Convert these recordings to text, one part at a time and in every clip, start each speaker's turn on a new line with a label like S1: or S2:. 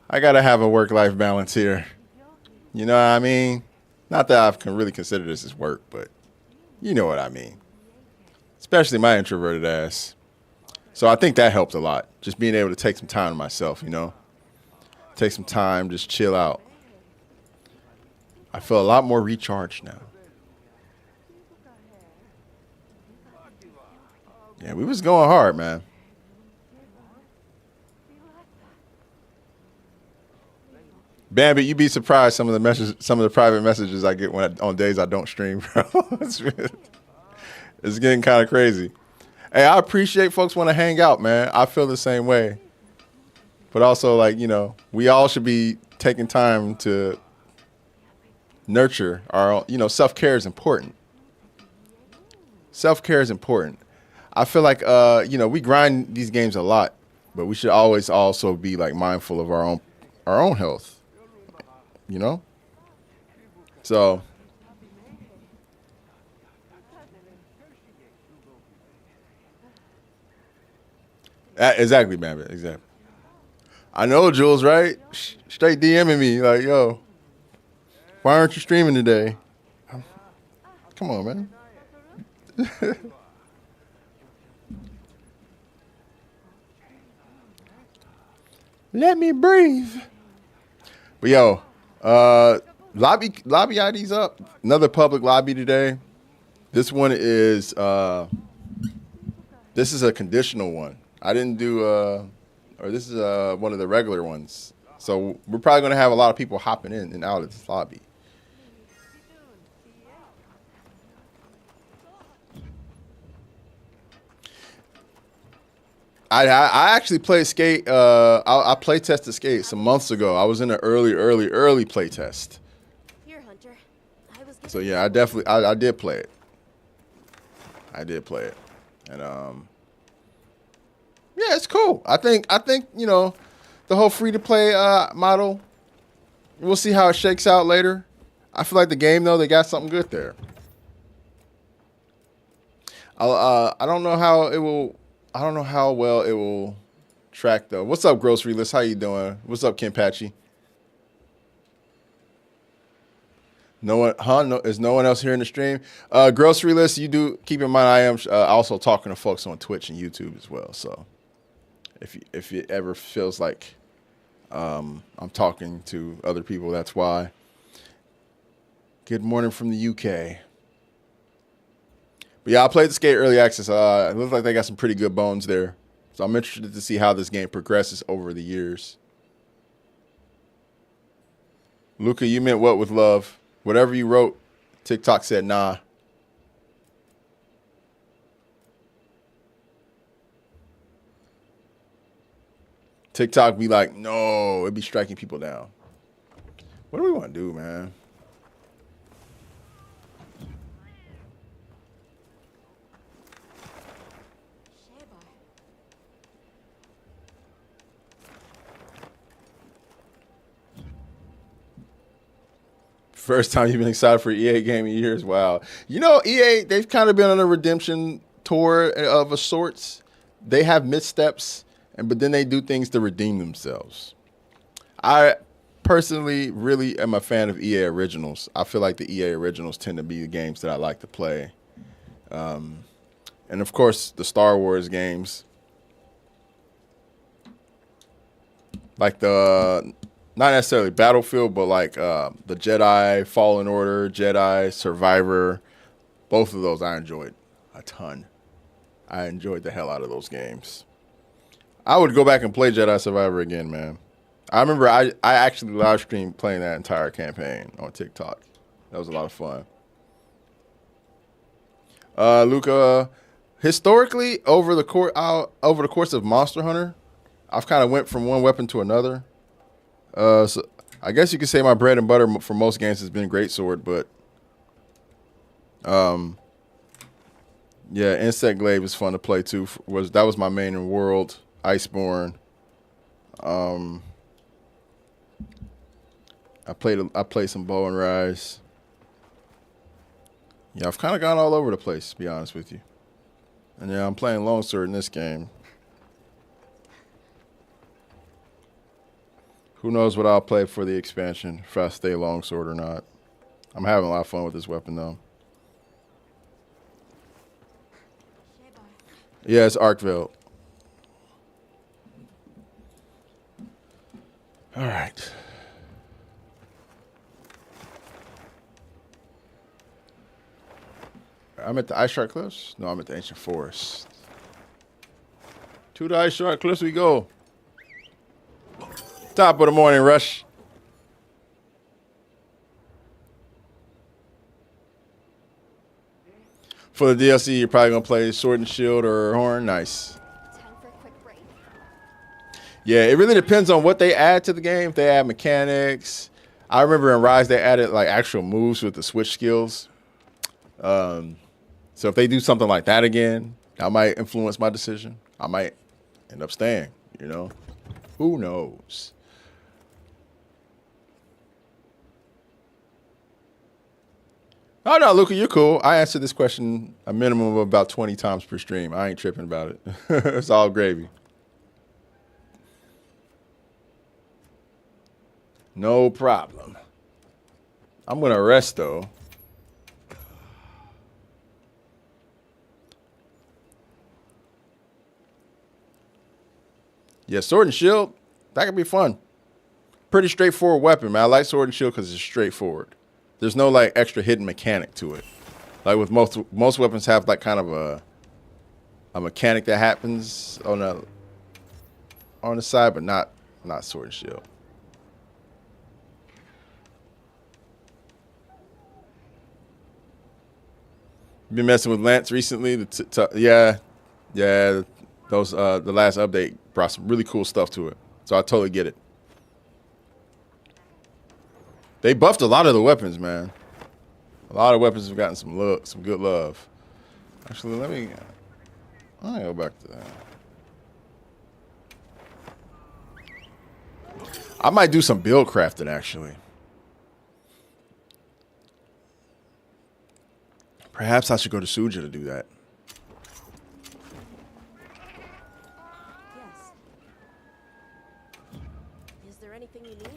S1: I gotta have a work-life balance here. You know what I mean? Not that I can really consider this as work, but you know what I mean. Especially my introverted ass. So I think that helped a lot. Just being able to take some time to myself, take some time, just chill out. I feel a lot more recharged now. Yeah, we was going hard, man. Bambi, you'd be surprised some of the private messages I get on days I don't stream, bro. It's getting kind of crazy. Hey, I appreciate folks want to hang out, man. I feel the same way. But also, like, we all should be taking time to nurture our own, self care is important. Self care is important. I feel like, we grind these games a lot, but we should always also be like mindful of our own health, you know? So, exactly, man. Exactly. I know, Jules, right? Straight DMing me like, yo, why aren't you streaming today? Come on, man. Let me breathe. But yo, lobby ID's up. Another public lobby today. This one is this is a conditional one. I didn't do or this is one of the regular ones. So we're probably gonna have a lot of people hopping in and out of this lobby. I actually played Skate. I play tested Skate some months ago. I was in an early play test.
S2: Here, Hunter.
S1: So yeah, I did play it. I did play it, and yeah, it's cool. I think the whole free to play model. We'll see how it shakes out later. I feel like the game though they got something good there. I don't know how it will. I don't know how well it will track though. What's up, grocery list? How you doing? What's up, Kim Patchy? No one, huh? No, is no one else here in the stream? Grocery list. You do keep in mind. I am also talking to folks on Twitch and YouTube as well. So if it ever feels like I'm talking to other people, that's why. Good morning from the UK. But yeah, I played the Skate Early Access. It looks like they got some pretty good bones there. So I'm interested to see how this game progresses over the years. Luca, you meant what with love? Whatever you wrote, TikTok said nah. TikTok be like, no, it'd be striking people down. What do we want to do, man? First time you've been excited for EA game in years. Wow. EA, they've kind of been on a redemption tour of a sorts. They have missteps, but then they do things to redeem themselves. I personally really am a fan of EA originals. I feel like the EA originals tend to be the games that I like to play. And of course, the Star Wars games. Like not necessarily Battlefield, but like the Jedi Fallen Order, Jedi Survivor. Both of those I enjoyed a ton. I enjoyed the hell out of those games. I would go back and play Jedi Survivor again, man. I remember I actually live streamed playing that entire campaign on TikTok. That was a lot of fun. Luca, historically over the course of Monster Hunter, I've kind of went from one weapon to another. So I guess you could say my bread and butter for most games has been Greatsword, but yeah, Insect Glaive is fun to play too. That was my main in World, Iceborne. I played some Bow and Rise. Yeah, I've kind of gone all over the place, to be honest with you. And yeah, I'm playing Longsword in this game. Who knows what I'll play for the expansion, if I stay longsword or not. I'm having a lot of fun with this weapon, though. Yeah, it's Arkveld. All right. I'm at the Ice Shark Cliffs? No, I'm at the Ancient Forest. To the Ice Shark Cliffs we go. Top of the morning rush. For the DLC, you're probably going to play Sword and Shield or Horn. Nice.
S2: Time for a quick break.
S1: Yeah, it really depends on what they add to the game. If they add mechanics. I remember in Rise, they added like actual moves with the switch skills. So if they do something like that again, that might influence my decision. I might end up staying, you know? Who knows? Oh, no, Luca, you're cool. I answered this question a minimum of about 20 times per stream. I ain't tripping about it. It's all gravy. No problem. I'm going to rest, though. Yeah, Sword and Shield, that could be fun. Pretty straightforward weapon, man. I like Sword and Shield because it's straightforward. There's no like extra hidden mechanic to it. Like with most weapons have like kind of a mechanic that happens on the side, but not Sword and Shield. Been messing with Lance recently. Yeah. Those the last update brought some really cool stuff to it, so I totally get it. They buffed a lot of the weapons, man. A lot of weapons have gotten some good love. Actually, let me go back to that. I might do some build crafting, actually. Perhaps I should go to Suja to do that.
S2: Yes. Is there anything you need?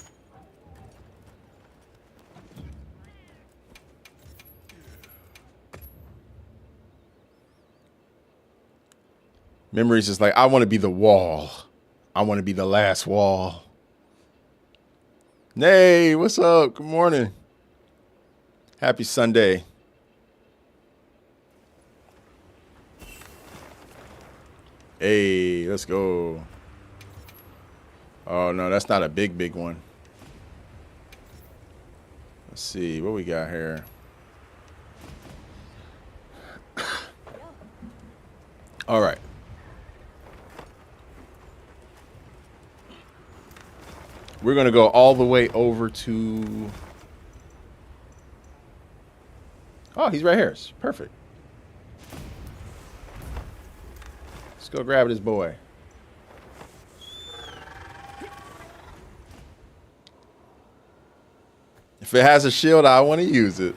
S1: Memories is like, I want to be the wall. I want to be the last wall. Nay, what's up? Good morning. Happy Sunday. Hey, let's go. Oh, no, that's not a big one. Let's see what we got here. All right. We're going to go all the way over to... Oh, he's right here. It's perfect. Let's go grab this boy. If it has a shield, I want to use it.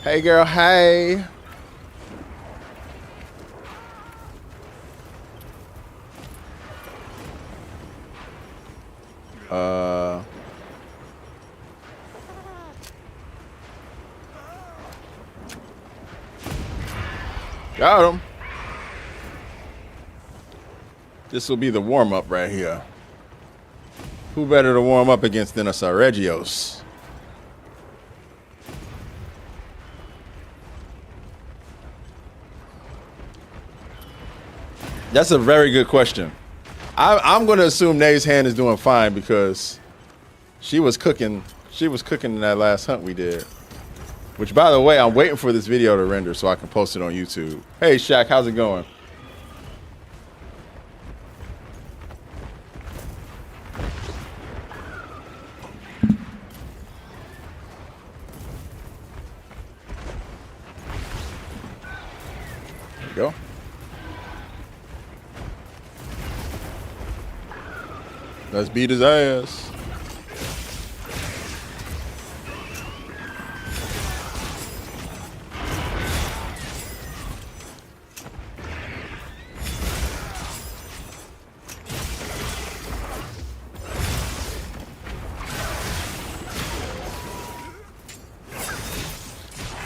S1: Hey, girl. Hey. Got him. This will be the warm-up right here. Who better to warm up against than a Regios? That's a very good question. I'm going to assume Nay's hand is doing fine because she was cooking. She was cooking in that last hunt we did. Which, by the way, I'm waiting for this video to render so I can post it on YouTube. Hey, Shaq, how's it going? There you go. Let's beat his ass.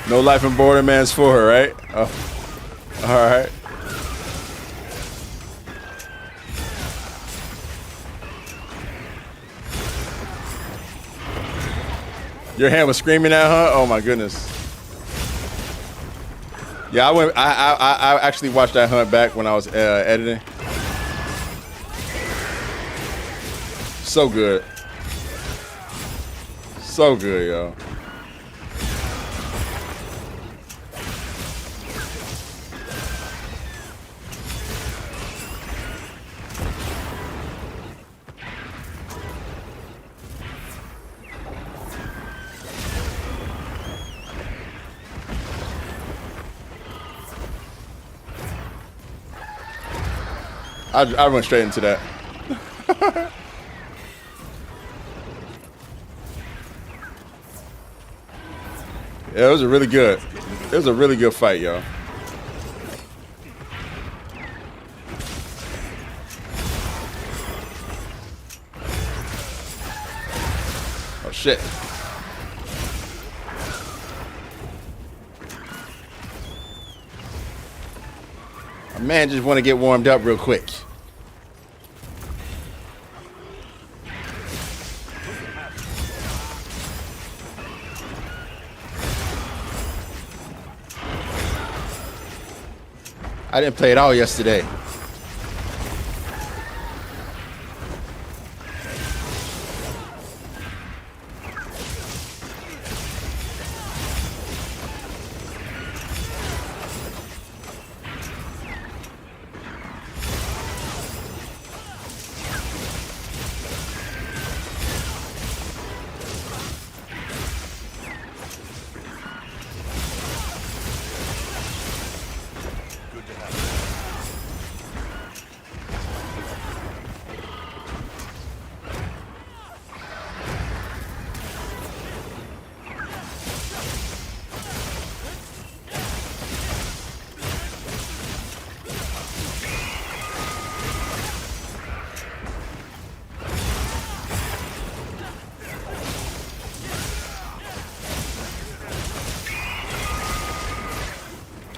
S1: No life in Borderlands 4, right? Oh, all right. Your hand was screaming at her? Oh my goodness. Yeah, I actually watched that hunt back when I was editing. So good. So good, yo. I went straight into that. Yeah, it was a really good. It was a really good fight, yo. Oh shit. My man just want to get warmed up real quick. I didn't play it all yesterday.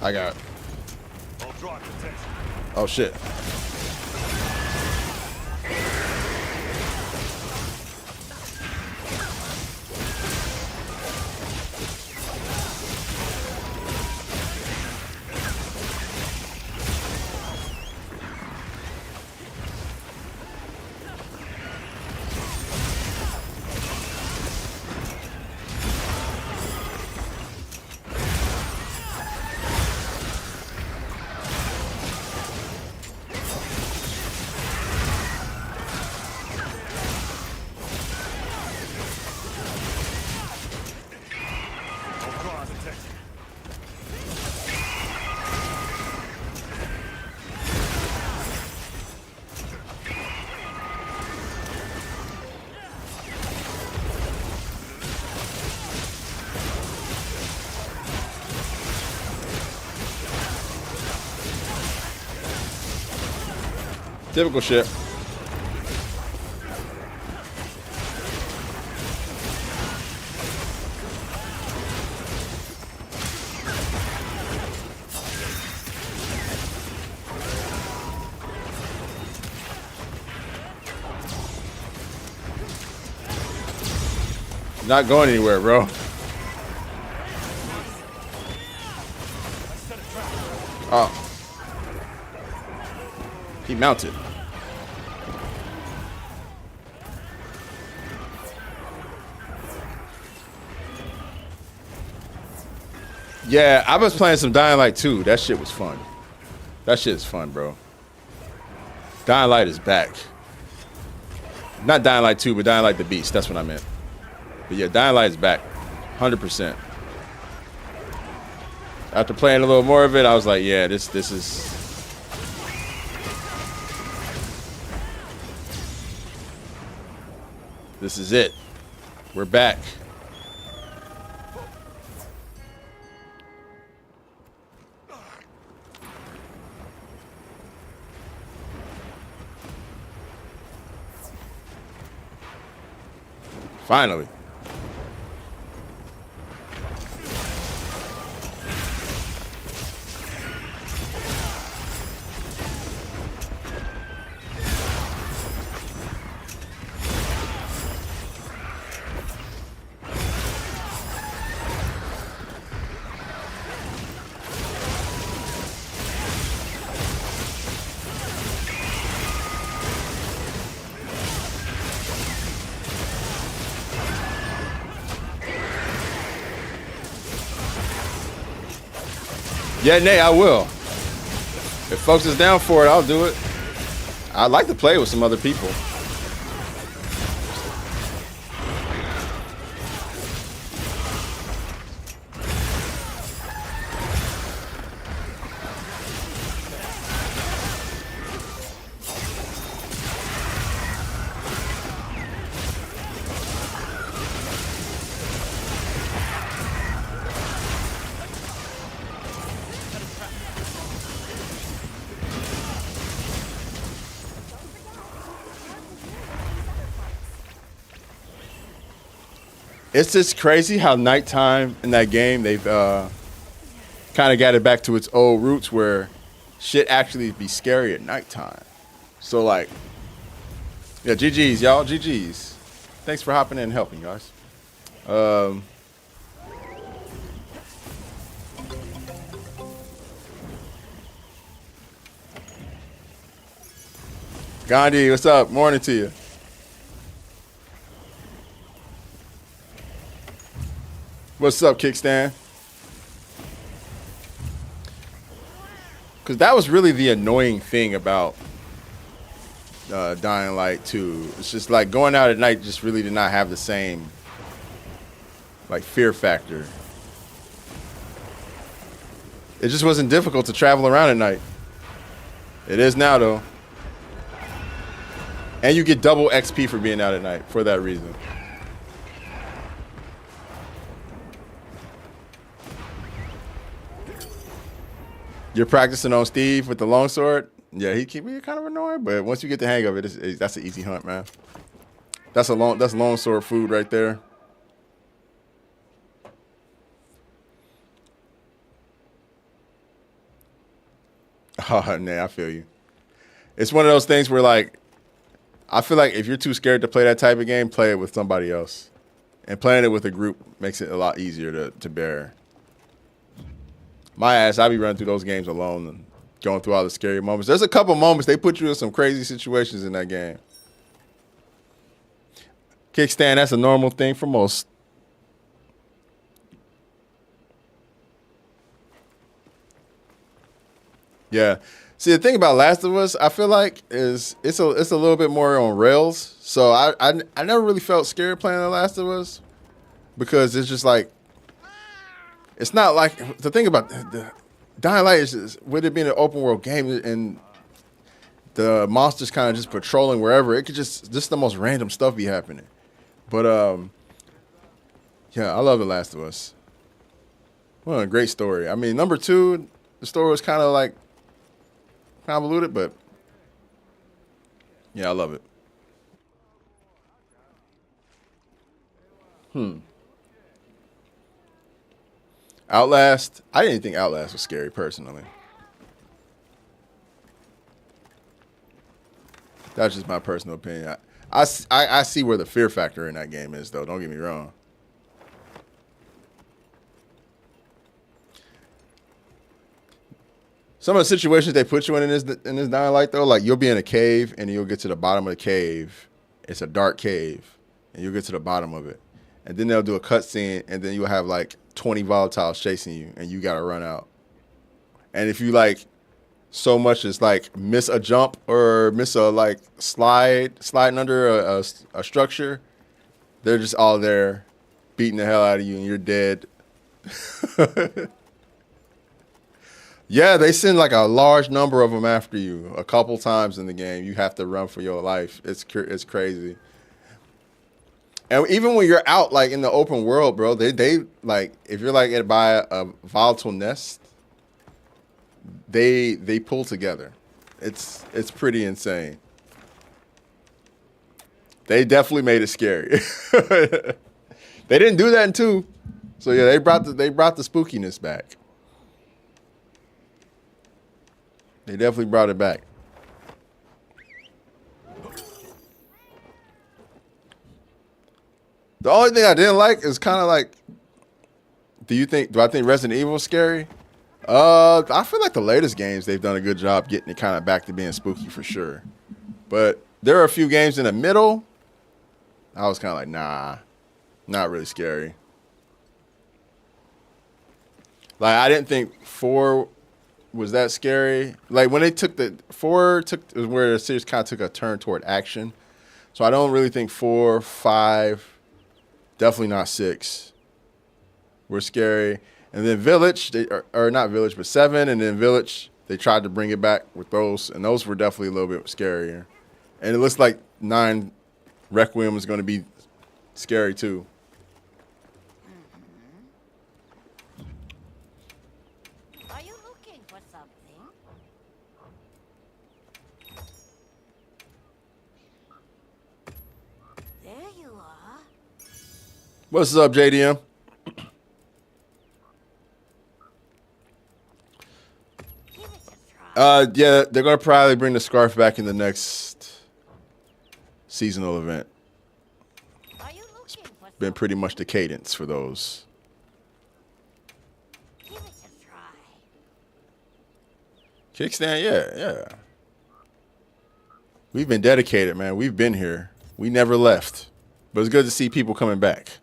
S1: I got it. Oh shit. Typical shit. Not going anywhere, bro. Oh. He mounted. Yeah, I was playing some Dying Light 2. That shit was fun. That shit is fun, bro. Dying Light is back. Not Dying Light 2, but Dying Light the Beast. That's what I meant. But yeah, Dying Light is back. 100%. After playing a little more of it, I was like, yeah, this is... This is it. We're back. Finally. Yeah, Nate, I will. If folks is down for it, I'll do it. I'd like to play with some other people. It's just crazy how nighttime in that game, they've kind of got it back to its old roots where shit actually be scary at nighttime. So, like, yeah, GG's, y'all. GG's. Thanks for hopping in and helping, guys. Gandhi, what's up? Morning to you. What's up, Kickstand? Because that was really the annoying thing about Dying Light 2. It's just like going out at night just really did not have the same like fear factor. It just wasn't difficult to travel around at night. It is now though. And you get double XP for being out at night for that reason. You're practicing on Steve with the longsword? Yeah, he can be kind of annoying, but once you get the hang of it, that's an easy hunt, man. That's longsword food right there. Oh, nah, I feel you. It's one of those things where, like, I feel like if you're too scared to play that type of game, play it with somebody else. And playing it with a group makes it a lot easier to bear. My ass, I be running through those games alone and going through all the scary moments. There's a couple moments they put you in some crazy situations in that game. Kickstand, that's a normal thing for most. Yeah. See, the thing about Last of Us, I feel like is it's a little bit more on rails. So I never really felt scared playing The Last of Us because it's just like it's not like the thing about the Dying Light is with it being an open world game and the monsters kind of just patrolling wherever. It could just the most random stuff be happening. But yeah, I love The Last of Us. Well, a great story. I mean, number 2, the story was kind of like convoluted, but yeah, I love it. Outlast. I didn't think Outlast was scary personally. That's just my personal opinion. I see where the fear factor in that game is, though. Don't get me wrong. Some of the situations they put you in this Dying Light, though, like you'll be in a cave and you'll get to the bottom of the cave. It's a dark cave, and you'll get to the bottom of it, and then they'll do a cutscene, and then you'll have like 20 volatiles chasing you, and you gotta run out. And if you like so much as like miss a jump or miss a like sliding under a structure, they're just all there beating the hell out of you, and you're dead. Yeah, they send like a large number of them after you a couple times in the game. You have to run for your life. It's crazy. And even when you're out like in the open world, bro, they like if you're like by a volatile nest, they pull together. It's pretty insane. They definitely made it scary. They didn't do that in 2. So yeah, they brought the spookiness back. They definitely brought it back. The only thing I didn't like is kind of like, do I think Resident Evil is scary? I feel like the latest games they've done a good job getting it kind of back to being spooky for sure. But there are a few games in the middle. I was kind of like, nah, not really scary. Like I didn't think 4 was that scary. Like when they took the 4 was where the series kind of took a turn toward action. So I don't really think 4, 5, definitely not 6 were scary. And then Village, or not Village, but 7, and then Village, they tried to bring it back with those, and those were definitely a little bit scarier. And it looks like 9 Requiem is going to be scary too.
S3: Are you looking for something? There you are.
S1: What's up, JDM?
S3: Give it a try.
S1: Yeah, they're going to probably bring the scarf back in the next seasonal event.
S3: Are you looking for
S1: Been pretty much the cadence for those.
S3: Give it a try.
S1: Kickstand, yeah. We've been dedicated, man. We've been here. We never left. But it's good to see people coming back.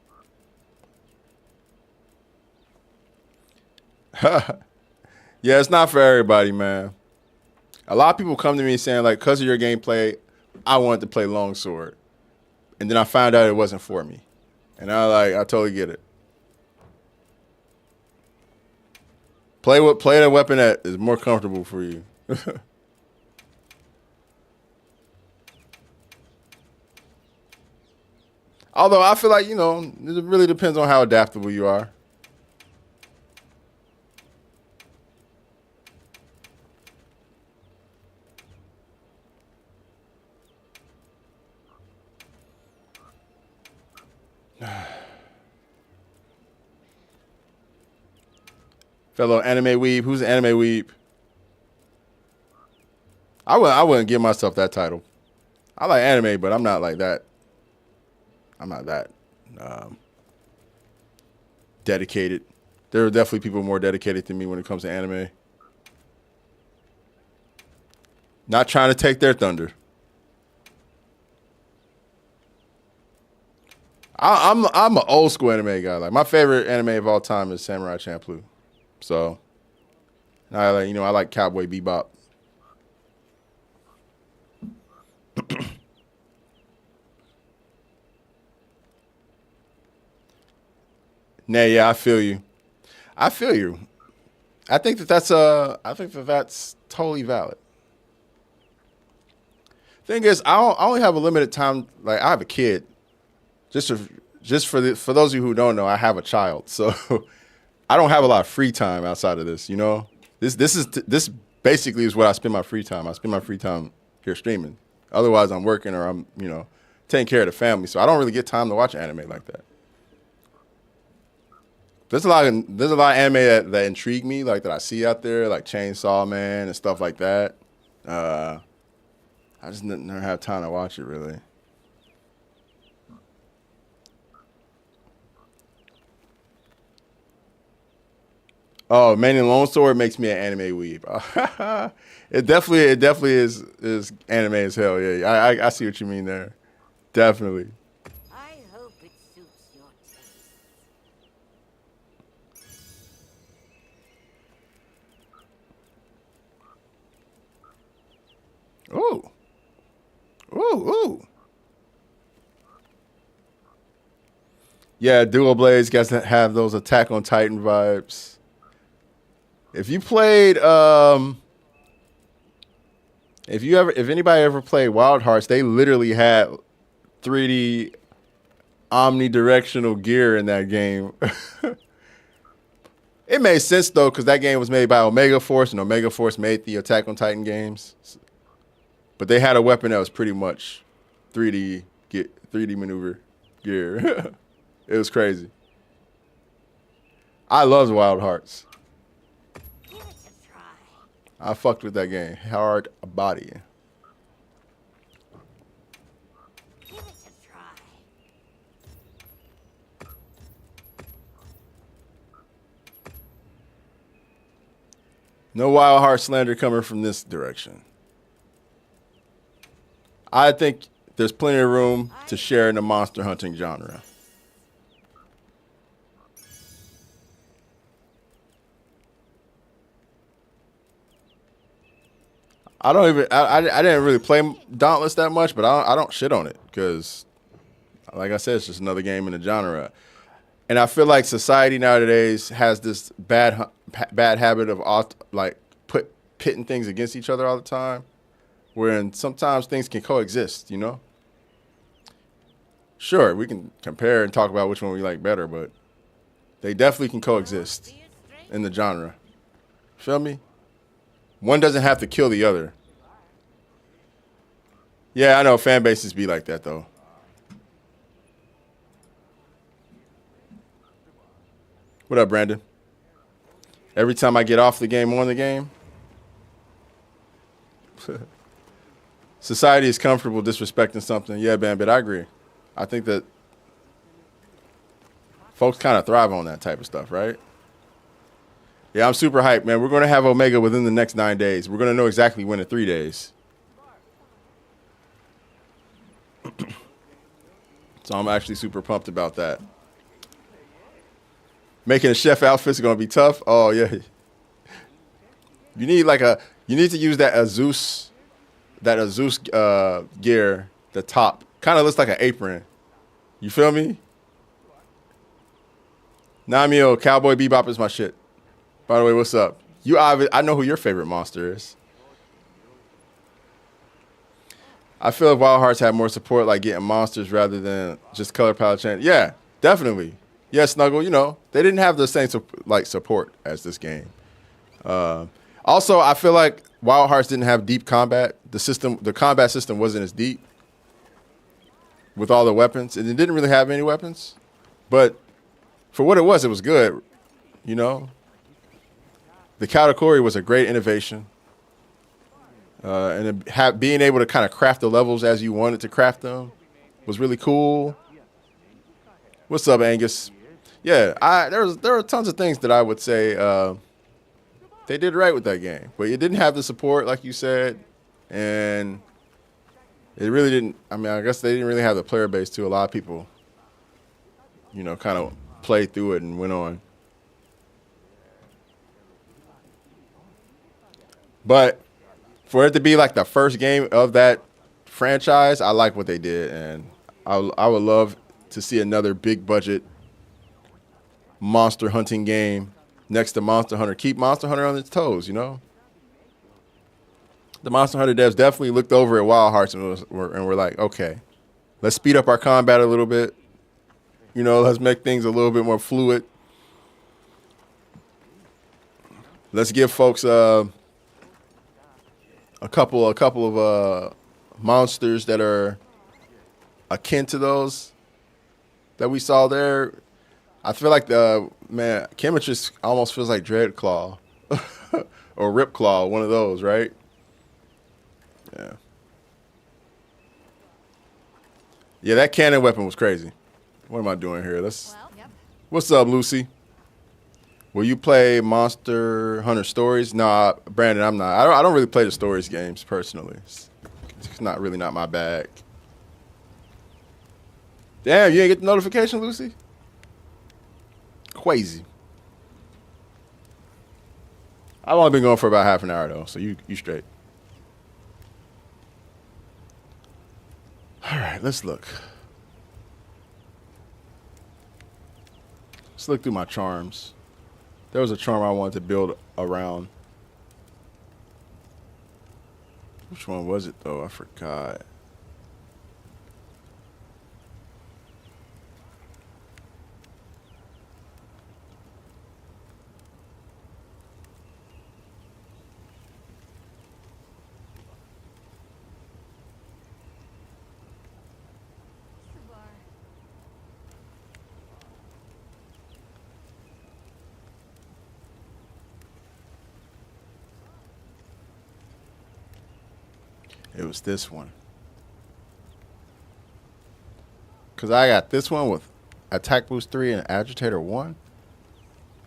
S1: Yeah, it's not for everybody, man. A lot of people come to me saying, like, because of your gameplay, I wanted to play Longsword. And then I found out it wasn't for me. And I totally get it. Play the weapon that is more comfortable for you. Although I feel like, it really depends on how adaptable you are. Fellow anime weeb. Who's an anime weeb? I wouldn't give myself that title. I like anime, but I'm not like that. I'm not that dedicated. There are definitely people more dedicated than me when it comes to anime. Not trying to take their thunder. I'm an old school anime guy. Like my favorite anime of all time is Samurai Champloo. So I like Cowboy Bebop. Nah, yeah, I feel you. I think that's totally valid. Thing is, I only have a limited time. Like I have a kid. Just for those of you who don't know, I have a child, so I don't have a lot of free time outside of this. This basically is what I spend my free time. I spend my free time here streaming. Otherwise, I'm working or I'm taking care of the family, so I don't really get time to watch anime like that. There's a lot of anime that intrigue me, like that I see out there, like Chainsaw Man and stuff like that. I just never have time to watch it really. Oh, Man in Lone Sword makes me an anime weeb. It definitely is anime as hell. Yeah, I see what you mean there. Definitely.
S3: I hope it suits your taste.
S1: Ooh. Yeah, Dual Blades gets to have those Attack on Titan vibes. If you played, if anybody ever played Wild Hearts, they literally had 3D omnidirectional gear in that game. It made sense though, because that game was made by Omega Force, and Omega Force made the Attack on Titan games. But they had a weapon that was pretty much 3D maneuver gear. It was crazy. I love Wild Hearts.
S3: Give it a try.
S1: I fucked with that game. Hard body.
S3: Give it a try.
S1: No Wild Heart slander coming from this direction. I think there's plenty of room to share in the monster hunting genre. I don't even. I didn't really play Dauntless that much, but I don't shit on it because, like I said, it's just another game in the genre. And I feel like society nowadays has this bad habit of like pitting things against each other all the time, wherein sometimes things can coexist. You know. Sure, we can compare and talk about which one we like better, but they definitely can coexist in the genre. Feel me? One doesn't have to kill the other. Yeah, I know fan bases be like that though. What up, Brandon? Every time I get off the game, on the game. Society is comfortable disrespecting something. Yeah, Bambit, I agree. I think that folks kind of thrive on that type of stuff, right? Yeah, I'm super hyped, man. We're going to have Omega within the next 9 days. We're going to know exactly when in 3 days. So I'm actually super pumped about that. Making a chef outfit is going to be tough. Oh, yeah. You need to use that Azus gear, the top. Kind of looks like an apron. You feel me? Namio, Cowboy Bebop is my shit. By the way, what's up? I know who your favorite monster is. I feel if Wild Hearts had more support, like getting monsters rather than just color palette change. Yeah, definitely. Yeah, Snuggle, you know, they didn't have the same support as this game. Also, I feel like Wild Hearts didn't have deep combat. The combat system wasn't as deep with all the weapons, and it didn't really have any weapons. But for what it was good. You know, the Katakuri was a great innovation, and being able to kind of craft the levels as you wanted to craft them was really cool. What's up, Angus? Yeah, there are tons of things that I would say they did right with that game, but it didn't have the support, like you said, and it really didn't. I mean, I guess they didn't really have the player base too. A lot of people, you know, kind of played through it and went on. But for it to be like the first game of that franchise, I like what they did, and I would love to see another big budget monster hunting game next to Monster Hunter. Keep Monster Hunter on its toes, you know? The Monster Hunter devs definitely looked over at Wild Hearts and were like, okay, let's speed up our combat a little bit. You know, let's make things a little bit more fluid. Let's give folks a couple of monsters that are akin to those that we saw there. I feel like Chemitress almost feels like Dreadclaw or Ripclaw, one of those, right? Yeah. Yeah, that cannon weapon was crazy. What am I doing here? What's up, Lucy? Will you play Monster Hunter Stories? Nah, Brandon, I'm not. I don't really play the stories games personally. It's not my bag. Damn, you didn't get the notification, Lucy? Crazy. I've only been going for about half an hour though, so you straight. All right, let's look. Let's look through my charms. There was a charm I wanted to build around. Which one was it though? I forgot. It was this one. Because I got this one with Attack Boost 3 and Agitator 1.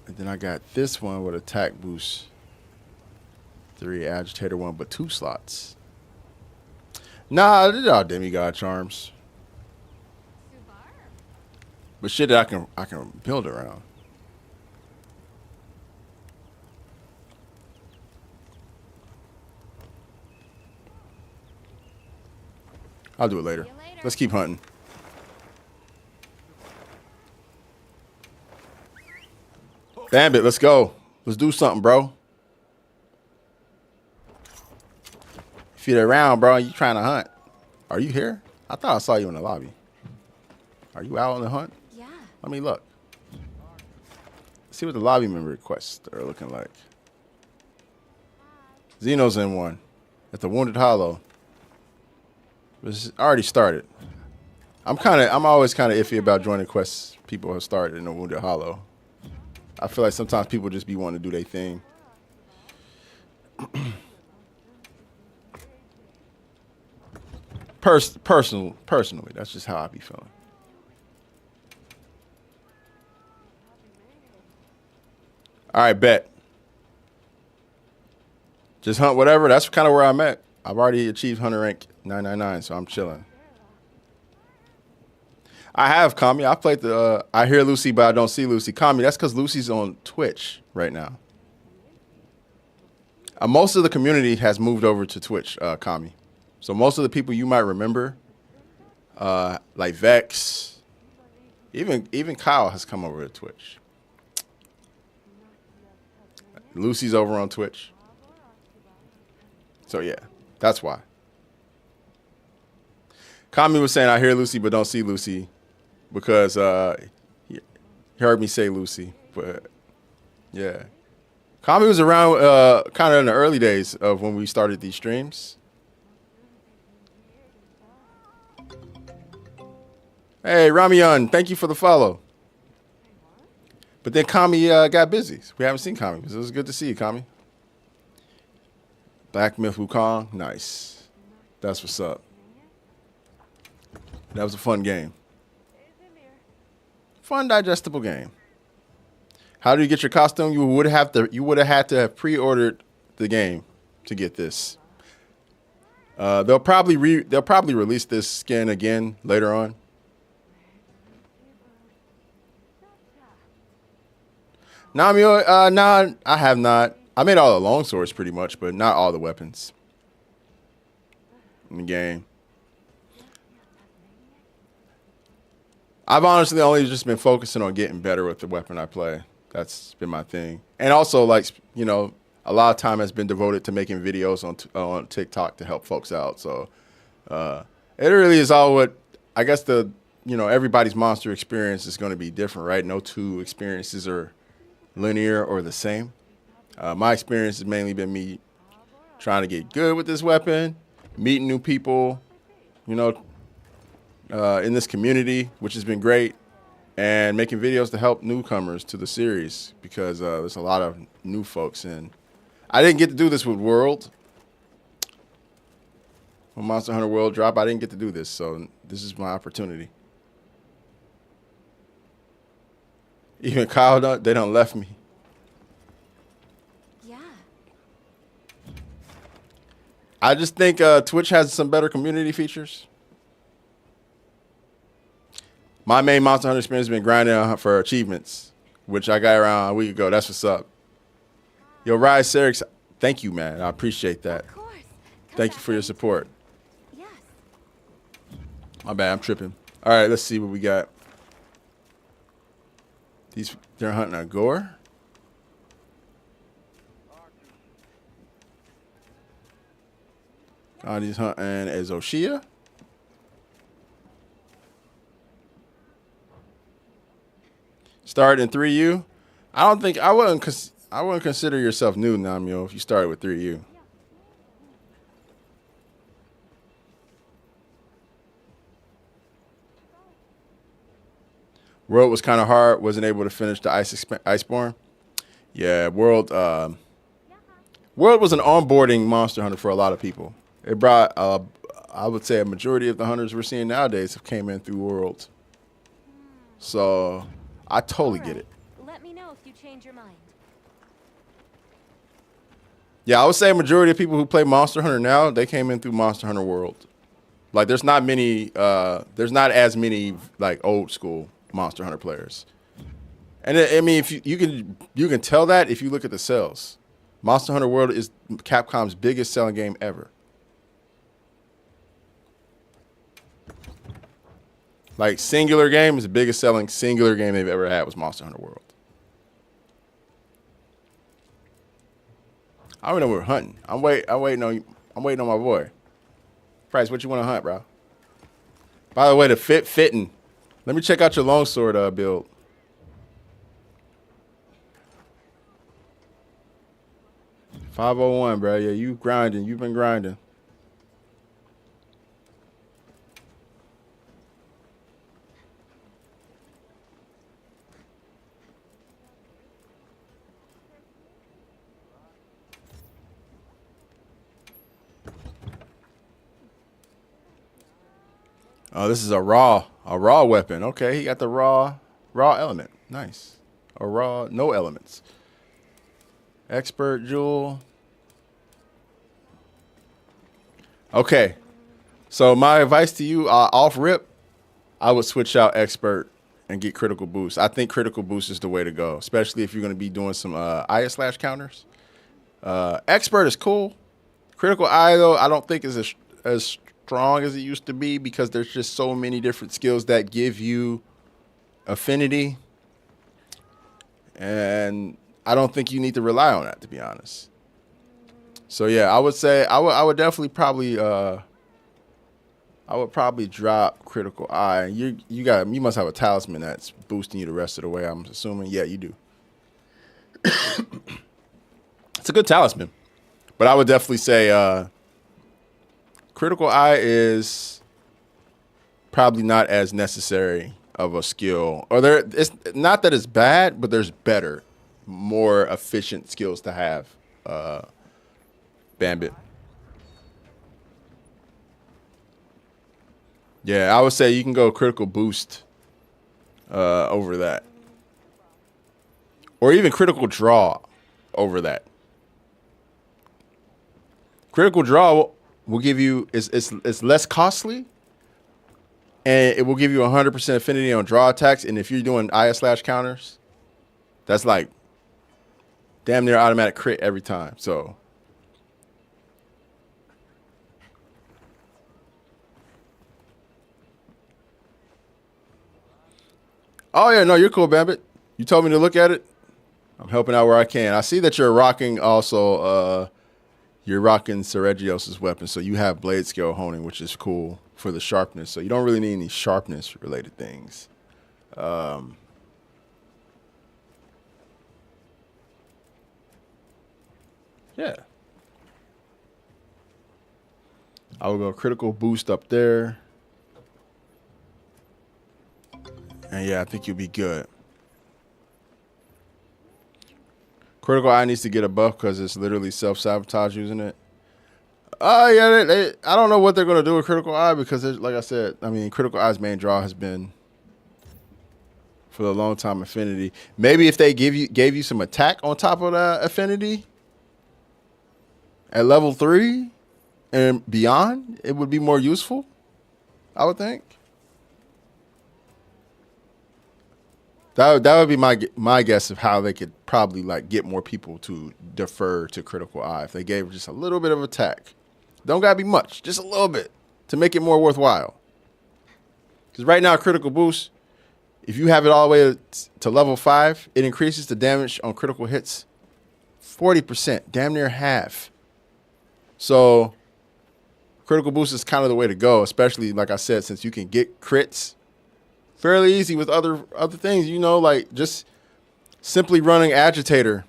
S1: And then I got this one with Attack Boost 3, Agitator 1, but 2 slots. Nah, I did all demigod charms. But shit that I can build around. I'll do it later.
S2: See you later.
S1: Let's keep hunting. Bambit, let's go. Let's do something, bro. If you're around, bro, you trying to hunt. Are you here? I thought I saw you in the lobby. Are you out on the hunt?
S2: Yeah.
S1: Let me look. See what the lobby member requests are looking like. Xeno's in one at the Wounded Hollow. It's already started. I'm always kind of iffy about joining quests people have started in the Wounded Hollow. I feel like sometimes people just be wanting to do their thing. Personally, that's just how I be feeling. All right, bet. Just hunt whatever. That's kind of where I'm at. I've already achieved hunter rank 999, so I'm chilling. I have, Kami. I played the I hear Lucy, but I don't see Lucy. Kami, that's because Lucy's on Twitch right now. Most of the community has moved over to Twitch, Kami. So most of the people you might remember, like Vex, even Kyle has come over to Twitch. Lucy's over on Twitch. So yeah, that's why. Kami was saying I hear Lucy but don't see Lucy because he heard me say Lucy. But yeah, Kami was around kind of in the early days of when we started these streams. Hey, Ramian, thank you for the follow. But then Kami got busy. We haven't seen Kami. So it was good to see you, Kami. Black Myth Wukong, nice. That's what's up. That was a fun game. Fun, digestible game. How do you get your costume? You would have had to have pre-ordered the game to get this. They'll probably release this skin again later on. Namio, nah, I have not. I made all the long swords pretty much, but not all the weapons in the game. I've honestly only just been focusing on getting better with the weapon I play. That's been my thing. And also, like, you know, a lot of time has been devoted to making videos on TikTok to help folks out. So it really is all what, I guess everybody's monster experience is going to be different, right? No two experiences are linear or the same. My experience has mainly been me trying to get good with this weapon, meeting new people, in this community, which has been great, and making videos to help newcomers to the series because there's a lot of new folks. And I didn't get to do this with World. When Monster Hunter World dropped, I didn't get to do this, so this is my opportunity. Even Kyle, they done left me.
S2: Yeah.
S1: I just think Twitch has some better community features. My main Monster Hunter experience has been grinding for achievements, which I got around a week ago. That's what's up. Yo, Rise Serix, thank you, man. I appreciate that.
S2: Of course. Come
S1: Thank you
S2: back
S1: for your support.
S2: Yes.
S1: My bad, I'm tripping. All right, let's see what we got. They're hunting a gore. He's hunting a Zoshia. Started in 3U. I wouldn't consider yourself new, Namio, if you started with 3U. World was kind of hard. Wasn't able to finish the Iceborne. Yeah, World was an onboarding Monster Hunter for a lot of people. It brought, I would say, a majority of the hunters we're seeing nowadays have came in through World. So I totally get it.
S2: Let me know if you change your mind.
S1: Yeah, I would say a majority of people who play Monster Hunter now, they came in through Monster Hunter World. Like, there's not as many like old school Monster Hunter players. And I mean, if you can tell that if you look at the sales. Monster Hunter World is Capcom's biggest selling game ever. Like singular game is the biggest selling singular game they've ever had was Monster Hunter World. I don't know we're hunting. I'm waiting on my boy. Price, what you want to hunt, bro? By the way, the fitting. Let me check out your longsword build. $501, bro. Yeah, you grinding. You've been grinding. Oh, this is a raw weapon. Okay, he got the raw element. Nice. A raw, no elements. Expert jewel. Okay. So my advice to you, off rip, I would switch out expert and get critical boost. I think critical boost is the way to go, especially if you're going to be doing some eye slash counters. Expert is cool. Critical eye though, I don't think is as strong as it used to be because there's just so many different skills that give you affinity, and I don't think you need to rely on that, to be honest. So yeah, I would say I would definitely probably drop critical eye. You must have a talisman that's boosting you the rest of the way, I'm assuming. Yeah, you do. It's a good talisman, but I would definitely say critical eye is probably not as necessary of a skill. Or it's not that it's bad, but there's better, more efficient skills to have. Bambit. Yeah, I would say you can go critical boost over that. Or even critical draw over that. Critical draw will give you, it's less costly, and it will give you 100% affinity on draw attacks. And if you're doing eye slash counters, that's like damn near automatic crit every time. So oh yeah, no, you're cool, Bambit. You told me to look at it. I'm helping out where I can. I see that you're rocking also you're rocking Seregios' weapon, so you have blade scale honing, which is cool for the sharpness. So you don't really need any sharpness related things. Yeah. I will go critical boost up there. And yeah, I think you'll be good. Critical eye needs to get a buff because it's literally self-sabotage using it. Oh, yeah, I don't know what they're going to do with critical eye because, like I said, I mean, critical eye's main draw has been for a long time affinity. Maybe if they gave you some attack on top of that affinity at level 3 and beyond, it would be more useful, I would think. That would be my guess of how they could probably like get more people to defer to critical eye if they gave just a little bit of attack. Don't gotta be much, just a little bit to make it more worthwhile. Because right now, critical boost, if you have it all the way to level 5, it increases the damage on critical hits 40%, damn near half. So critical boost is kind of the way to go, especially like I said, since you can get crits fairly easy with other things, you know, like just simply running agitator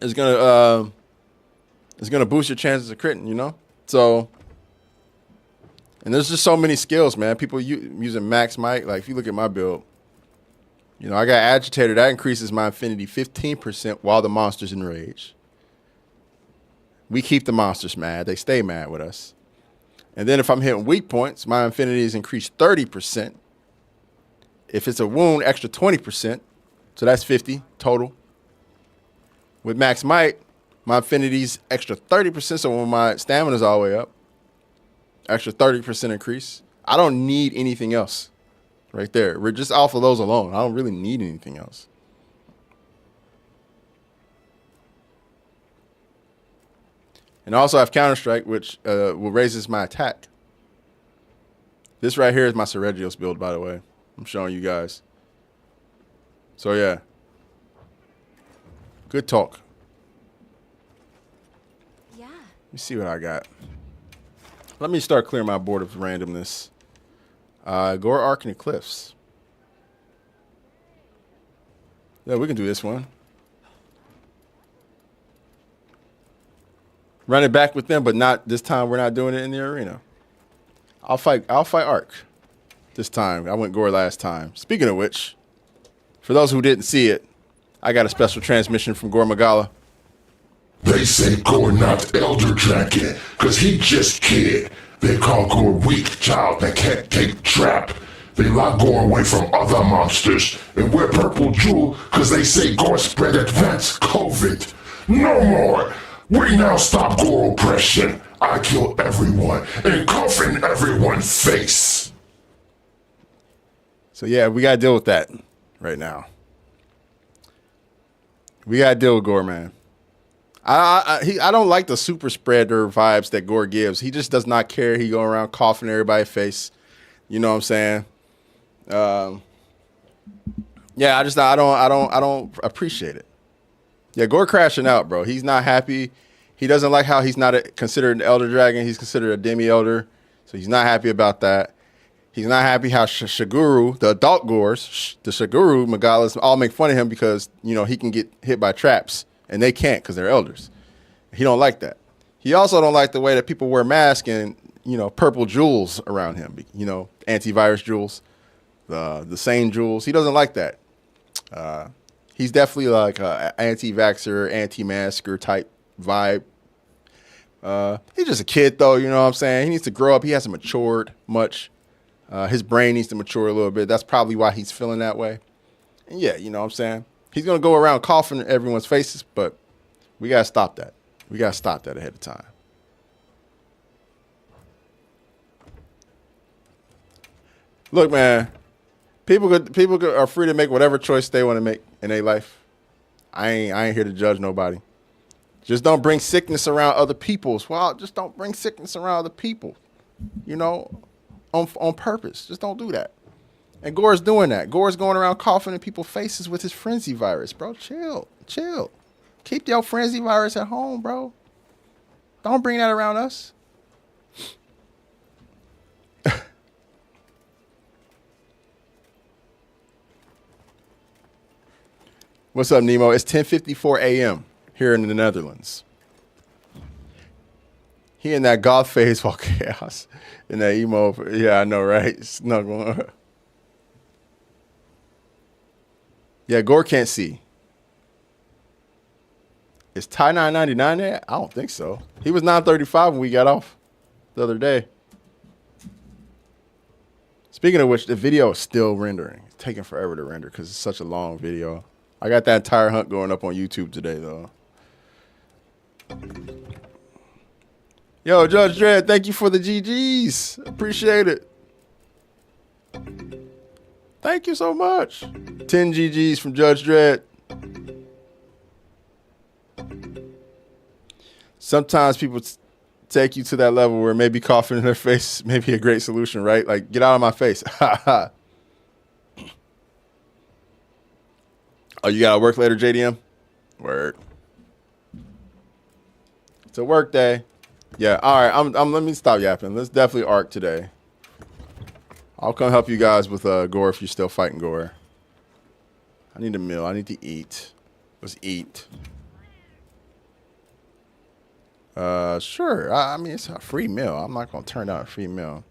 S1: is gonna boost your chances of critting, you know. So, and there's just so many skills, man. People using max might. Like if you look at my build, you know, I got agitator that increases my affinity 15% while the monster's enraged. We keep the monsters mad; they stay mad with us. And then if I'm hitting weak points, my affinity is increased 30%. If it's a wound, extra 20%. So that's 50 total. With max might, my affinity's extra 30%. So when my stamina's all the way up, extra 30% increase. I don't need anything else right there. We're just off of those alone. I don't really need anything else. And I also have Counter-Strike, which will raises my attack. This right here is my Seregios build, by the way. I'm showing you guys. So, yeah. Good talk.
S2: Yeah.
S1: Let me see what I got. Let me start clearing my board of randomness. Gore Arc and Eclipse. Yeah, we can do this one. Run it back with them, but not this time. We're not doing it in the arena. I'll fight Arc this time. I went Gore last time. Speaking of which, for those who didn't see it, I got a special transmission from Gore Magala.
S4: They say Gore not Elder Dragon, cause he just kid. They call Gore weak child that can't take trap. They lock Gore away from other monsters and wear purple jewel cause they say Gore spread advanced COVID. No more! We now stop Gore oppression. I kill everyone and coffin everyone's face.
S1: So yeah, we gotta deal with that right now. We gotta deal with Gore, man. I don't like the super spreader vibes that Gore gives. He just does not care. He going around coughing everybody's face. You know what I'm saying? Yeah, I don't appreciate it. Yeah, Gore crashing out, bro. He's not happy. He doesn't like how he's not considered an elder dragon. He's considered a demi-elder. So he's not happy about that. He's not happy how Shiguru, the adult Gores, the Shiguru Magalas all make fun of him because, you know, he can get hit by traps and they can't because they're elders. He don't like that. He also don't like the way that people wear masks and, you know, purple jewels around him, you know, antivirus jewels, the same jewels. He doesn't like that. He's definitely like an anti-vaxxer, anti-masker type vibe. He's just a kid, though, you know what I'm saying? He needs to grow up. He hasn't matured much. His brain needs to mature a little bit. That's probably why he's feeling that way. And yeah, you know what I'm saying? He's going to go around coughing in everyone's faces, but we got to stop that. We got to stop that ahead of time. Look, man, people are free to make whatever choice they want to make in their life. I ain't here to judge nobody. Just don't bring sickness around other people's. Well, just don't bring sickness around other people, you know, on purpose. Just don't do that. And Gore's doing that. Gore's going around coughing in people's faces with his frenzy virus, bro. Chill. Keep your frenzy virus at home, bro. Don't bring that around us. What's up, Nemo? It's 10:54 a.m. here in the Netherlands. He in that goth phase while chaos in that emo. Yeah, I know, right? Snuggle. Yeah, Gore can't see. Is Ty 999 there? I don't think so. He was 935 when we got off the other day. Speaking of which, the video is still rendering. It's taking forever to render because it's such a long video. I got that entire hunt going up on YouTube today, though. Yo, Judge Dredd, thank you for the GGs. Appreciate it. Thank you so much. 10 GGs from Judge Dredd. Sometimes people take you to that level where maybe coughing in their face may be a great solution, right? Like, get out of my face. Oh, you got to work later, JDM? Word. It's a work day. Yeah, all right. Let me stop yapping. Let's definitely arc today. I'll come help you guys with Gore if you're still fighting Gore. I need a meal. I need to eat. Let's eat. Sure. I mean, it's a free meal. I'm not going to turn down a free meal.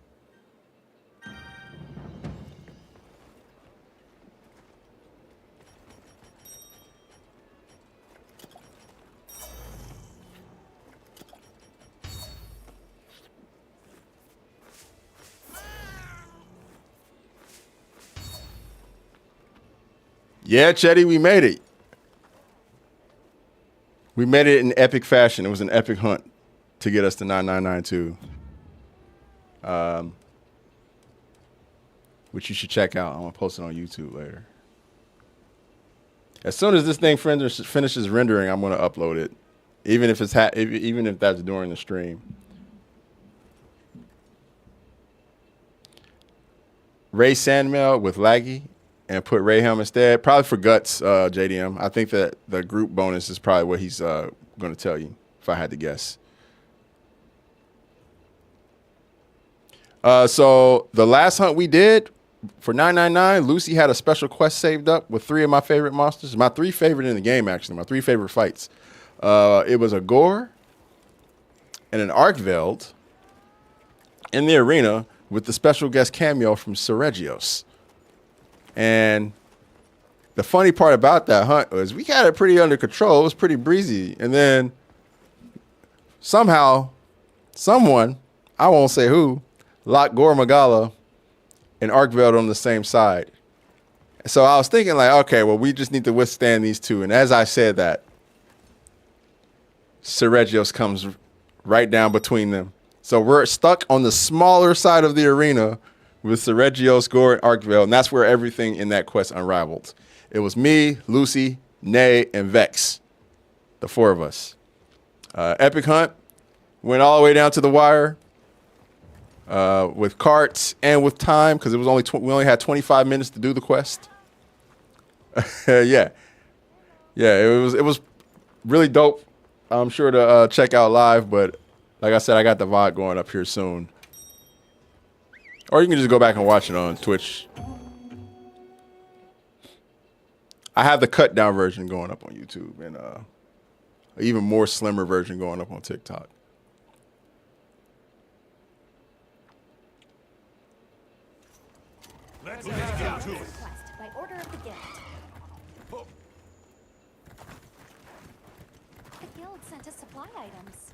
S1: Yeah, Chetty, we made it. We made it in epic fashion. It was an epic hunt to get us to 9992. Which you should check out. I'm going to post it on YouTube later. As soon as this thing finishes rendering, I'm going to upload it. Even if it's even if that's during the stream. Ray Sandmail with Laggy and put Ray Helm instead. Probably for Guts, JDM. I think that the group bonus is probably what he's going to tell you, if I had to guess. So the last hunt we did for 999, Lucy had a special quest saved up with 3 of my favorite monsters. My 3 favorite in the game, actually. My 3 favorite fights. It was a Gore and an Arkveld in the arena with the special guest cameo from Seregios. And the funny part about that hunt was we had it pretty under control. It was pretty breezy. And then somehow, someone, I won't say who, locked Gore Magala and Arkveld on the same side. So I was thinking like, okay, well, we just need to withstand these 2. And as I said that, Seregios comes right down between them. So we're stuck on the smaller side of the arena with Seregios, Gore, and Arkveld, and that's where everything in that quest unraveled. It was me, Lucy, Nay, and Vex, the 4 of us. Epic hunt, went all the way down to the wire with carts and with time because it was we only had 25 minutes to do the quest. Yeah, it was really dope. I'm sure to check out live, but like I said, I got the VOD going up here soon. Or you can just go back and watch it on Twitch. I have the cut down version going up on YouTube and an even more slimmer version going up on TikTok.
S2: Let's get to it. By order of the guild. The guild sent us supply items.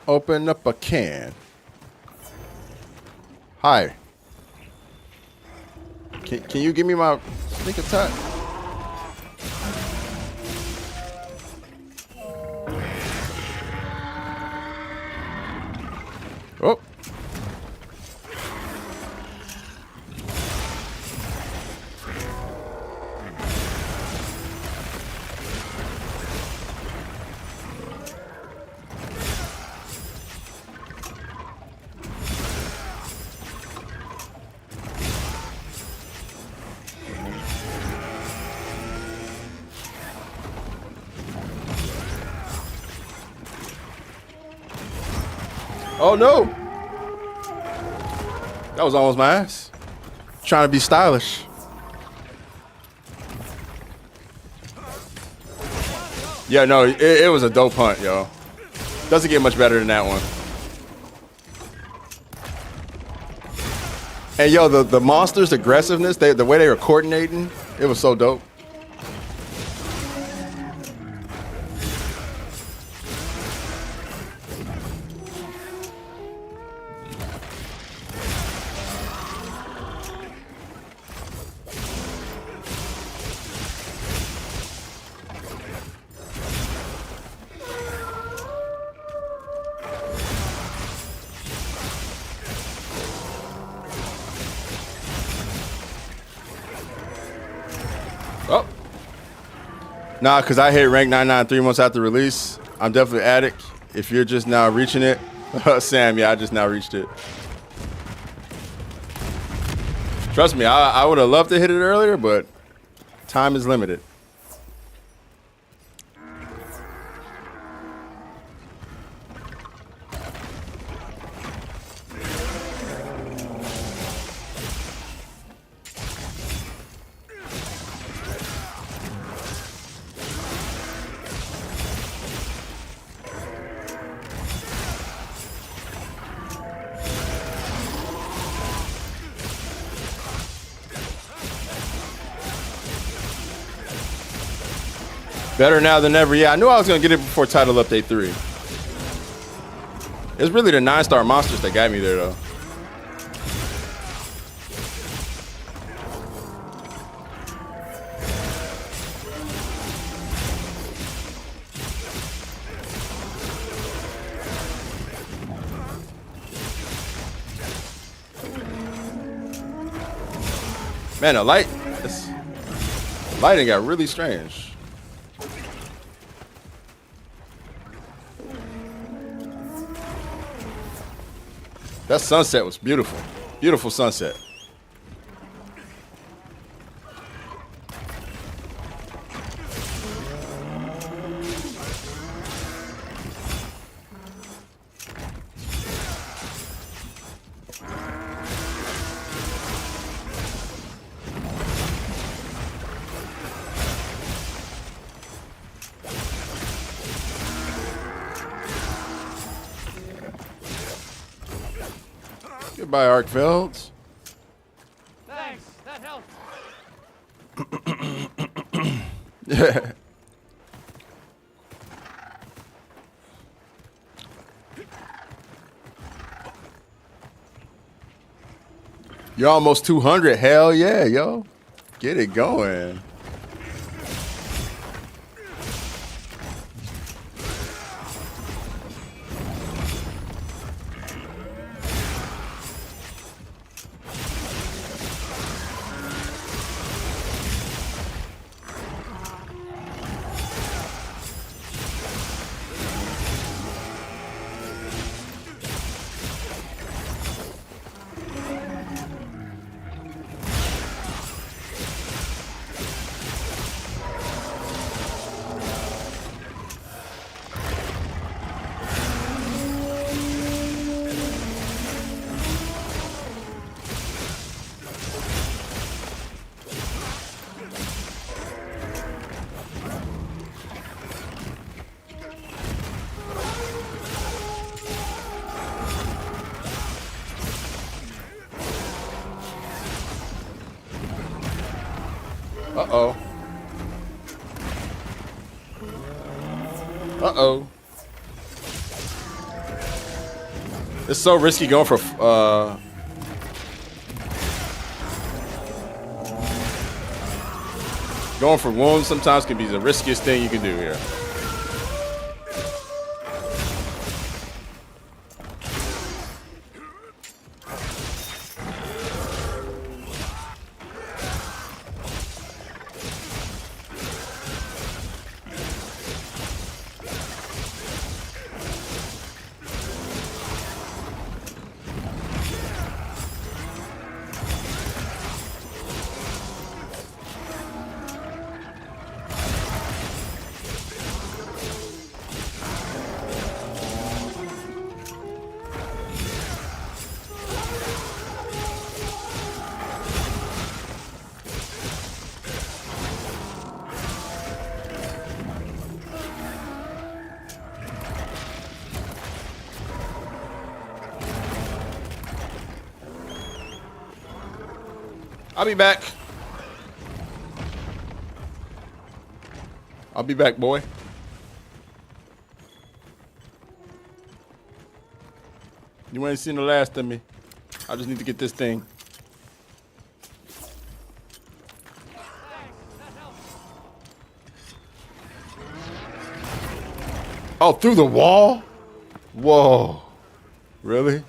S1: Open up a can. Hi. Can you give me my sneak attack? Oh. Oh no! That was almost my ass. Trying to be stylish. Yeah, no, it was a dope hunt, yo. Doesn't get much better than that one. And yo, the monsters' aggressiveness, the way they were coordinating, it was so dope. Oh. Nah, because I hit rank 99 3 months after release. I'm definitely an addict. If you're just now reaching it, Sam, yeah, I just now reached it. Trust me, I would have loved to hit it earlier, but time is limited. Better now than ever. Yeah, I knew I was going to get it before Title Update 3. It's really the 9-star monsters that got me there, though. Man, the lighting got really strange. That sunset was beautiful. Beautiful sunset. Goodbye, Arkfelds.
S5: Thanks, that helped.
S1: Yeah. You're almost 200. Hell yeah, yo. Get it going. Uh-oh. Uh-oh. It's so risky going for wounds sometimes can be the riskiest thing you can do here. I'll be back. I'll be back, boy. You ain't seen the last of me. I just need to get this thing. Oh, through the wall? Whoa. Really?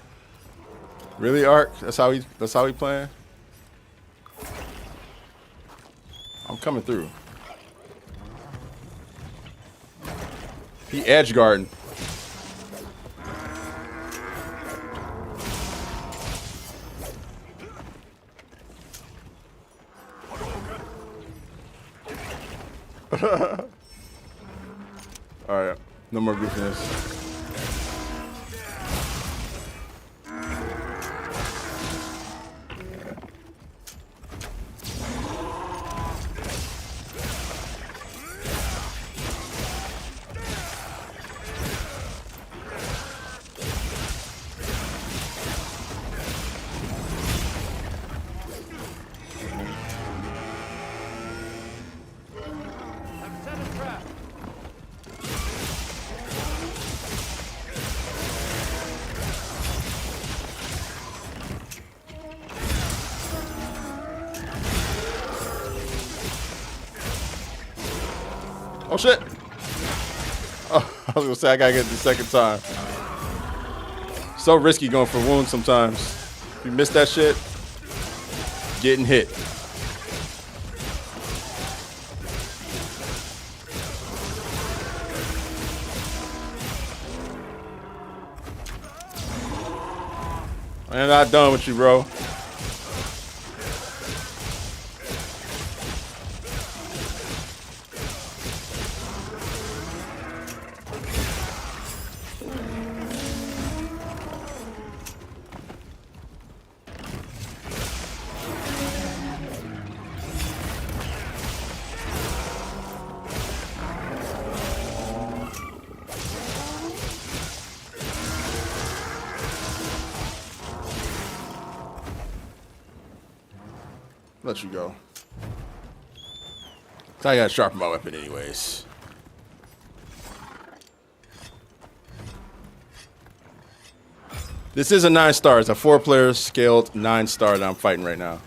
S1: Really, Ark? That's how he playing? I'm coming through. He edge guarding. All right, no more goofiness.
S5: I've set a trap.
S1: Oh shit! Oh, I was gonna say I gotta get it the second time. So risky going for wounds sometimes. If you miss that shit, getting hit. I'm not done with you, bro. Let you go. So I gotta sharpen my weapon anyways. This is a 9-star. It's a 4-player scaled 9-star that I'm fighting right now.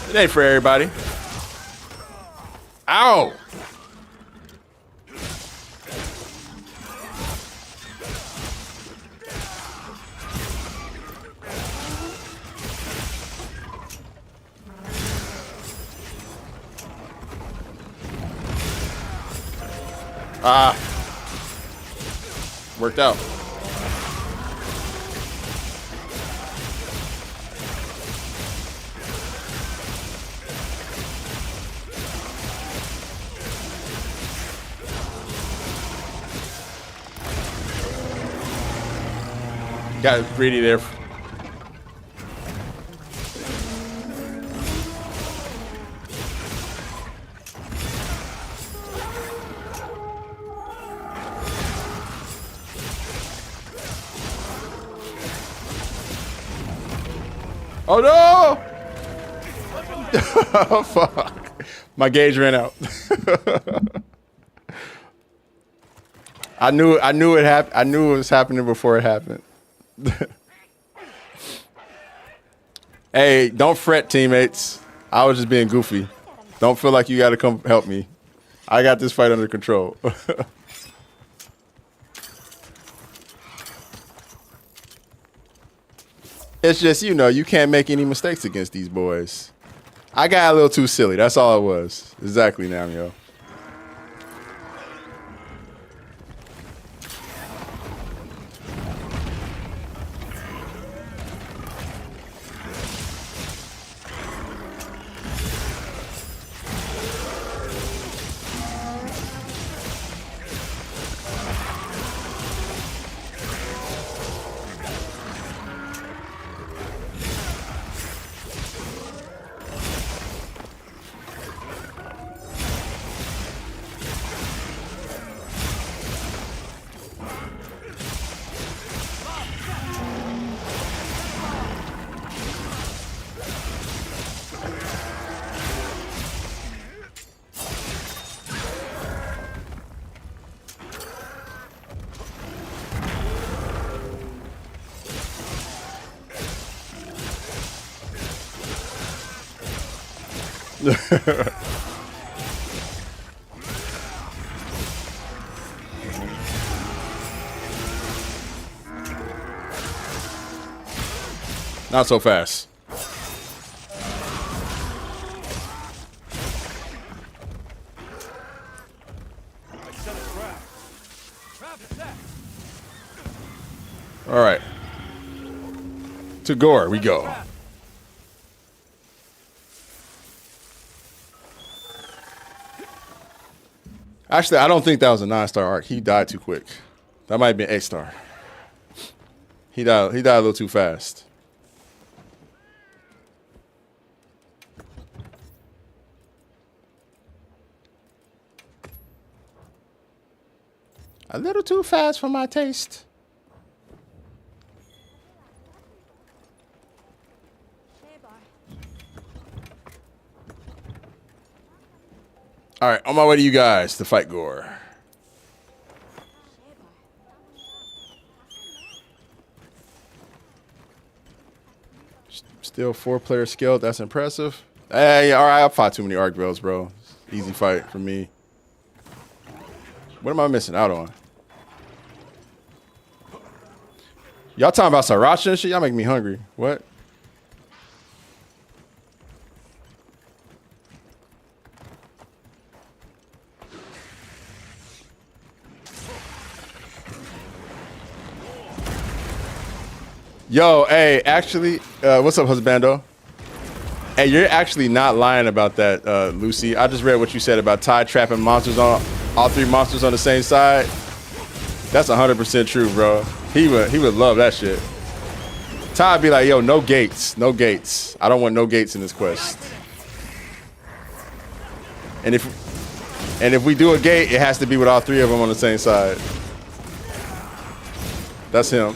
S1: It ain't for everybody. Ow! Ah. Worked out. Got greedy there. Oh no! Oh fuck. My gauge ran out. I knew it happened. I knew it was happening before it happened. Hey, don't fret, teammates. I was just being goofy. Don't feel like you got to come help me. I got this fight under control. It's just, you know, you can't make any mistakes against these boys. I got a little too silly. That's all it was. Exactly, Namio. Not so fast. All right. To Gore we go. Actually, I don't think that was a 9-star arc. He died too quick. That might have been 8-star. He died a little too fast. A little too fast for my taste. All right, on my way to you guys to fight Gore. Still 4-player scale. That's impressive. Hey, all right. I fought too many arc bells, bro. Easy fight for me. What am I missing out on? Y'all talking about sriracha and shit? Y'all make me hungry. What? Yo, hey, actually, what's up, husbando? Hey, you're actually not lying about that, Lucy. I just read what you said about Ty trapping monsters on all 3 monsters on the same side. That's 100% true, bro. He would love that shit. Ty would be like, yo, no gates, no gates. I don't want no gates in this quest. And if we do a gate, it has to be with all 3 of them on the same side. That's him.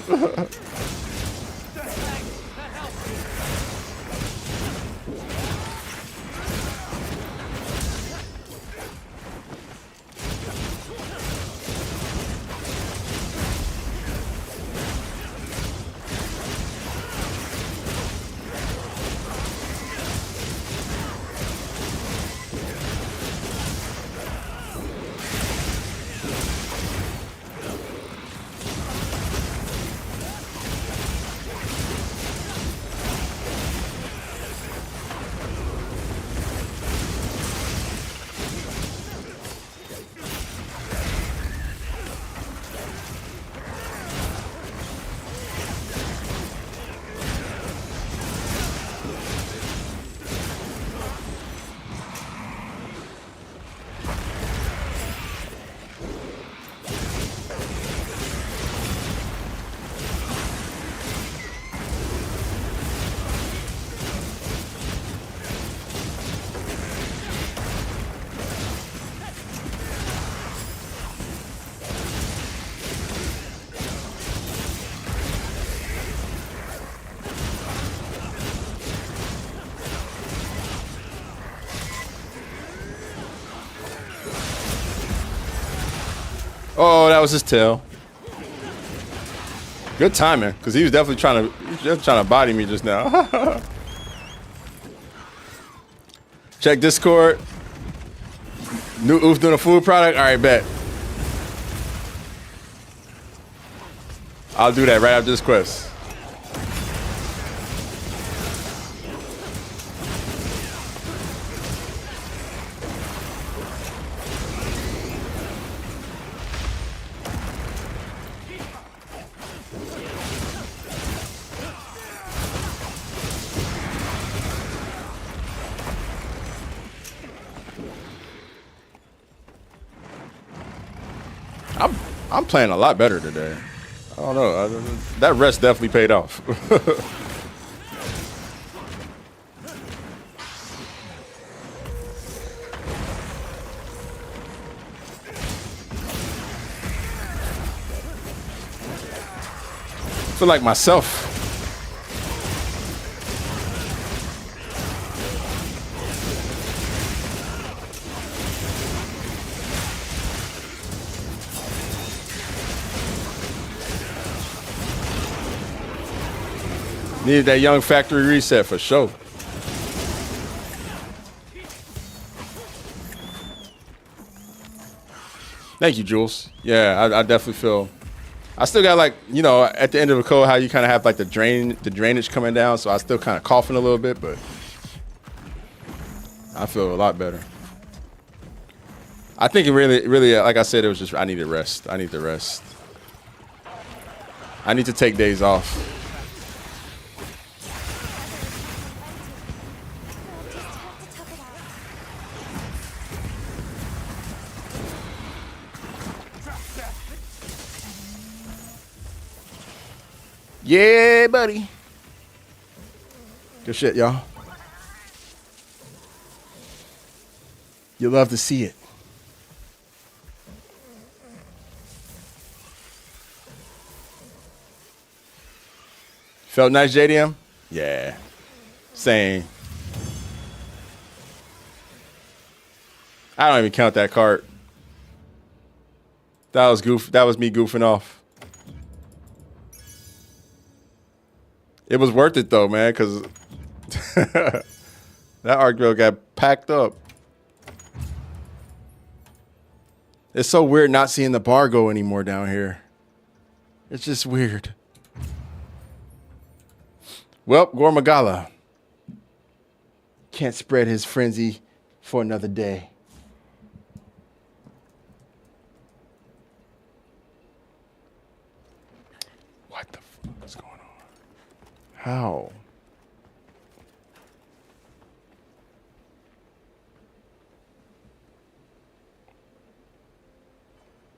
S1: Oh, that was his tail. Good timing, because he was definitely trying to body me just now. Check Discord. New Oof doing a food product? All right, bet. I'll do that right after this quest. I'm playing a lot better today. I don't know. That rest definitely paid off. Feel like myself. Needed that young factory reset for sure. Thank you, Jules. Yeah, I definitely feel. I still got, like, you know, at the end of a cold, how you kind of have like the drainage coming down, so I still kind of coughing a little bit, but I feel a lot better. I think it really, like I said, it was just I needed rest. I need to rest. I need to take days off. Yeah, buddy. Good shit, y'all. You love to see it. Felt nice, JDM? Yeah. Same. I don't even count that cart. That was me goofing off. It was worth it though, man, because That arc belt got packed up. It's so weird not seeing the Bargo anymore down here. It's just weird. Well, Gormagala can't spread his frenzy for another day. What the fuck is going on? How?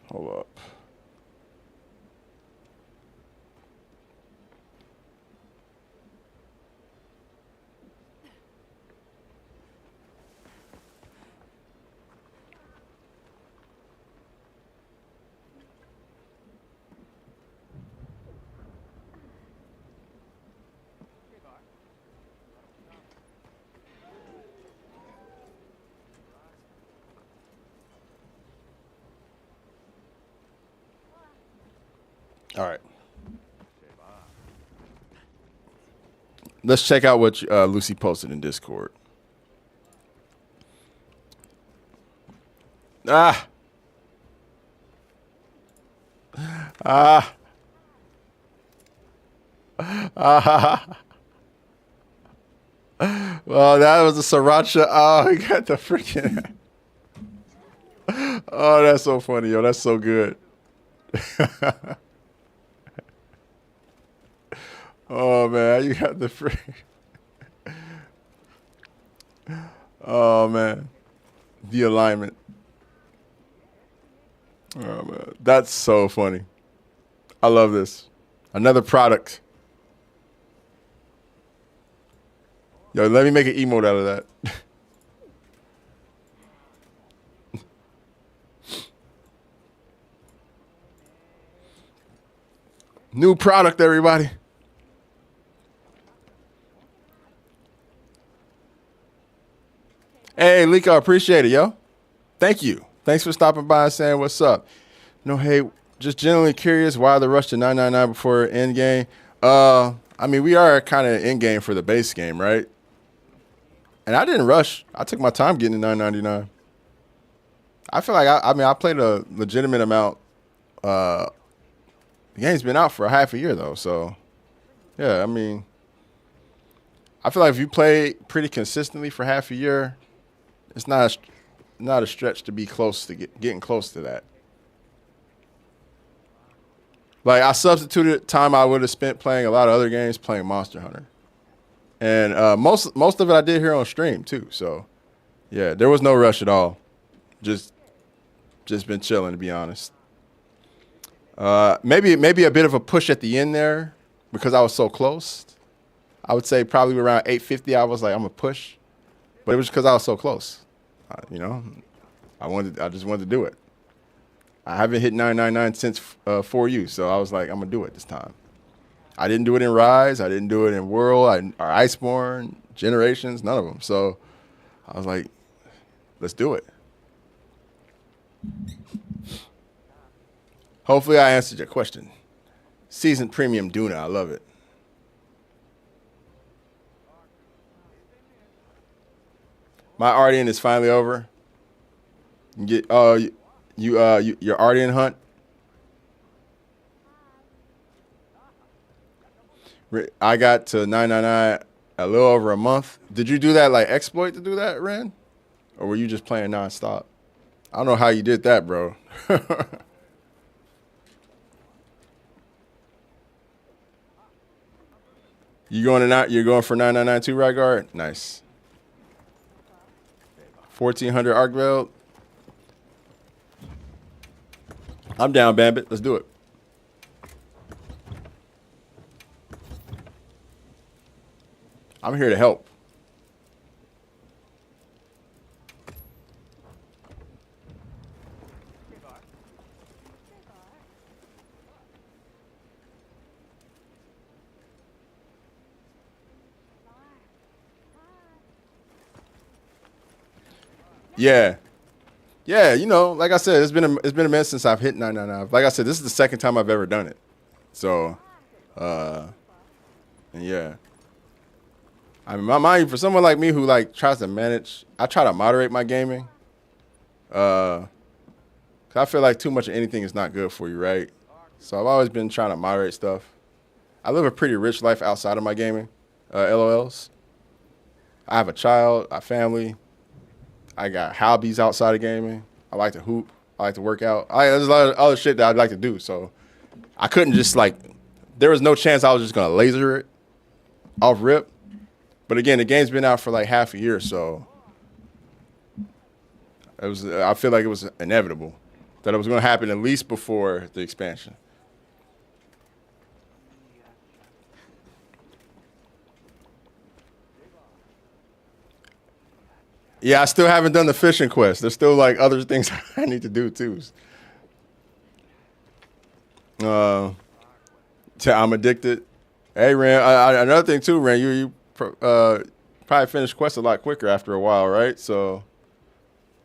S1: Hold up. All right. Let's check out what Lucy posted in Discord. Ah. Ah. Ah. Well, that was a sriracha. Oh, he got the freaking. Oh, that's so funny, yo. That's so good. Oh man, you got the free. Oh man, the alignment. Oh man, that's so funny. I love this. Another product. Yo, let me make an emote out of that. New product, everybody. Hey, Liko, appreciate it, yo. Thank you. Thanks for stopping by and saying what's up. No, hey, just genuinely curious why the rush to 999 before end game. I mean, we are kind of in game for the base game, right? And I didn't rush. I took my time getting to 999. I feel like I played a legitimate amount. The game's been out for a half a year though, so yeah. I mean, I feel like if you play pretty consistently for half a year, it's not a stretch to be close to getting close to that. Like I substituted time I would have spent playing a lot of other games playing Monster Hunter, and most of it I did here on stream too. So yeah, there was no rush at all. Just been chilling, to be honest. Maybe a bit of a push at the end there because I was so close. I would say probably around 850 I was like, I'm gonna push, but it was because I was so close. You know, I just wanted to do it. I haven't hit 999 since 4U, so I was like, I'm gonna do it this time. I didn't do it in Rise, I didn't do it in World, or Iceborne, Generations, none of them. So I was like, let's do it. Hopefully I answered your question. Season Premium Duna, I love it. My Ardian is finally over. Get your Ardian hunt. I got to 999 a little over a month. Did you do that like exploit to do that, Ren? Or were you just playing nonstop? I don't know how you did that, bro. You're going for 9992 right guard? Nice. 1400 arc belt. I'm down, Bambit. Let's do it. I'm here to help. Yeah. Yeah, you know, like I said, it's been a minute since I've hit 999. Like I said, this is the second time I've ever done it. So, and yeah. I mean, my mind for someone like me who like tries to manage, I try to moderate my gaming. 'Cause I feel like too much of anything is not good for you, right? So I've always been trying to moderate stuff. I live a pretty rich life outside of my gaming, LOLs. I have a child, a family. I got hobbies outside of gaming. I like to hoop. I like to work out. There's a lot of other shit that I'd like to do. So I couldn't just like, there was no chance I was just gonna laser it off rip. But again, the game's been out for like half a year, so it was. I feel like it was inevitable that it was gonna happen at least before the expansion. Yeah, I still haven't done the fishing quest. There's still like other things I need to do too. I'm addicted. Hey, Ran. Another thing too, Ran. You probably finish quests a lot quicker after a while, right? So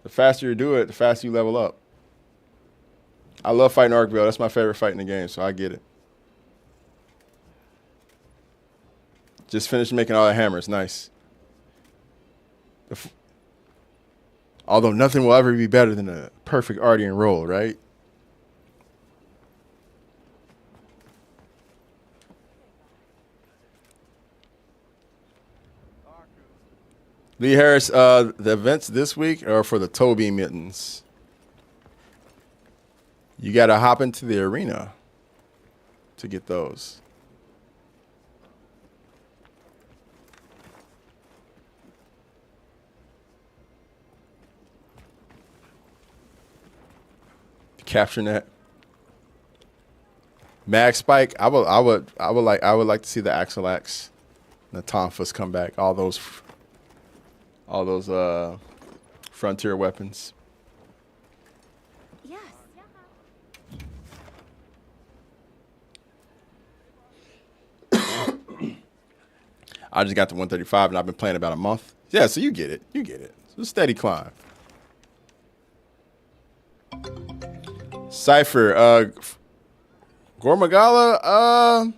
S1: the faster you do it, the faster you level up. I love fighting Arkvale. That's my favorite fight in the game, so I get it. Just finished making all the hammers. Nice. Although nothing will ever be better than a perfect Ardian roll, right? Lee Harris, the events this week are for the Toby mittens. You got to hop into the arena to get those. Capture net. Mag Spike. I would like to see the Axelax, the Tonfas come back. All those frontier weapons.
S2: Yes.
S1: I just got to 135 and I've been playing about a month. Yeah, so you get it. You get it. It's a steady climb. Cypher, Gormagala,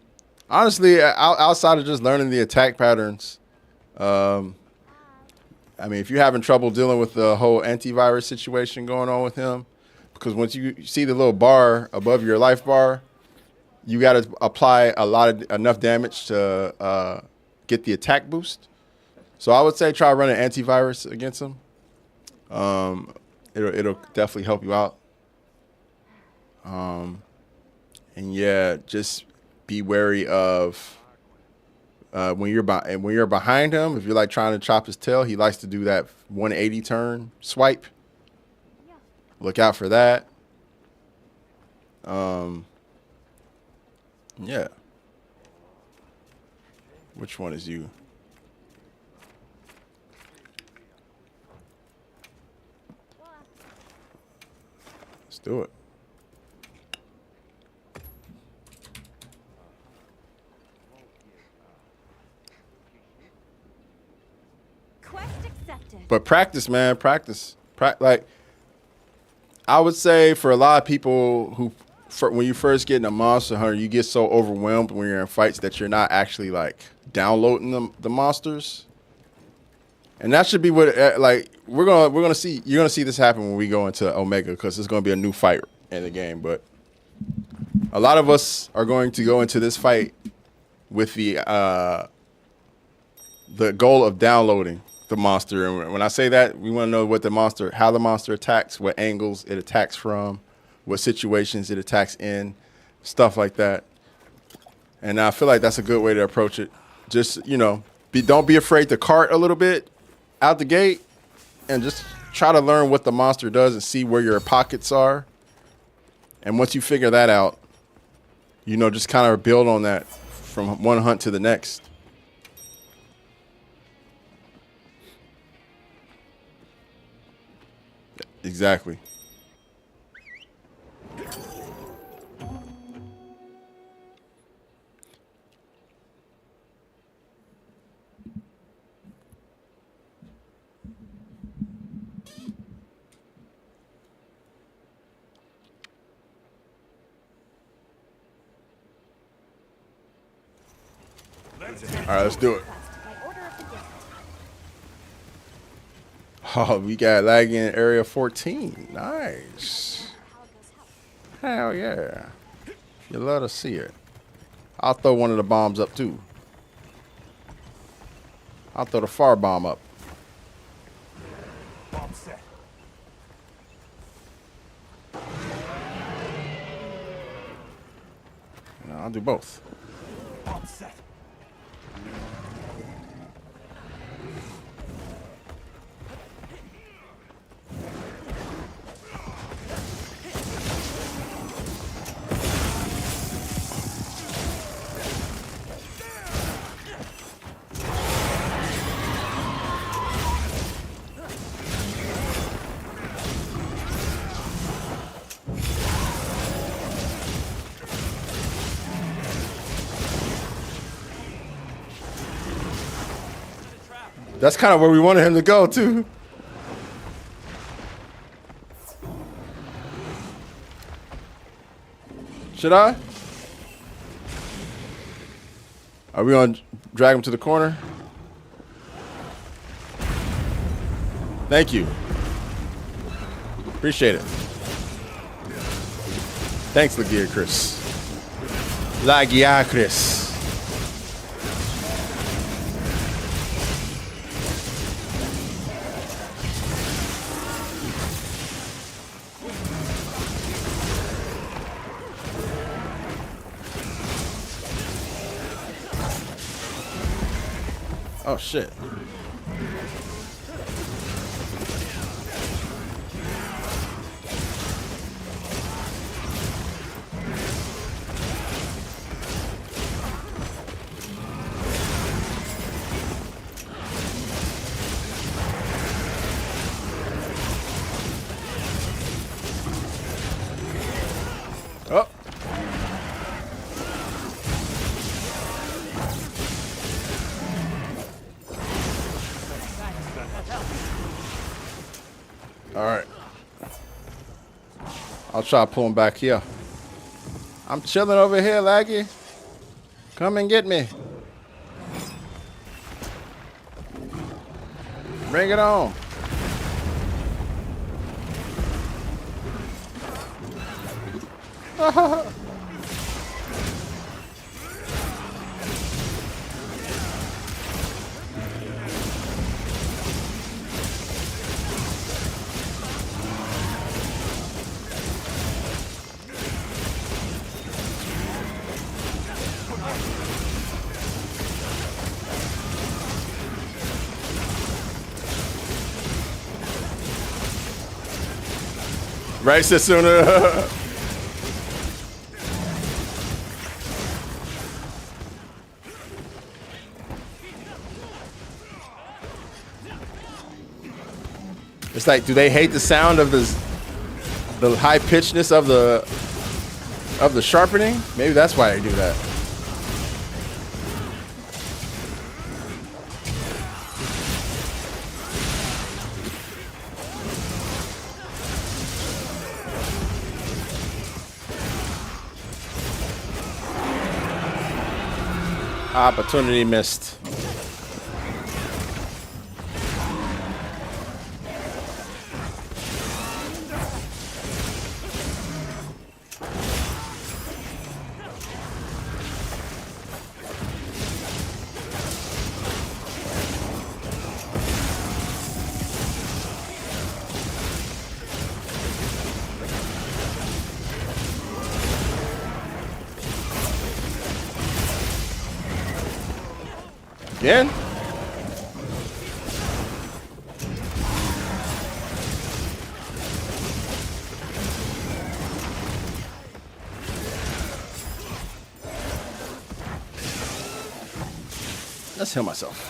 S1: honestly, outside of just learning the attack patterns, I mean, if you're having trouble dealing with the whole antivirus situation going on with him, because once you see the little bar above your life bar, you got to apply enough damage to get the attack boost. So I would say try running antivirus against him. It'll definitely help you out. And yeah, just be wary of when you're behind him. If you're like trying to chop his tail, he likes to do that 180 turn swipe. Look out for that. Yeah. Which one is you? Let's do it.
S2: Quest accepted.
S1: But practice, man, practice. Like, I would say for a lot of people when you first get in a Monster Hunter, you get so overwhelmed when you're in fights that you're not actually like downloading the monsters. And that should be what like you're gonna see this happen when we go into Omega, because it's gonna be a new fight in the game. But a lot of us are going to go into this fight with the goal of downloading the monster. And when I say that, we want to know how the monster attacks, what angles it attacks from, what situations it attacks in, stuff like that. And I feel like that's a good way to approach it. Just, don't be afraid to cart a little bit out the gate and just try to learn what the monster does and see where your pockets are. And once you figure that out, just kind of build on that from one hunt to the next. Exactly. All right, let's do it.
S2: By order of the guild.
S1: Oh, we got lag in area 14. Nice. Hell yeah. You love to see it. I'll throw one of the bombs up too. I'll throw the far bomb up.
S5: Bomb set.
S1: No, I'll do both.
S5: Bomb set.
S1: That's kind of where we wanted him to go too. Should I? Are we gonna drag him to the corner? Thank you. Appreciate it. Thanks, Lagia Chris. Lagia Chris. Oh shit. Oh. All right. I'll try to pull him back here. I'm chilling over here, Laggy. Come and get me. Bring it on. Right, Sasuna? It's like, do they hate the sound of the high pitchedness of the sharpening? Maybe that's why they do that. Opportunity missed. Again? Let's heal myself.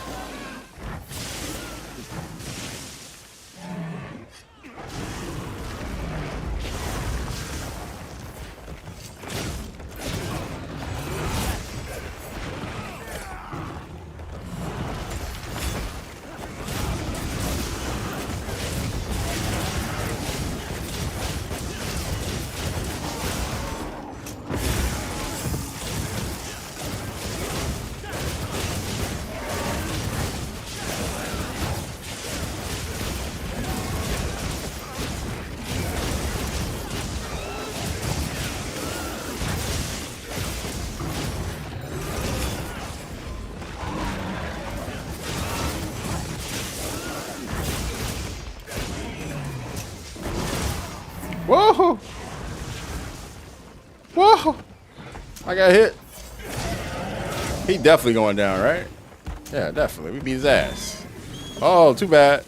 S1: Whoa! Whoa! I got hit. He definitely going down, right? Yeah, definitely. We beat his ass. Oh, too bad.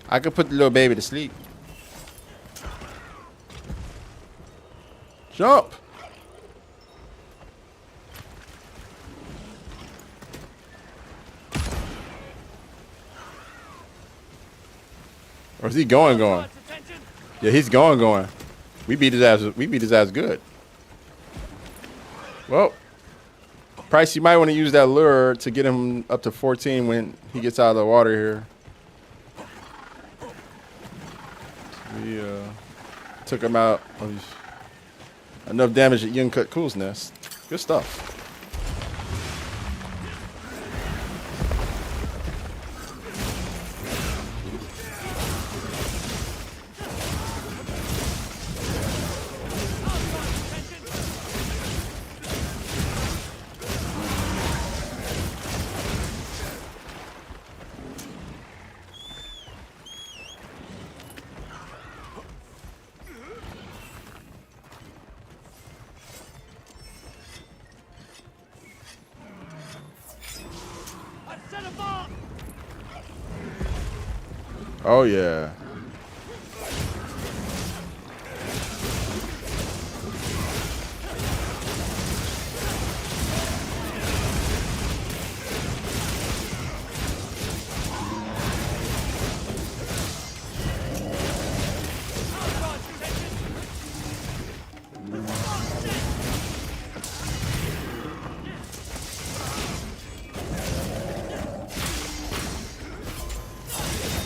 S1: I could put the little baby to sleep. Jump! Or is he going? Yeah, he's going. We beat his ass. We beat his ass good. Well, Price, you might want to use that lure to get him up to 14 when he gets out of the water here. We took him out of enough damage that you can cut Cool's nest. Good stuff. Oh yeah.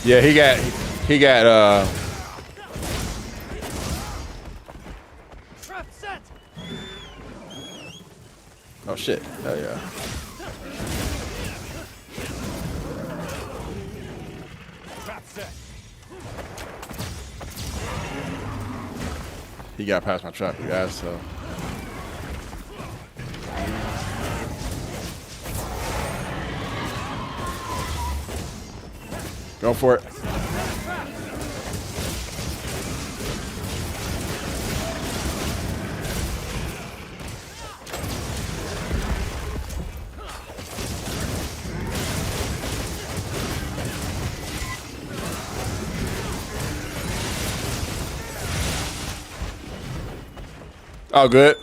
S1: Yeah, he got
S5: Trap set.
S1: oh shit. Hell yeah.
S5: Trap set.
S1: He got past my trap, you guys, so go for it. Oh, good.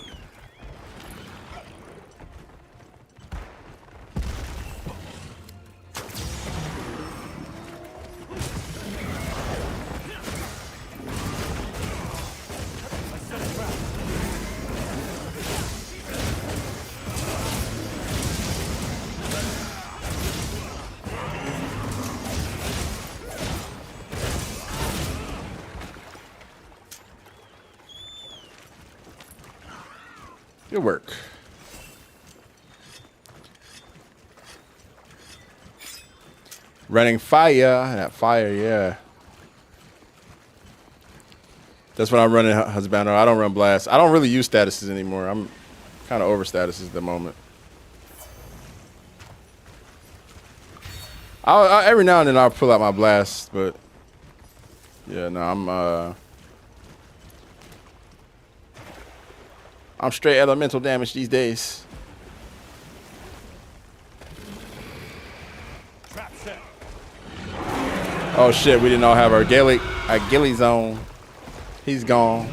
S1: Good work. Running fire. That fire, yeah. That's what I'm running, Husbando. I don't run blast. I don't really use statuses anymore. I'm kind of over statuses at the moment. Every now and then I'll pull out my blast, but yeah, no, I'm straight elemental damage these days.
S5: Trap set.
S1: Oh shit, we didn't all have our ghillie zone. He's gone.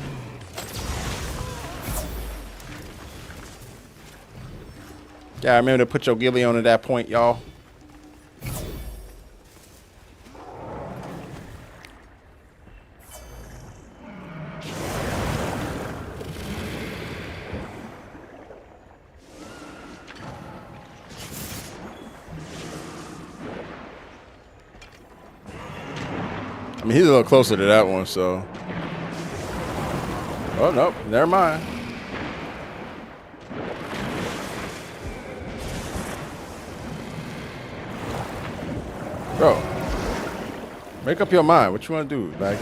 S1: Yeah, remember to put your ghillie on at that point, y'all. I mean, he's a little closer to that one, so. Oh, nope. Never mind. Bro, make up your mind. What you want to do, like?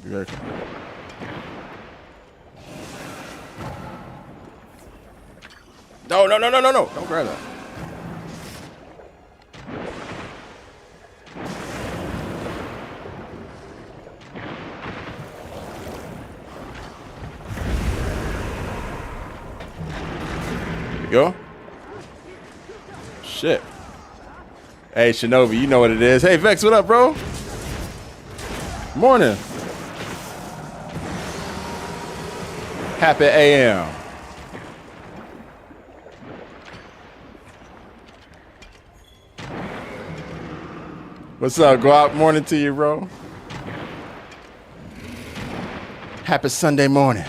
S1: You gotta come. No, no, no, no, no, no. Don't grab that. There you go. Shit. Hey, Shinobi, you know what it is. Hey, Vex, what up, bro? Morning. Happy AM. What's up, Guap? Morning to you, bro. Happy Sunday morning.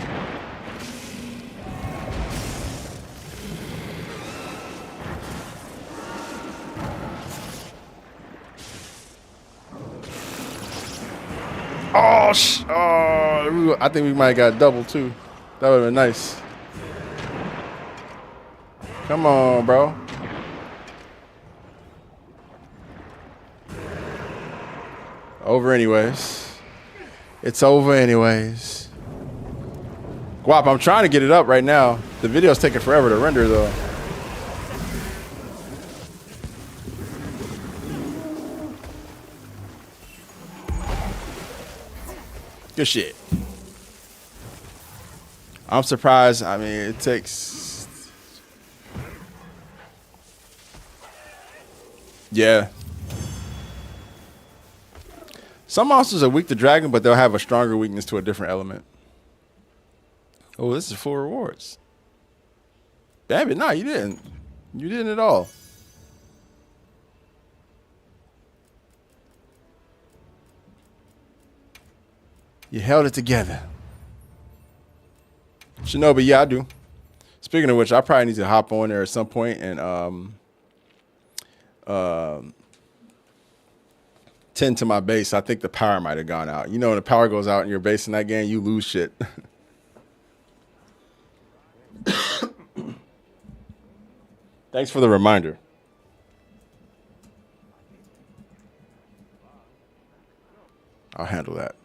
S1: Oh, I think we might have got double, too. That would have been nice. Come on, bro. Over anyways. It's over anyways. Guap, I'm trying to get it up right now. The video's taking forever to render, though. Good shit. I'm surprised. I mean, it takes... Yeah. Some monsters are weak to dragon, but they'll have a stronger weakness to a different element. Oh, this is full rewards. Damn it, no, you didn't. You didn't at all. You held it together. Shinobi, yeah, I do. Speaking of which, I probably need to hop on there at some point and tend to my base. I think the power might have gone out. You know, when the power goes out in your base in that game, you lose shit. Thanks for the reminder. I'll handle that.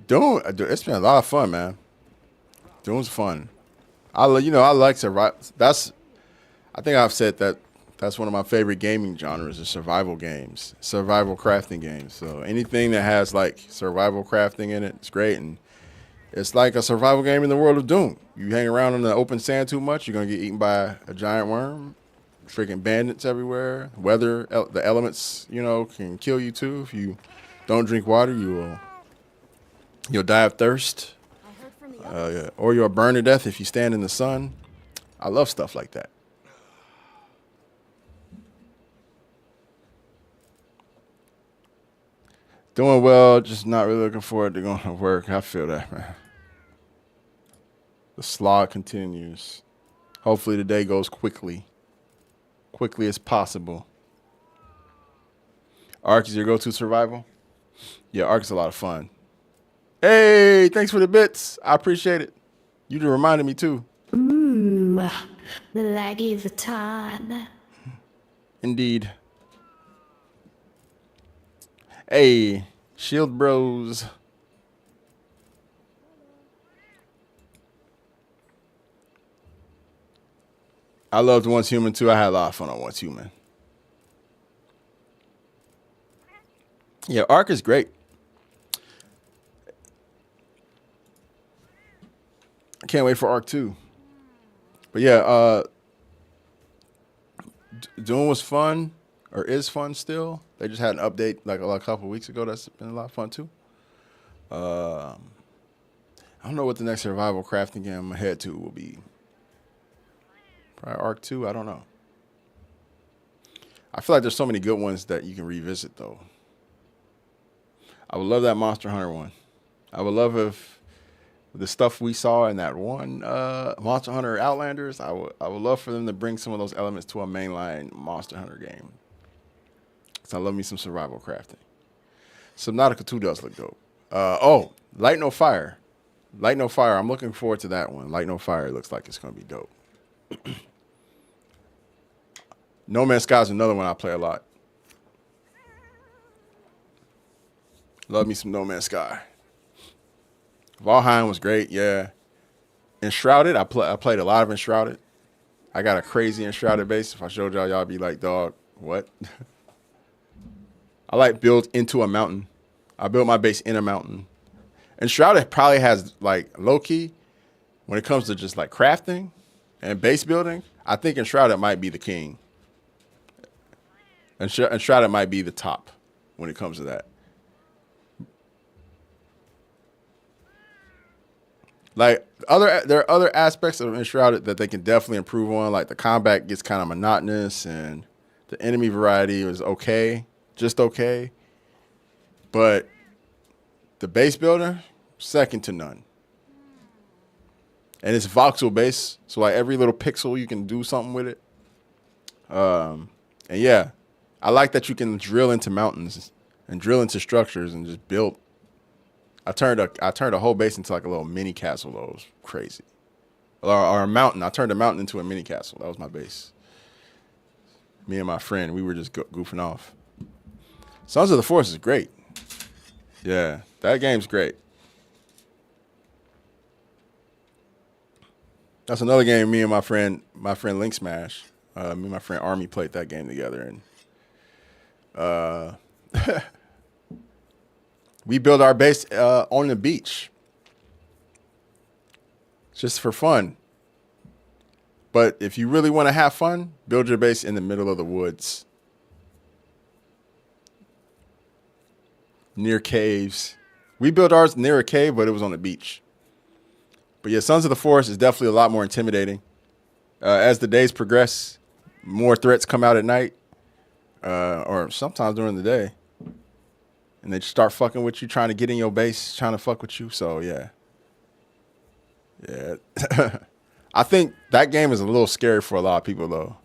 S1: Doom, it's been a lot of fun, man. Doom's fun. I like survival. I think I've said that that's one of my favorite gaming genres is survival games, survival crafting games. So anything that has like survival crafting in it, it's great. And it's like a survival game in the world of Doom. You hang around in the open sand too much, you're going to get eaten by a giant worm. Freaking bandits everywhere. Weather, the elements, can kill you too. If you don't drink water, you'll die of thirst. Yeah. Or you'll burn to death if you stand in the sun. I love stuff like that. Doing well, just not really looking forward to going to work. I feel that, man. The slog continues. Hopefully the day goes quickly as possible. Ark is your go-to survival? Yeah, Ark is a lot of fun. Hey, thanks for the bits. I appreciate it. You just reminded me too.
S6: The laggy the time.
S1: Indeed. Hey, Shield Bros. I loved Once Human too. I had a lot of fun on Once Human. Yeah, Ark is great. I can't wait for Ark 2. But yeah, Doom was fun, or is fun still. They just had an update like a couple of weeks ago. That's been a lot of fun too. I don't know what the next survival crafting game I'm gonna head to will be. Probably Ark 2, I don't know. I feel like there's so many good ones that you can revisit though. I would love that Monster Hunter one. I would love if the stuff we saw in that one Monster Hunter Outlanders, I would love for them to bring some of those elements to a mainline Monster Hunter game. So I love me some survival crafting. Subnautica 2 does look dope. Light No Fire. Light No Fire, I'm looking forward to that one. Light No Fire looks like it's going to be dope. No Man's Sky is another one I play a lot. Love me some No Man's Sky. Valheim was great, yeah. Enshrouded, I played a lot of Enshrouded. I got a crazy Enshrouded base. If I showed y'all, y'all be like, dog, what? I like build into a mountain. I built my base in a mountain. Enshrouded probably has like low key when it comes to just like crafting and base building. I think Enshrouded might be the king. Enshrouded might be the top when it comes to that. Like there are other aspects of Enshrouded that they can definitely improve on. Like the combat gets kind of monotonous and the enemy variety is okay, just okay. But the base builder, second to none. And it's voxel base, so like every little pixel you can do something with it. And yeah, I like that you can drill into mountains and drill into structures and just build. I turned a whole base into like a little mini castle. Though. It was crazy. Or a mountain. I turned a mountain into a mini castle. That was my base. Me and my friend, we were just goofing off. Sons of the Forest is great. Yeah, that game's great. That's another game me and my friend Link Smash. Me and my friend Army played that game together, and we built our base on the beach, just for fun. But if you really want to have fun, build your base in the middle of the woods, near caves. We built ours near a cave, but it was on the beach. But yeah, Sons of the Forest is definitely a lot more intimidating. As the days progress, more threats come out at night, or sometimes during the day. And they just start fucking with you, trying to get in your base, trying to fuck with you. So, yeah. Yeah. I think that game is a little scary for a lot of people, though.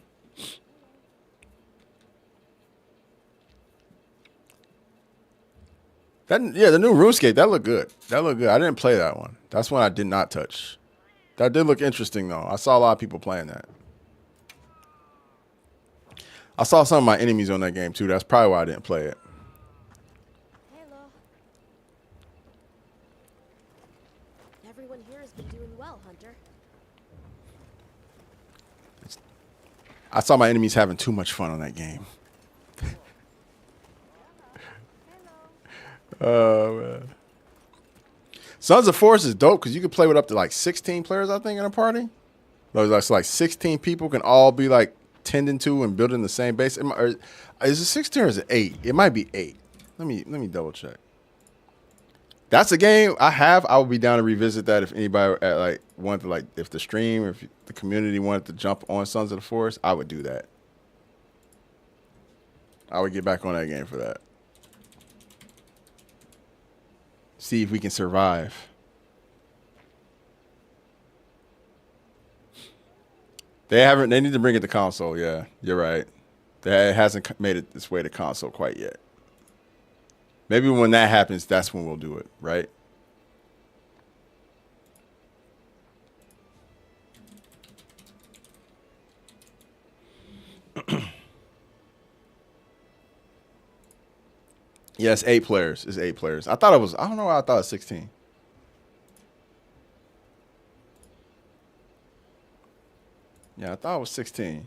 S1: The new RuneScape, that looked good. That looked good. I didn't play that one. That's one I did not touch. That did look interesting, though. I saw a lot of people playing that. I saw some of my enemies on that game, too. That's probably why I didn't play it.
S7: Hello. Everyone here has been doing well, Hunter.
S1: I saw my enemies having too much fun on that game. Oh, man. Sons of Forest is dope because you can play with up to like 16 players, I think, in a party. So like 16 people can all be like tending to and building the same base. Is it 16 or is it 8? It might be 8. Let me double check. That's a game I would be down to revisit that if anybody wanted to, like, if the stream, if the community wanted to jump on Sons of the Forest, I would do that. I would get back on that game for that. See if we can survive. They need to bring it to console. Yeah, you're right. It hasn't made it its way to console quite yet. Maybe when that happens, that's when we'll do it, right? Yes, 8 players. It's 8 players. I don't know why I thought it was 16. Yeah, I thought it was 16.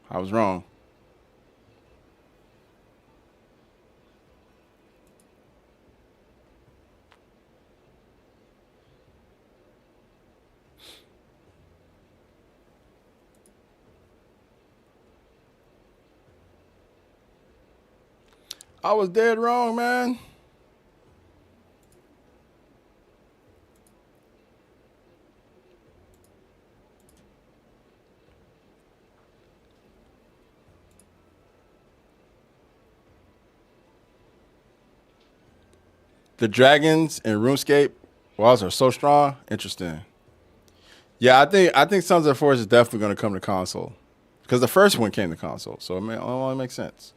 S1: I was wrong. I was dead wrong, man. The dragons in RuneScape walls are so strong. Interesting. Yeah, I think Sons of the Forest is definitely going to come to console because the first one came to console, so it only makes sense.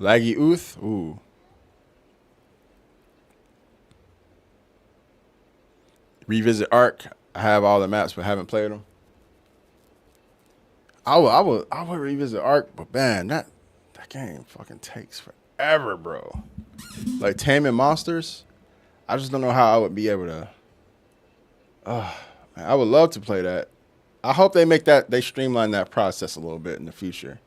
S1: Laggy Ooth, ooh. Revisit Ark. I have all the maps, but haven't played them. I would revisit Ark, but man, that game fucking takes forever, bro. Like taming monsters, I just don't know how I would be able to. Man, I would love to play that. I hope they streamline that process a little bit in the future,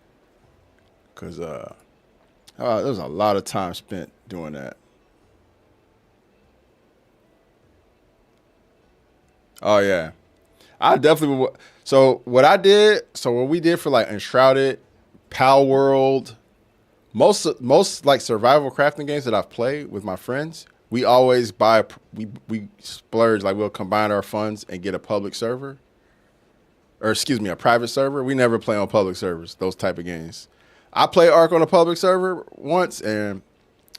S1: cause there's a lot of time spent doing that. Oh yeah, I definitely would. So what we did for like Enshrouded, Pal World, most like survival crafting games that I've played with my friends, we always we splurge, like we'll combine our funds and get a public server, or excuse me, a private server. We never play on public servers, those type of games. I played Ark on a public server once, and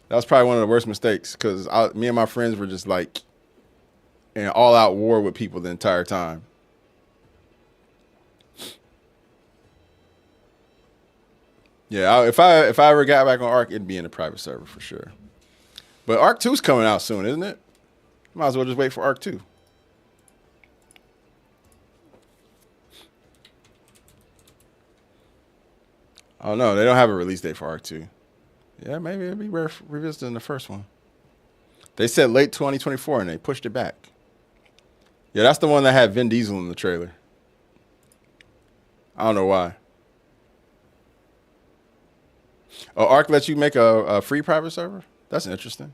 S1: that was probably one of the worst mistakes because me and my friends were just like in all out war with people the entire time. Yeah, if I ever got back on Ark, it'd be in a private server for sure. But Ark 2's coming out soon, isn't it? Might as well just wait for Ark 2. Oh no, they don't have a release date for Ark 2. Yeah, maybe it'd be worth revisiting the first one. They said late 2024 and they pushed it back. Yeah, that's the one that had Vin Diesel in the trailer. I don't know why. Oh, Ark lets you make a free private server? That's interesting.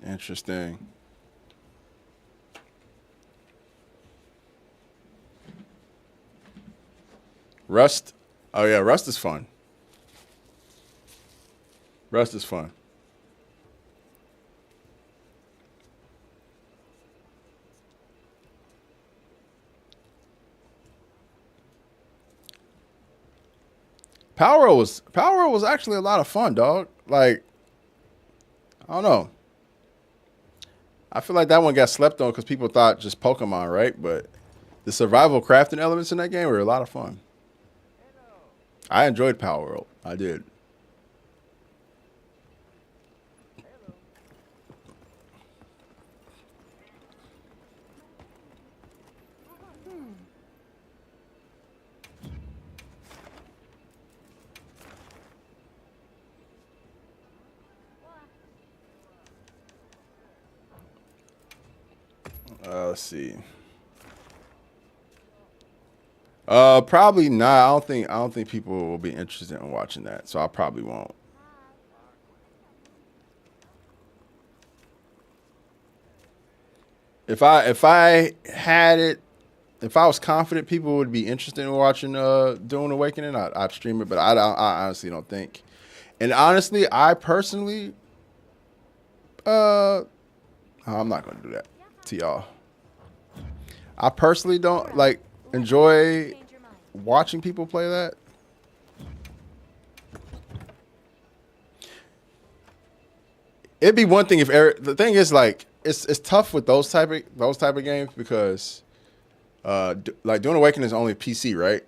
S1: Interesting. Rust. Oh yeah, Rust is fun. Rust is fun. Power was actually a lot of fun, dog. Like, I don't know. I feel like that one got slept on because people thought just Pokemon, right? But the survival crafting elements in that game were a lot of fun. I enjoyed Power World. I did. Let's see. Probably not. I don't think people will be interested in watching that, so I probably won't. If I had it, if I was confident people would be interested in watching Dune Awakening, I'd stream it. But I honestly don't think. And honestly, I personally, I'm not gonna do that to y'all. I personally don't like enjoy watching people play that. It'd be one thing if the thing is like it's tough with those type of games because like Dune Awakening is only PC, right?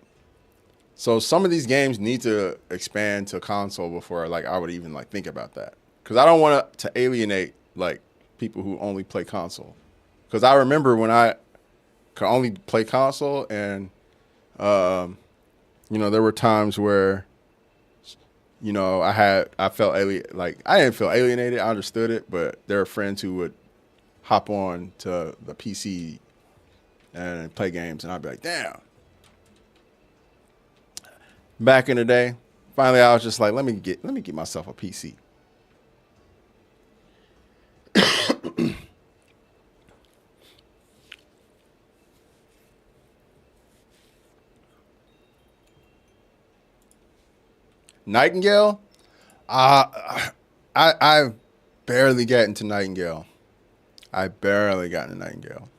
S1: So some of these games need to expand to console before like I would even like think about that, because I don't want to alienate like people who only play console. Because I remember when I could only play console, and there were times where I felt like I didn't feel alienated. I understood it, but there are friends who would hop on to the PC and play games, and I'd be like, damn. Back in the day, finally I was just like, let me get myself a PC. Nightingale, I barely got into Nightingale. I barely got into Nightingale.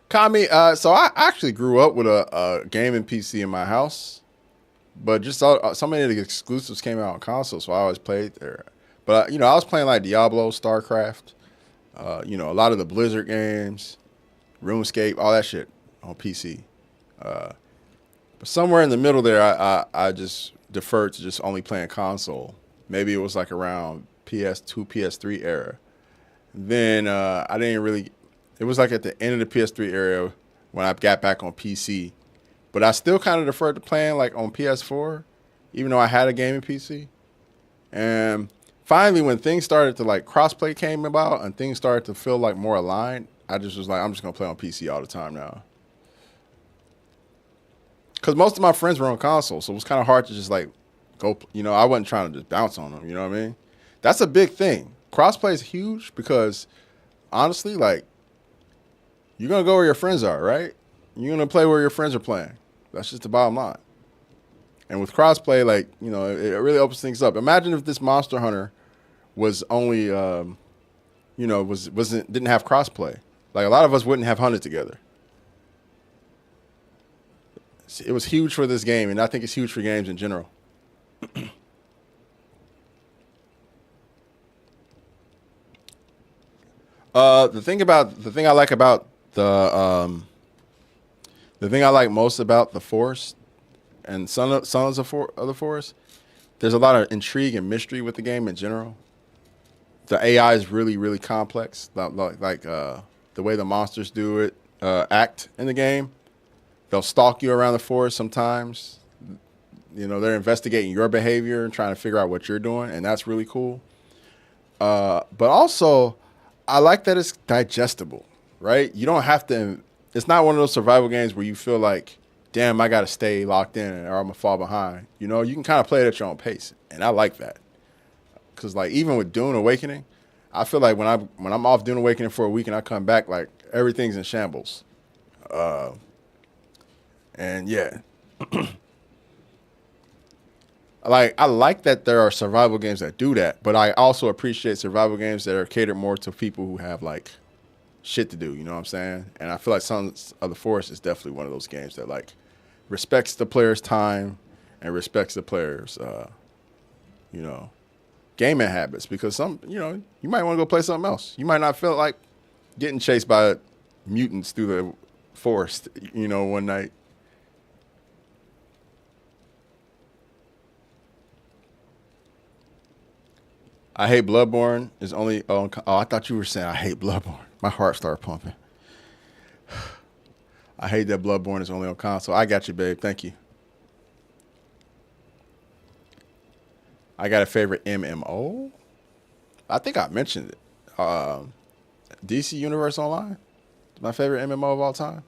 S1: Kami, so I actually grew up with a gaming PC in my house, but just so many of the exclusives came out on console, so I always played there. But I was playing like Diablo, StarCraft, a lot of the Blizzard games, RuneScape, all that shit on PC. But somewhere in the middle there, I just deferred to just only playing console. Maybe it was like around PS2, PS3 era. Then I didn't really. It was like at the end of the PS3 era when I got back on PC. But I still kind of deferred to playing like on PS4, even though I had a gaming PC. And finally, when things started to like crossplay came about and things started to feel like more aligned, I just was like, I'm just gonna play on PC all the time now. Because most of my friends were on console, so it was kind of hard to just like go. You know, I wasn't trying to just bounce on them. You know what I mean? That's a big thing. Crossplay is huge because honestly, like, you're gonna go where your friends are, right? You're gonna play where your friends are playing. That's just the bottom line. And with crossplay, like, you know, it really opens things up. Imagine if this Monster Hunter was only, you know, didn't have crossplay. Like, a lot of us wouldn't have hunted together. It was huge for this game, and I think it's huge for games in general. The thing I like about the thing I like most about the Forest and Sons of the Forest, there's a lot of intrigue and mystery with the game in general. The AI is really, really complex. Like the way the monsters do it, act in the game. They'll stalk you around the forest sometimes. You know, they're investigating your behavior and trying to figure out what you're doing, and that's really cool. But also, I like that it's digestible, right? You don't have to. It's not one of those survival games where you feel like, damn, I got to stay locked in or I'm going to fall behind. You know, you can kind of play it at your own pace, and I like that. Because, like, even with Dune Awakening, I feel like when I'm off Dune Awakening for a week and I come back, like, everything's in shambles. And, yeah. Like, I like that there are survival games that do that, but I also appreciate survival games that are catered more to people who have, like, shit to do, you know what I'm saying? And I feel like Sons of the Forest is definitely one of those games that, like, respects the player's time and respects the player's, you know, gaming habits. Because some, you know, you might want to go play something else. You might not feel like getting chased by mutants through the forest, you know, one night. I hate Bloodborne is only on. Oh, I thought you were saying I hate Bloodborne. My heart started pumping. I hate that Bloodborne is only on console. I got you, babe. Thank you. I got a favorite MMO. I think I mentioned it. DC Universe Online. It's my favorite MMO of all time.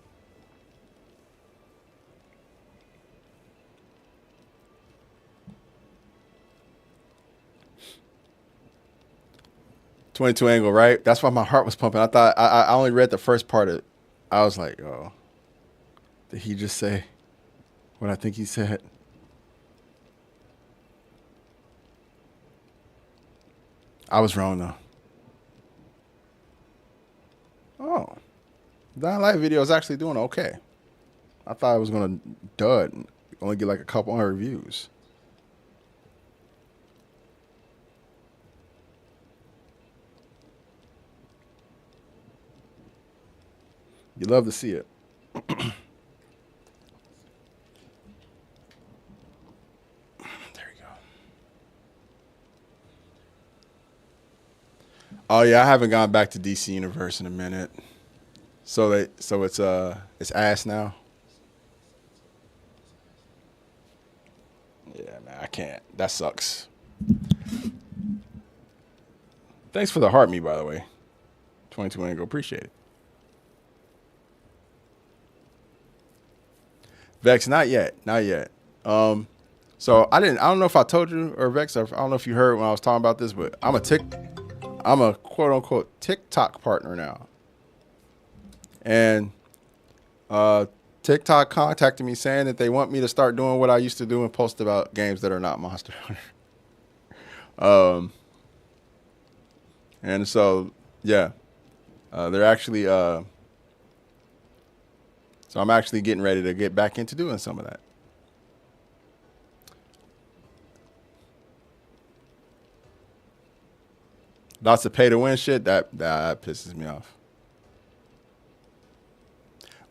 S1: .22 angle, right? That's why my heart was pumping. I thought I only read the first part of it. I was like, oh, did he just say what I think he said? I was wrong though. Oh, the Dying Light video is actually doing okay. I thought it was gonna dud and only get like a couple hundred views. You love to see it. There you go. Oh yeah, I haven't gone back to DC Universe in a minute. So it's ass now. Yeah, man, I can't. That sucks. Thanks for the heart me, by the way. 22 angle, appreciate it. Vex, not yet. So I don't know if I told you or Vex, or I don't know if you heard when I was talking about this, but I'm a quote unquote TikTok partner now. And TikTok contacted me saying that they want me to start doing what I used to do and post about games that are not Monster Hunter. And so yeah. They're actually so I'm actually getting ready to get back into doing some of that. Lots of pay to win shit, that pisses me off.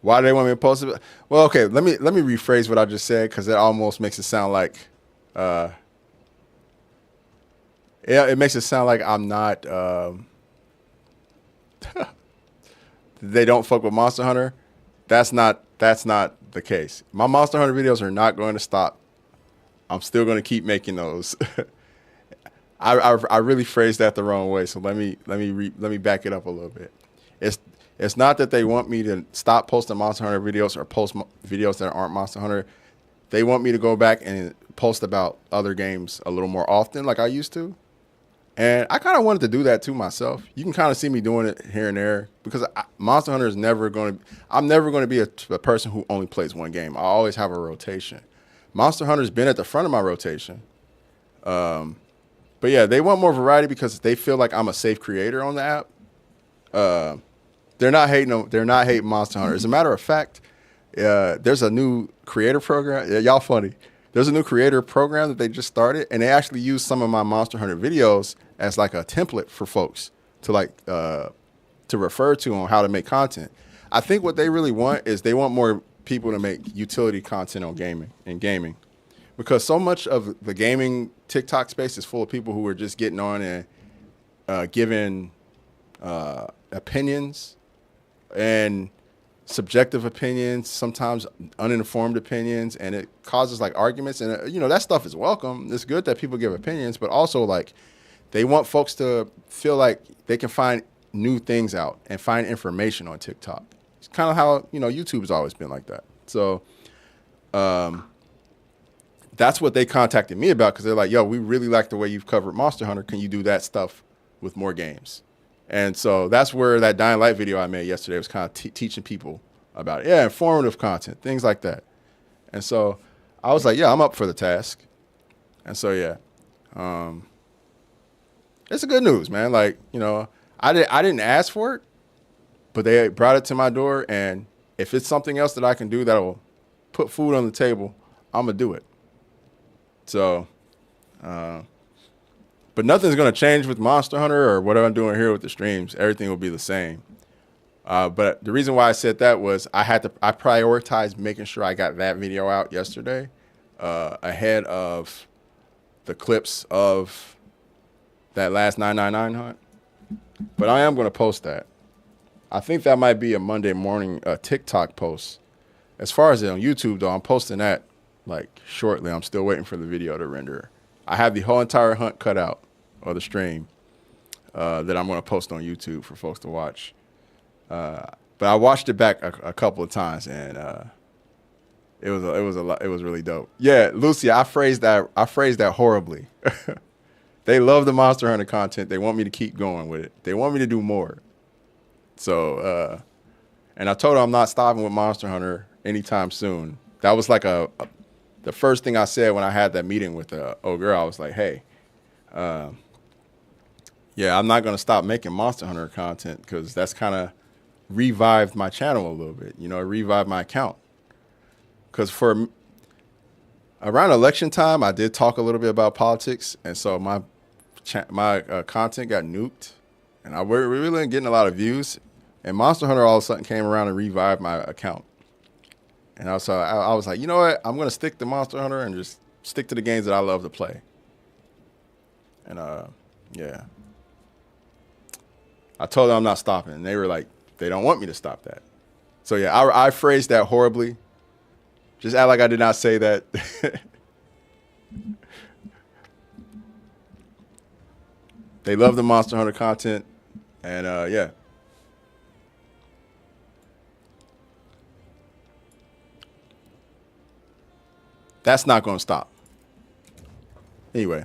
S1: Why do they want me to post it? Well, okay, let me rephrase what I just said because it almost makes it sound like, yeah, it makes it sound like I'm not. They don't fuck with Monster Hunter. That's not the case. My Monster Hunter videos are not going to stop. I'm still going to keep making those. I really phrased that the wrong way, so let me back it up a little bit. It's not that they want me to stop posting Monster Hunter videos or post videos that aren't Monster Hunter. They want me to go back and post about other games a little more often, like I used to. And I kind of wanted to do that too myself. You can kind of see me doing it here and there because Monster Hunter is never going to. I'm never going to be a person who only plays one game. I always have a rotation. Monster Hunter's been at the front of my rotation. But yeah, they want more variety because they feel like I'm a safe creator on the app. They're not hating. They're not hating Monster Hunter. As a matter of fact, there's a new creator program. Yeah, y'all funny. There's a new creator program that they just started, and they actually use some of my Monster Hunter videos as like a template for folks to to refer to on how to make content. I think what they really want is they want more people to make utility content on gaming, because so much of the gaming TikTok space is full of people who are just getting on and giving opinions and subjective opinions, sometimes uninformed opinions, and it causes like arguments. And that stuff is welcome. It's good that people give opinions, but also like they want folks to feel like they can find new things out and find information on TikTok. It's kind of how YouTube's always been like that. So that's what they contacted me about, because they're like, yo, we really like the way you've covered Monster Hunter. Can you do that stuff with more games? And so that's where that Dying Light video I made yesterday was kind of teaching people about it. Yeah, informative content, things like that. And so I was like, yeah, I'm up for the task. And so, yeah, it's a good news, man. Like, I didn't ask for it, but they brought it to my door. And if it's something else that I can do that will put food on the table, I'm going to do it. So, but nothing's going to change with Monster Hunter or what I'm doing here with the streams. Everything will be the same. But the reason why I said that was I prioritized making sure I got that video out yesterday ahead of the clips of that last 999 hunt. But I am going to post that. I think that might be a Monday morning TikTok post. As far as it on YouTube, though, I'm posting that like shortly. I'm still waiting for the video to render. I have the whole entire hunt cut out, or the stream, that I'm going to post on YouTube for folks to watch. But I watched it back a couple of times, and it was really dope. Yeah, Lucy, I phrased that horribly. They love the Monster Hunter content. They want me to keep going with it. They want me to do more. So, and I told her I'm not stopping with Monster Hunter anytime soon. That was like the first thing I said when I had that meeting with the old girl. I was like, hey, yeah, I'm not going to stop making Monster Hunter content, because that's kind of revived my channel a little bit. It revived my account. Because for around election time, I did talk a little bit about politics, and so my content got nuked, and we really weren't getting a lot of views. And Monster Hunter all of a sudden came around and revived my account. And I was like, you know what? I'm going to stick to Monster Hunter and just stick to the games that I love to play. And yeah. I told them I'm not stopping, and they were like, they don't want me to stop that. So yeah, I phrased that horribly. Just act like I did not say that. They love the Monster Hunter content, and yeah. That's not going to stop. Anyway.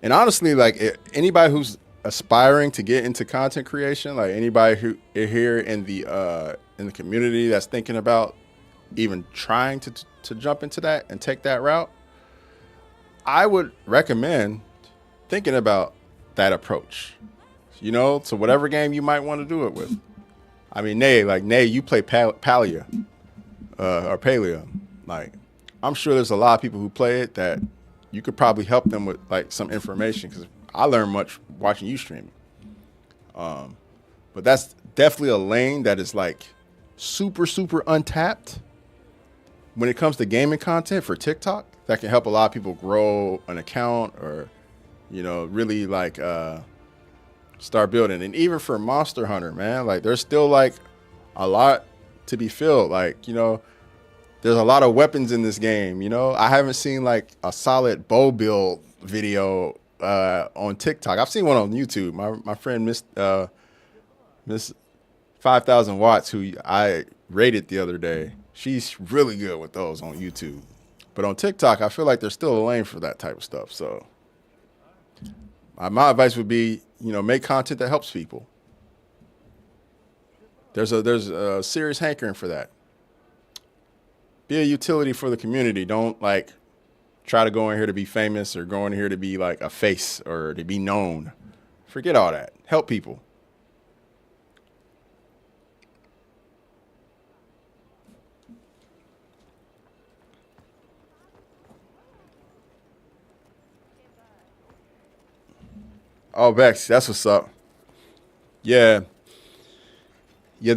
S1: And honestly, like anybody who's aspiring to get into content creation, like anybody who here in the community that's thinking about even trying to jump into that and take that route, I would recommend thinking about that approach, to whatever game you might want to do it with. I mean, Nay, you play Palia or Paleo. Like, I'm sure there's a lot of people who play it that you could probably help them with like some information, because I learned much watching you stream. But that's definitely a lane that is like super, super untapped when it comes to gaming content for TikTok. That can help a lot of people grow an account or, really like start building. And even for Monster Hunter, man, like there's still like a lot to be filled. Like, there's a lot of weapons in this game. I haven't seen like a solid bow build video on TikTok. I've seen one on YouTube. My friend Miss 5,000 watts, who I rated the other day, she's really good with those on YouTube. But on TikTok, I feel like there's still a lane for that type of stuff. So my advice would be, make content that helps people. There's a serious hankering for that. Be a utility for the community. Don't like try to go in here to be famous or go in here to be like a face or to be known. Forget all that. Help people. Oh, Bex, that's what's up. Yeah. Yeah,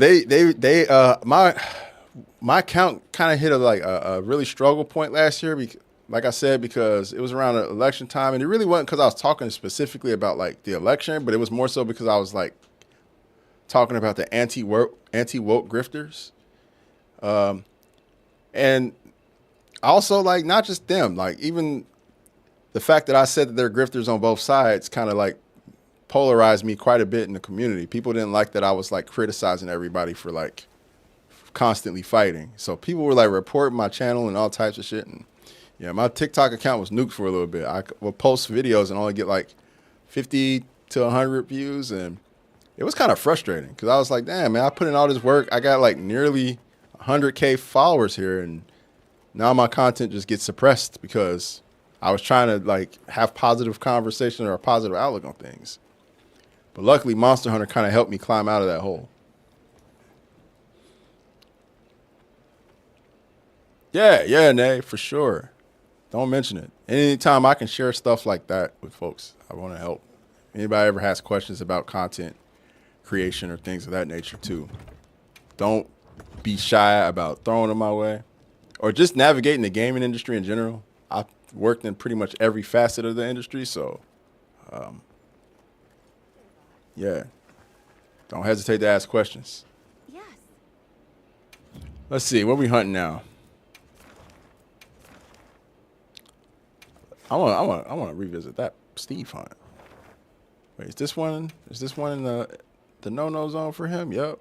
S1: my account kind of hit a really struggle point last year, like I said, because it was around the election time, and it really wasn't because I was talking specifically about like the election, but it was more so because I was like talking about the anti-woke grifters. And also like not just them, like even the fact that I said that there are grifters on both sides kind of like polarized me quite a bit in the community. People didn't like that I was like criticizing everybody for like constantly fighting. So people were like reporting my channel and all types of shit. And yeah, my TikTok account was nuked for a little bit. I would post videos and only get like 50 to 100 views. And it was kind of frustrating because I was like, damn, man, I put in all this work. I got like nearly 100K followers here. And now my content just gets suppressed because I was trying to like have positive conversation or a positive outlook on things. But luckily, Monster Hunter kind of helped me climb out of that hole. Yeah, Nay, for sure. Don't mention it. Anytime I can share stuff like that with folks, I want to help. Anybody ever has questions about content creation or things of that nature too, don't be shy about throwing them my way or just navigating the gaming industry in general. I've worked in pretty much every facet of the industry, so yeah, don't hesitate to ask questions.
S2: Yes.
S1: Let's see, what are we hunting now? I want to revisit that Steve hunt. Wait, is this one in the no-no zone for him? Yep.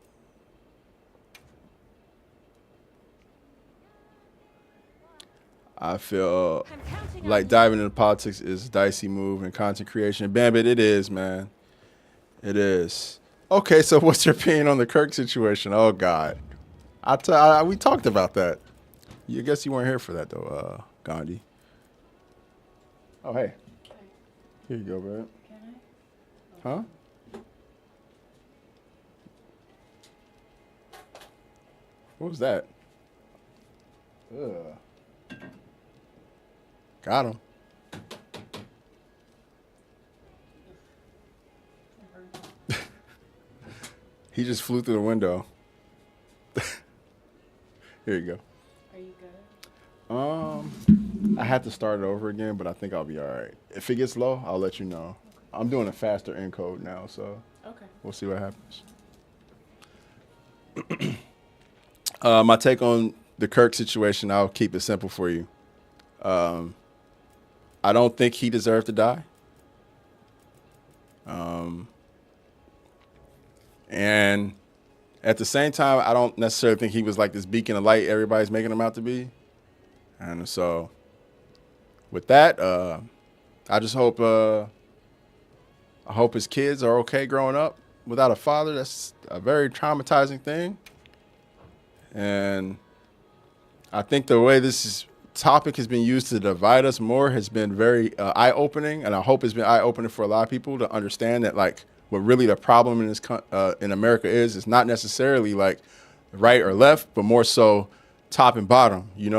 S1: I feel
S2: I'm counting
S1: like
S2: on
S1: diving into politics is a dicey move in content creation. Bambit, it is, man. It is. Okay, so what's your opinion on the Kirk situation? Oh, God. We talked about that. I guess you weren't here for that, though, Gandhi. Oh, hey. Here you go, bro.
S8: Can I?
S1: Huh? What was that? Ugh. Got him. He just flew through the window. Here you go.
S8: Are you good?
S1: I had to start it over again, but I think I'll be all right. If it gets low, I'll let you know. I'm doing a faster encode now, so
S8: Okay.
S1: we'll see what happens. My take on the Kirk situation, I'll keep it simple for you. I don't think he deserved to die. And at the same time, I don't necessarily think he was like this beacon of light everybody's making him out to be. And so with that, I just hope his kids are okay growing up without a father. That's a very traumatizing thing. And I think the way topic has been used to divide us more has been very eye-opening, and I hope it's been eye-opening for a lot of people to understand that like what really the problem in in America is not necessarily like right or left, but more so top and bottom. And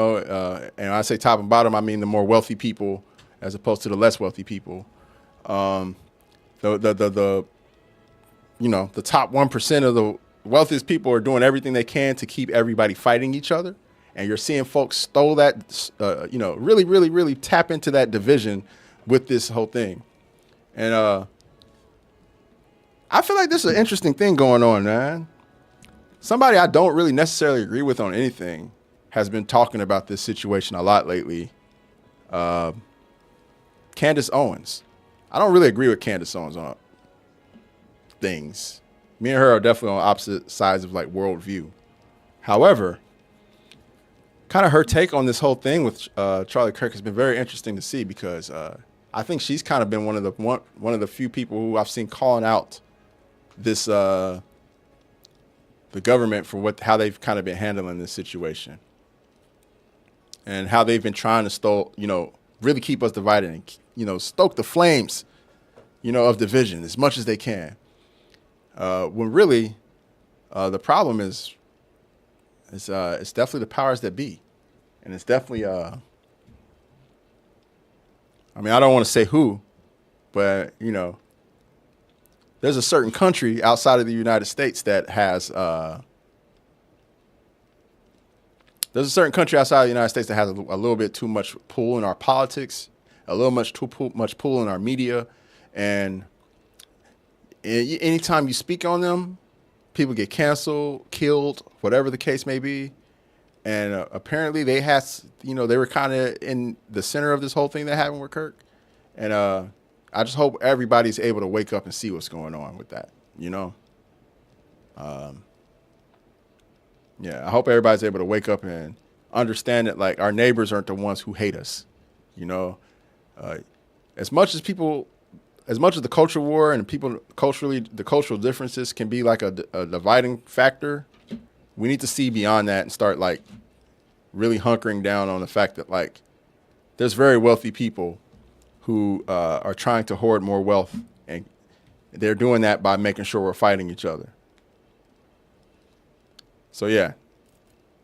S1: when I say top and bottom, I mean the more wealthy people as opposed to the less wealthy people. The the top 1% of the wealthiest people are doing everything they can to keep everybody fighting each other. And you're seeing folks stole that, really, really, really tap into that division with this whole thing. And I feel like this is an interesting thing going on, man. Somebody I don't really necessarily agree with on anything has been talking about this situation a lot lately. Candace Owens. I don't really agree with Candace Owens on things. Me and her are definitely on opposite sides of like worldview. However, kind of her take on this whole thing with Charlie Kirk has been very interesting to see because I think she's kind of been one of the few people who I've seen calling out this the government for how they've kind of been handling this situation and how they've been trying to really keep us divided and stoke the flames of division as much as they can. When really the problem is it's definitely the powers that be, and it's definitely I don't want to say who, but there's a certain country outside of the United States that has a little bit too much pull in our politics, a little much pull in our media, and anytime you speak on them, people get canceled, killed, whatever the case may be. And apparently they were kind of in the center of this whole thing that happened with Kirk. And I just hope everybody's able to wake up and see what's going on with that, I hope everybody's able to wake up and understand that, like, our neighbors aren't the ones who hate us, as much as the culture war and the cultural differences can be like a dividing factor, we need to see beyond that and start like really hunkering down on the fact that like there's very wealthy people who are trying to hoard more wealth, and they're doing that by making sure we're fighting each other. So yeah,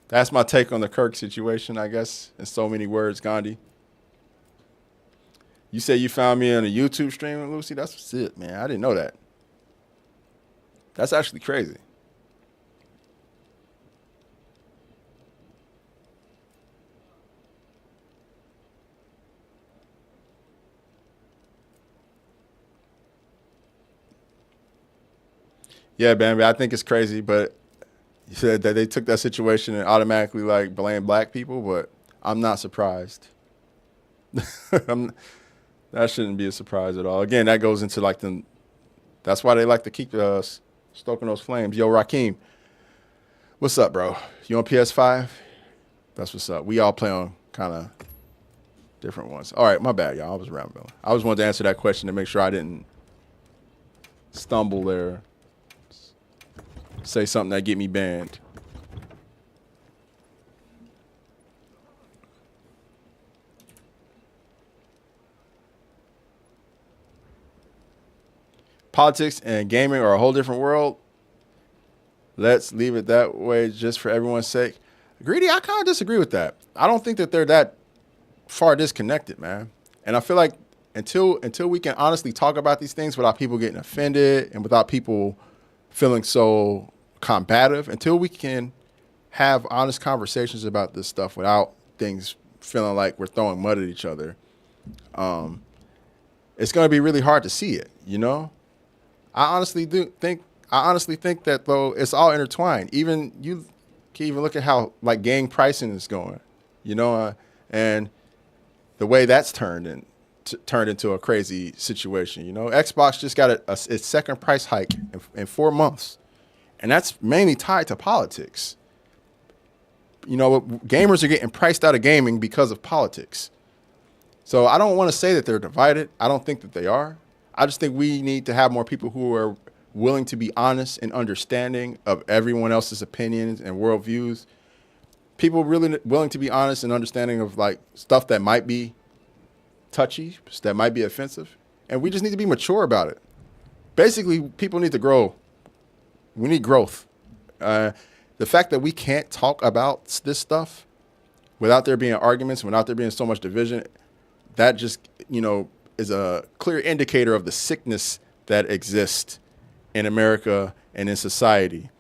S1: that's my take on the Kirk situation, I guess, in so many words, Gandhi. You say you found me on a YouTube stream, Lucy? That's what's it, man. I didn't know that. That's actually crazy. Yeah, Bambi, I think it's crazy, but you said that they took that situation and automatically like blame black people, but I'm not surprised. That shouldn't be a surprise at all. Again, that goes into like that's why they like to keep stoking those flames. Yo, Rakeem, what's up, bro? You on PS5? That's what's up. We all play on kind of different ones. All right, my bad, y'all. I was rambling. I just wanted to answer that question to make sure I didn't stumble there, say something that get me banned. Politics and gaming are a whole different world. Let's leave it that way just for everyone's sake. Greedy, I kind of disagree with that. I don't think that they're that far disconnected, man. And I feel like until we can honestly talk about these things without people getting offended and without people feeling so combative, until we can have honest conversations about this stuff without things feeling like we're throwing mud at each other, it's going to be really hard to see it, I honestly think that though it's all intertwined. Even you can even look at how like gang pricing is going, and the way that's turned into a crazy situation. Xbox just got its second price hike in 4 months, and that's mainly tied to politics. Gamers are getting priced out of gaming because of politics. So I don't want to say that they're divided. I don't think that they are. I just think we need to have more people who are willing to be honest and understanding of everyone else's opinions and worldviews. People really willing to be honest and understanding of like stuff that might be touchy, that might be offensive. And we just need to be mature about it. Basically, people need to grow. We need growth. The fact that we can't talk about this stuff without there being arguments, without there being so much division, that just, is a clear indicator of the sickness that exists in America and in society.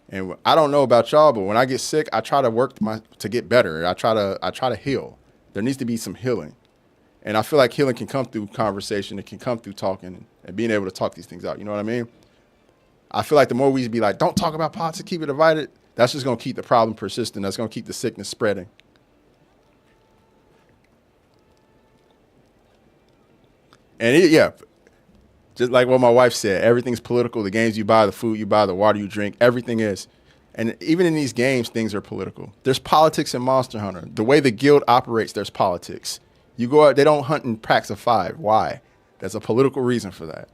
S1: And I don't know about y'all, but when I get sick, I try to work to get better. I try to heal. There needs to be some healing. And I feel like healing can come through conversation. It can come through talking and being able to talk these things out. You know what I mean? I feel like the more we be like, don't talk about politics, keep it divided, that's just going to keep the problem persistent. That's going to keep the sickness spreading. And yeah, just like what my wife said, everything's political. The games you buy, the food you buy, the water you drink, everything is. And even in these games, things are political. There's politics in Monster Hunter. The way the guild operates, there's politics. You go out, they don't hunt in packs of 5. Why? There's a political reason for that.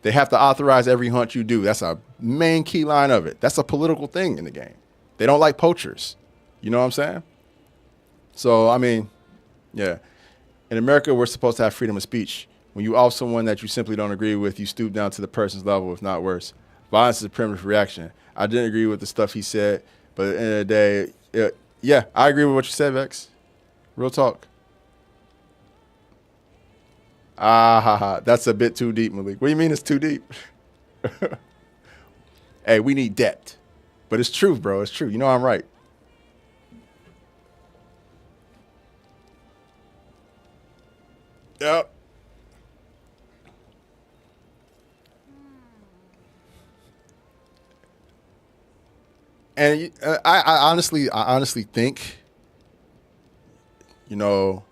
S1: They have to authorize every hunt you do. That's a main key line of it. That's a political thing in the game. They don't like poachers. You know what I'm saying? So, I mean, yeah. In America, we're supposed to have freedom of speech. When you off someone that you simply don't agree with, you stoop down to the person's level, if not worse. Violence is a primitive reaction. I didn't agree with the stuff he said, but at the end of the day, yeah, I agree with what you said, Vex. Real talk. That's a bit too deep, Malik. What do you mean it's too deep? Hey, we need depth. But it's true, bro. It's true. You know I'm right. Yep. And I honestly think, you know,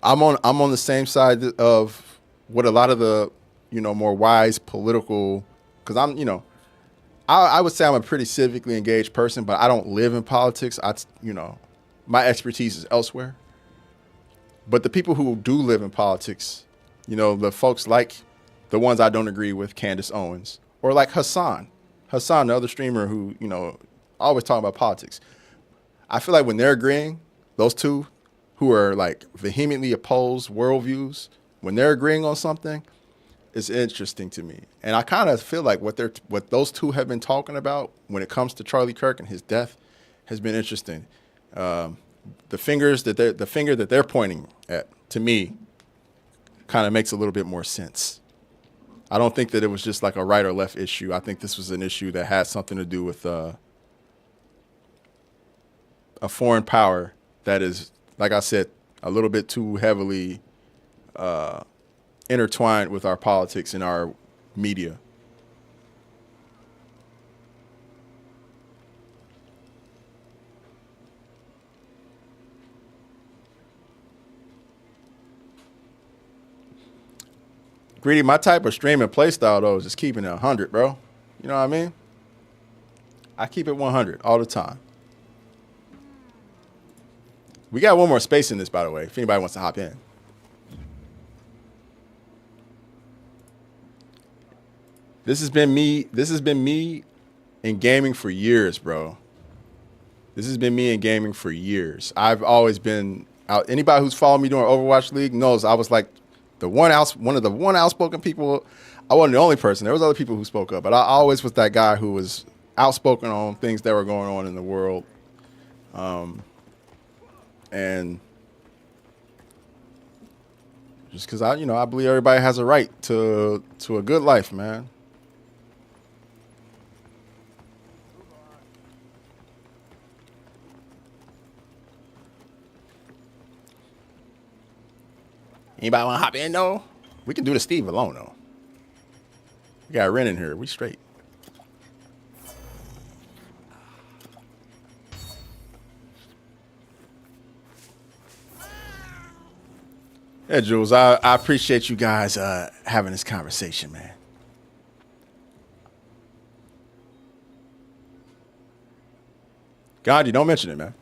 S1: I'm on the same side of what a lot of the, you know, more wise political, because I'm, you know, I would say I'm a pretty civically engaged person, but I don't live in politics. You know, my expertise is elsewhere. But the people who do live in politics, you know, the folks like the ones I don't agree with, Candace Owens, or like Hassan, the other streamer who, you know, always talking about politics. I feel like when they're agreeing, those two who are like vehemently opposed worldviews, when they're agreeing on something, it's interesting to me. And I kind of feel like what those two have been talking about when it comes to Charlie Kirk and his death has been interesting. The finger that they're pointing at, to me, kind of makes a little bit more sense. I don't think that it was just like a right or left issue. I think this was an issue that had something to do with a foreign power that is, like I said, a little bit too heavily intertwined with our politics and our media. Greedy, my type of stream and play style, though, is just keeping it 100, bro. You know what I mean? I keep it 100 all the time. We got one more space in this, by the way, if anybody wants to hop in. This has been me in gaming for years, bro. This has been me in gaming for years. I've always been out. Anybody who's followed me during Overwatch League knows I was like one of the outspoken people. I wasn't the only person. There was other people who spoke up, but I always was that guy who was outspoken on things that were going on in the world. And just because I believe everybody has a right to a good life, man. Anybody want to hop in, though? We can do the Steve alone, though. We got Ren in here. We straight. Yeah, Jules, I appreciate you guys having this conversation, man. God, you don't mention it, man.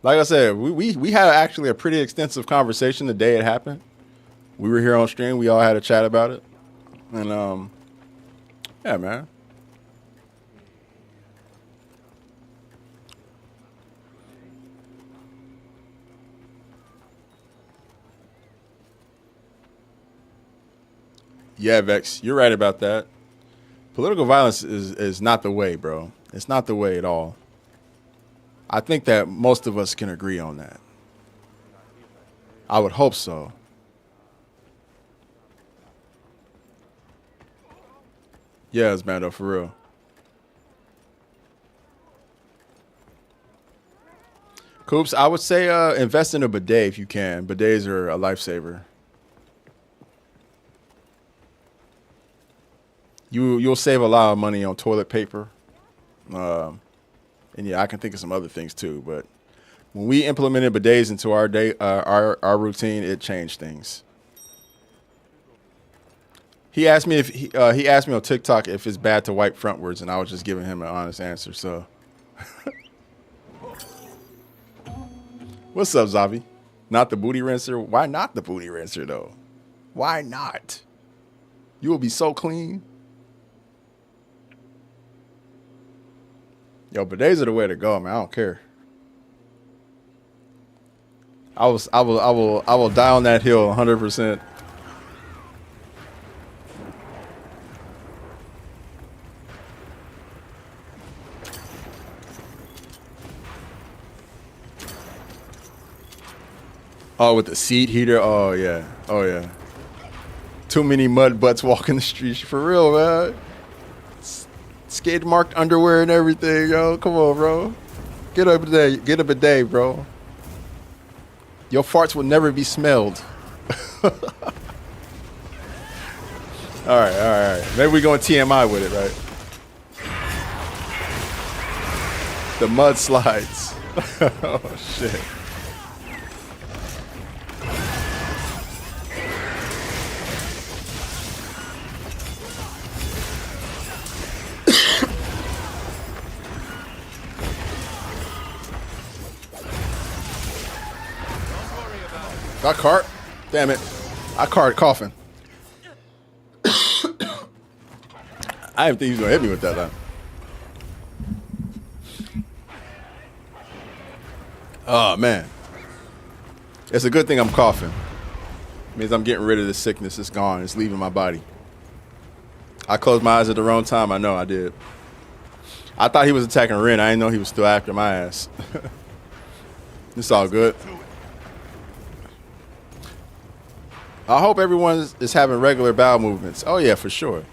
S1: Like I said, we had actually a pretty extensive conversation the day it happened. We were here on stream. We all had a chat about it. And, yeah, man. Yeah, Vex, you're right about that. Political violence is not the way, bro. It's not the way at all. I think that most of us can agree on that. I would hope so. Yeah, it's bad though, for real. Coops, I would say invest in a bidet if you can. Bidets are a lifesaver. You'll save a lot of money on toilet paper. And yeah, I can think of some other things too. But when we implemented bidets into our our routine, it changed things. He asked me if he asked me on TikTok if it's bad to wipe frontwards, and I was just giving him an honest answer. So, what's up, Zavi? Not the booty rinser? Why not the booty rinser though? Why not? You will be so clean. Yo, bidets are the way to go, man. I don't care. I will die on that hill 100%. Oh, with the seat heater. Oh yeah. Oh yeah. Too many mud butts walking the streets for real, man. Skid marked underwear and everything, yo. Come on, bro. Get a bidet. Get a bidet, bro. Your farts will never be smelled. All right. Maybe we going TMI with it, right? The mud slides. Oh shit. Got cart. Damn it. I carted coughing. I didn't think he was going to hit me with that, though. Oh, man. It's a good thing I'm coughing. It means I'm getting rid of this sickness. It's gone. It's leaving my body. I closed my eyes at the wrong time. I know I did. I thought he was attacking Ren. I didn't know he was still after my ass. It's all good. I hope everyone is having regular bowel movements. Oh, yeah, for sure.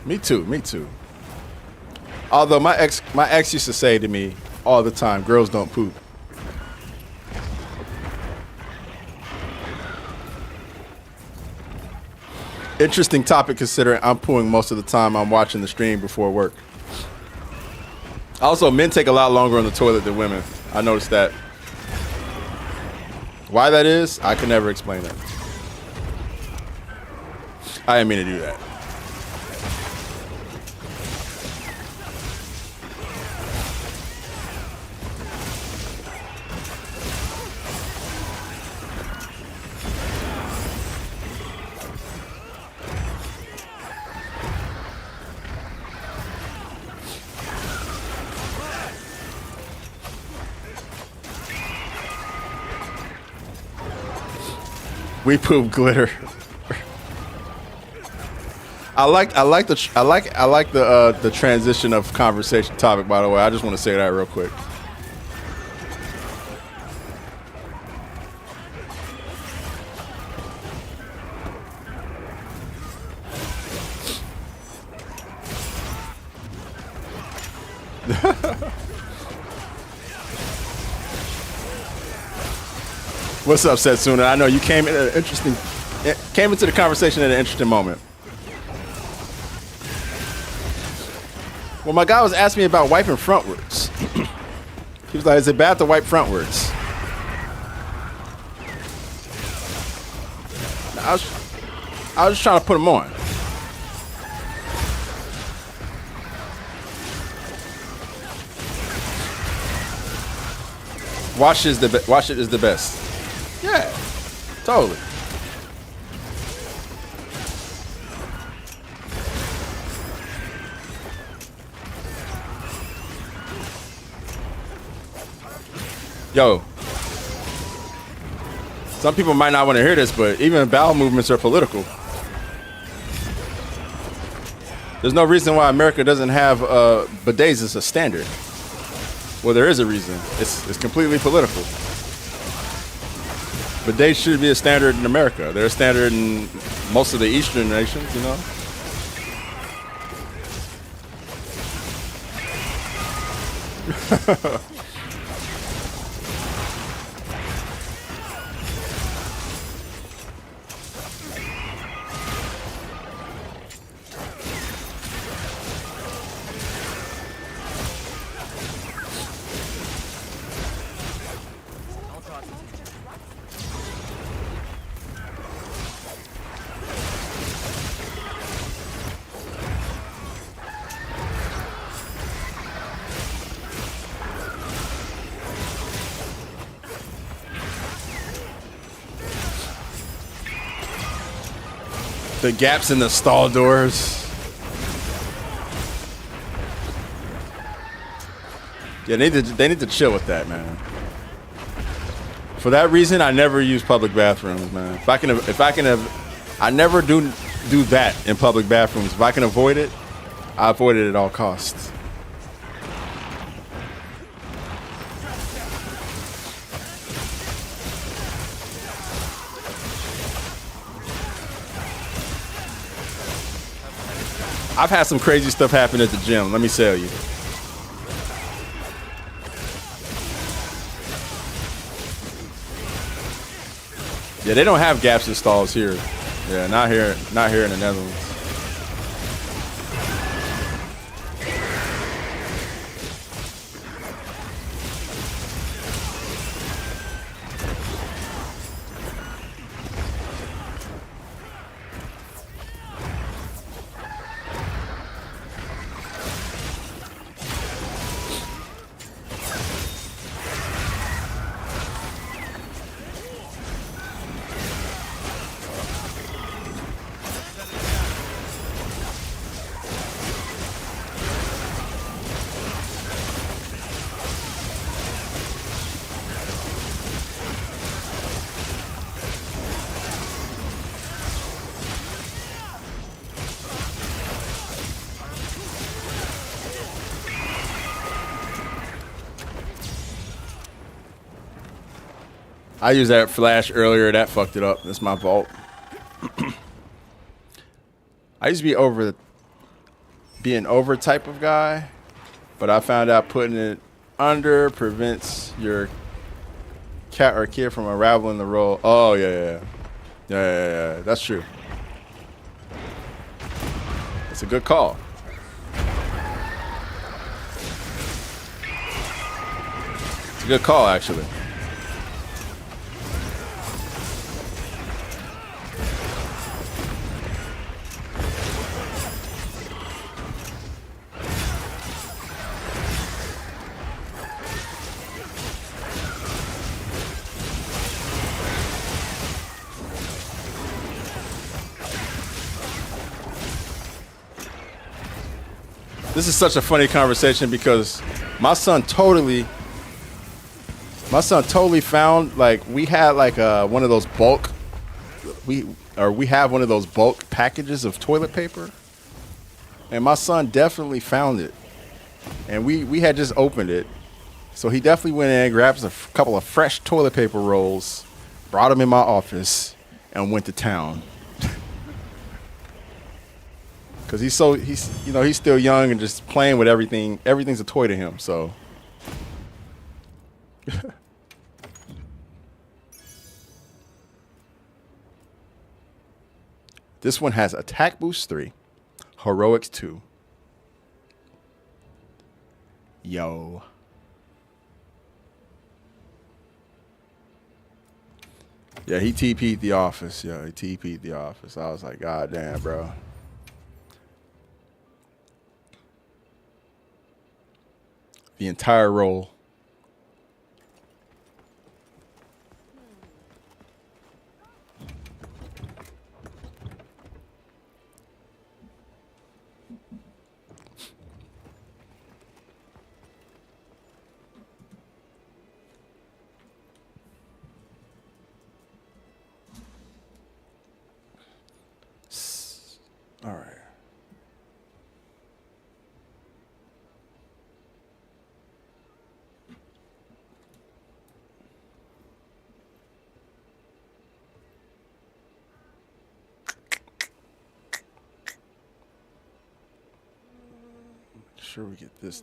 S1: Me too. Although my ex used to say to me all the time, girls don't poop. Interesting topic considering I'm pooing most of the time I'm watching the stream before work. Also, men take a lot longer on the toilet than women. I noticed that. Why that is, I can never explain that. I didn't mean to do that. We poop glitter. I like the transition of conversation topic, by the way. I just want to say that real quick. What's up, Setsuna? I know you came into the conversation at an interesting moment. Well, my guy was asking me about wiping frontwards. He was like, "Is it bad to wipe frontwards?" I was just trying to put him on. Wash it is the best. Yeah, totally. Yo, some people might not want to hear this, but even bowel movements are political. There's no reason why America doesn't have bidets as a standard. Well, there is a reason. It's completely political. Bidets should be a standard in America. They're a standard in most of the Eastern nations, you know. The gaps in the stall doors. Yeah, they need to chill with that, man. For that reason, I never use public bathrooms, man. I never do that in public bathrooms. If I can avoid it, I avoid it at all costs. I've had some crazy stuff happen at the gym, let me tell you. Yeah, they don't have gaps in stalls here. Yeah, not here in the Netherlands. I used that flash earlier. That fucked it up. That's my fault. I used to be being over type of guy, but I found out putting it under prevents your cat or kid from unraveling the roll. Oh, yeah. That's true. It's a good call. It's a good call, actually. This is such a funny conversation because my son totally found, like, we had like one of those bulk we have one of those bulk packages of toilet paper, and my son definitely found it, and we had just opened it, so he definitely went in, grabbed a couple of fresh toilet paper rolls, brought them in my office, and went to town. Cause he's still young and just playing with everything. Everything's a toy to him. So, this one has Attack Boost 3, Heroics 2. Yo. Yeah, he TP'd the office. Yeah, he TP'd the office. I was like, God damn, bro. The entire roll. All right. sure we get this.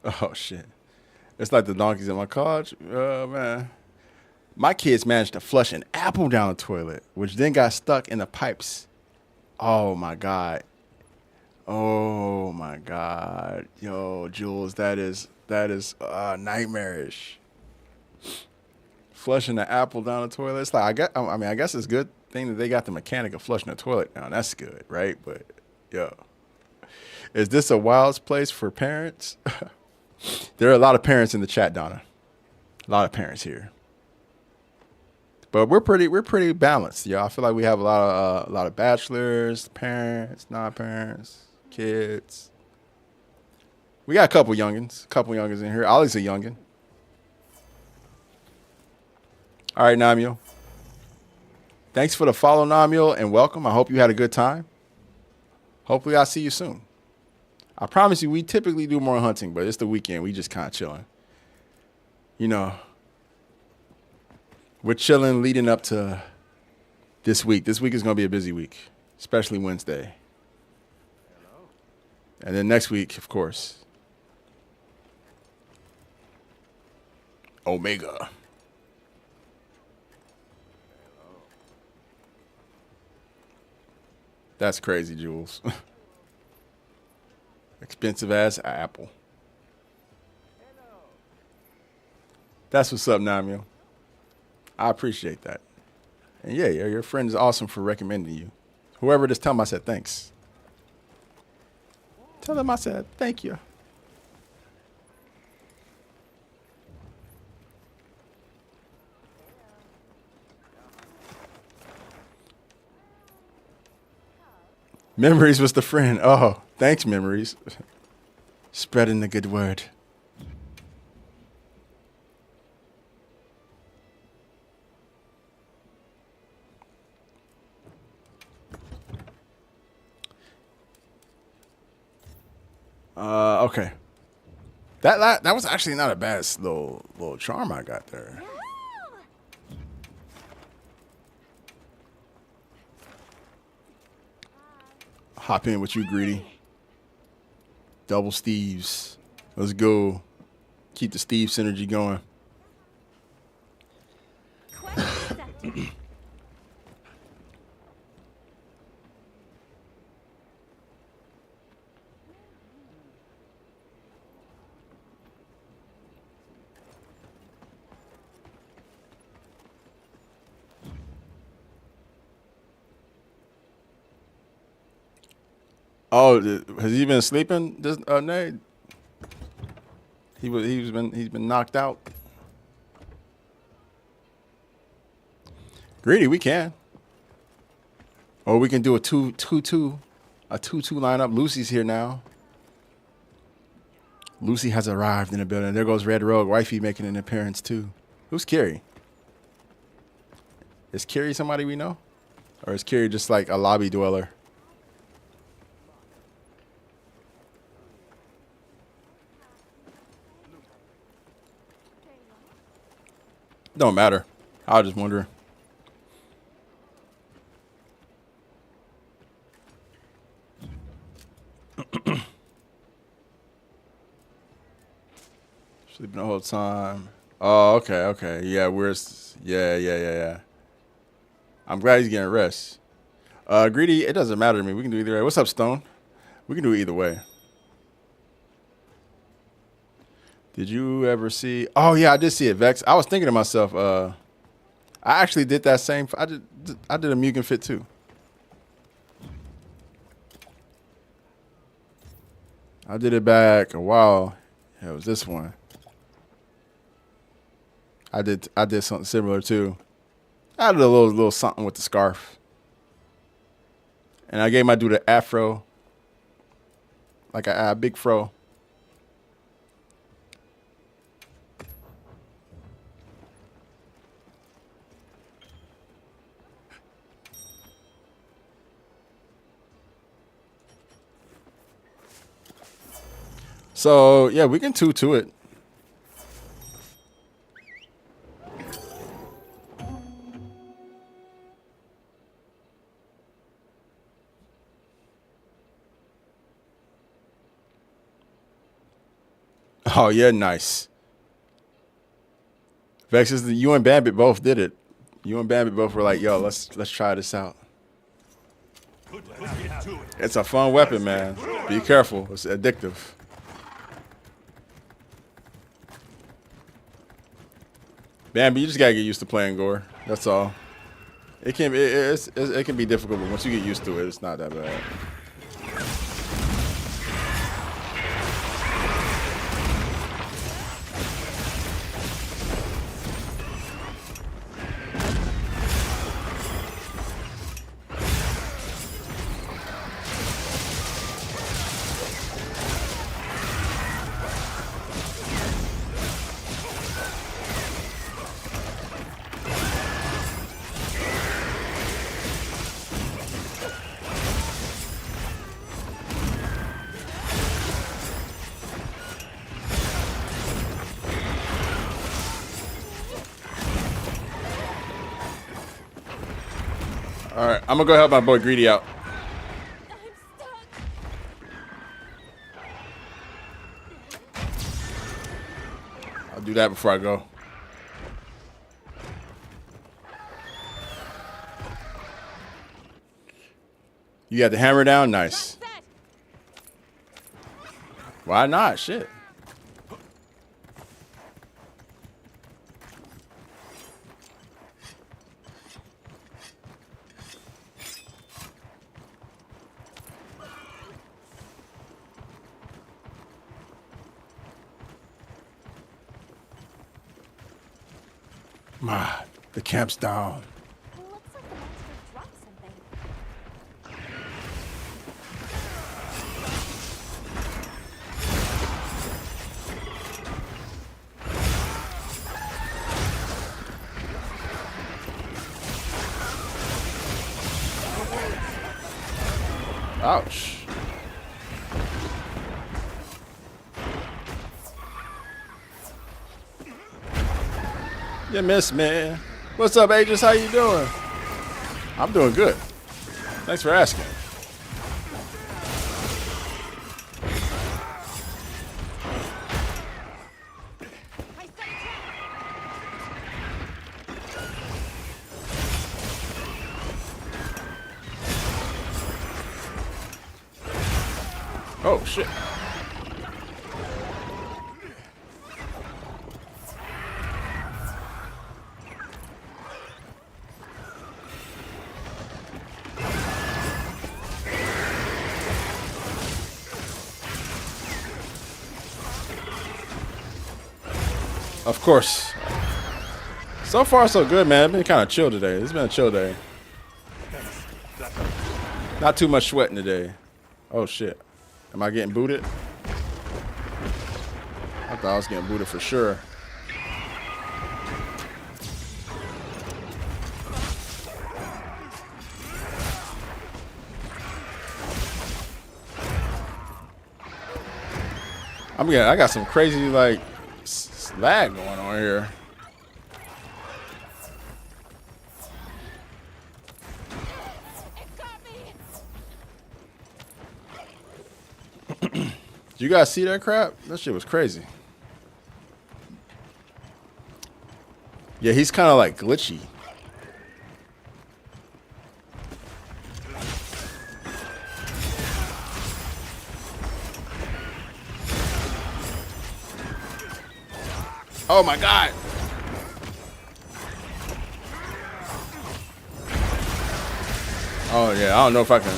S1: Oh shit! It's like the donkeys in my college. Man, my kids managed to flush an apple down the toilet, which then got stuck in the pipes. Oh my god! Oh my god! Yo, Jules, that is nightmarish. Flushing the apple down the toilet. It's like I guess it's a good thing that they got the mechanic of flushing the toilet down. That's good, right? But yo, is this a wild place for parents? There are a lot of parents in the chat, Donna. A lot of parents here. But we're pretty balanced, y'all. I feel like we have a lot of bachelors, parents, non-parents, kids. We got a couple youngins in here. Ollie's a youngin. All right, Namio. Thanks for the follow, Namio, and welcome. I hope you had a good time. Hopefully I'll see you soon. I promise you, we typically do more hunting, but it's the weekend. We just kind of chilling. You know, we're chilling leading up to this week. This week is going to be a busy week, especially Wednesday. And then next week, of course, Omega. That's crazy, Jules. Expensive ass apple. That's what's up, Namio. I appreciate that. And yeah, your friend is awesome for recommending you. Whoever, just tell him I said thanks. Tell him I said thank you. Memories was the friend. Oh, thanks, Memories. Spreading the good word. Okay. That was actually not a bad little charm I got there. Hop in with you, Greedy. Double Steves. Let's go. Keep the Steve synergy going.
S2: Quest accepted.
S1: Oh, has he been sleeping? This Nate? He's been knocked out. Greedy, we can. Or we can do a 2-2 lineup. Lucy's here now. Lucy has arrived in the building. There goes Red Rogue, wifey making an appearance too. Who's Carrie? Is Carrie somebody we know? Or is Carrie just like a lobby dweller? Don't matter. I was just wondering. Sleeping the whole time. Oh, okay. Yeah, yeah. I'm glad he's getting rest. Greedy, it doesn't matter to me. We can do either way. What's up, Stone? We can do it either way. Did you ever see? Oh yeah, I did see it, Vex. I was thinking to myself, I actually did that same. I did a Mugen fit too. I did it back a while. Yeah, it was this one. I did something similar too. I did a little something with the scarf. And I gave my dude an afro. Like a big fro. So, yeah, we can 2-2 it. Oh, yeah, nice. Vex, you and Bandit both did it. You and Bandit both were like, yo, let's try this out.
S5: Let's get to it.
S1: It's a fun weapon, man. Be careful. It's addictive. Bambi, you just gotta get used to playing gore. That's all. It can it can be difficult, but once you get used to it, it's not that bad. All right, I'm gonna go help my boy Greedy out.
S2: I'm stuck.
S1: I'll do that before I go. You got the hammer down? Nice.
S2: Set.
S1: Why not? Shit. The camp's down.
S2: Looks like the monster dropped something.
S1: Ouch. You miss, man. What's up, Aegis? How you doing? I'm doing good. Thanks for asking.
S2: I set a trap.
S1: Oh, shit. Of course. So far, so good, man. It's been kind of chill today. It's been a chill day. Not too much sweating today. Oh, shit. Am I getting booted? I thought I was getting booted for sure. I got some crazy, like, lag going on here.
S2: It got me.
S1: Did you guys see that crap? That shit was crazy. Yeah, he's kind of like glitchy. Oh my god. Oh yeah, I don't know if I can.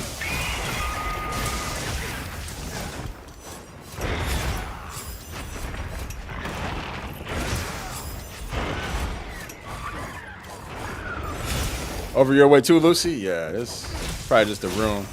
S1: Over your way too, Lucy? Yeah, it's probably just a room.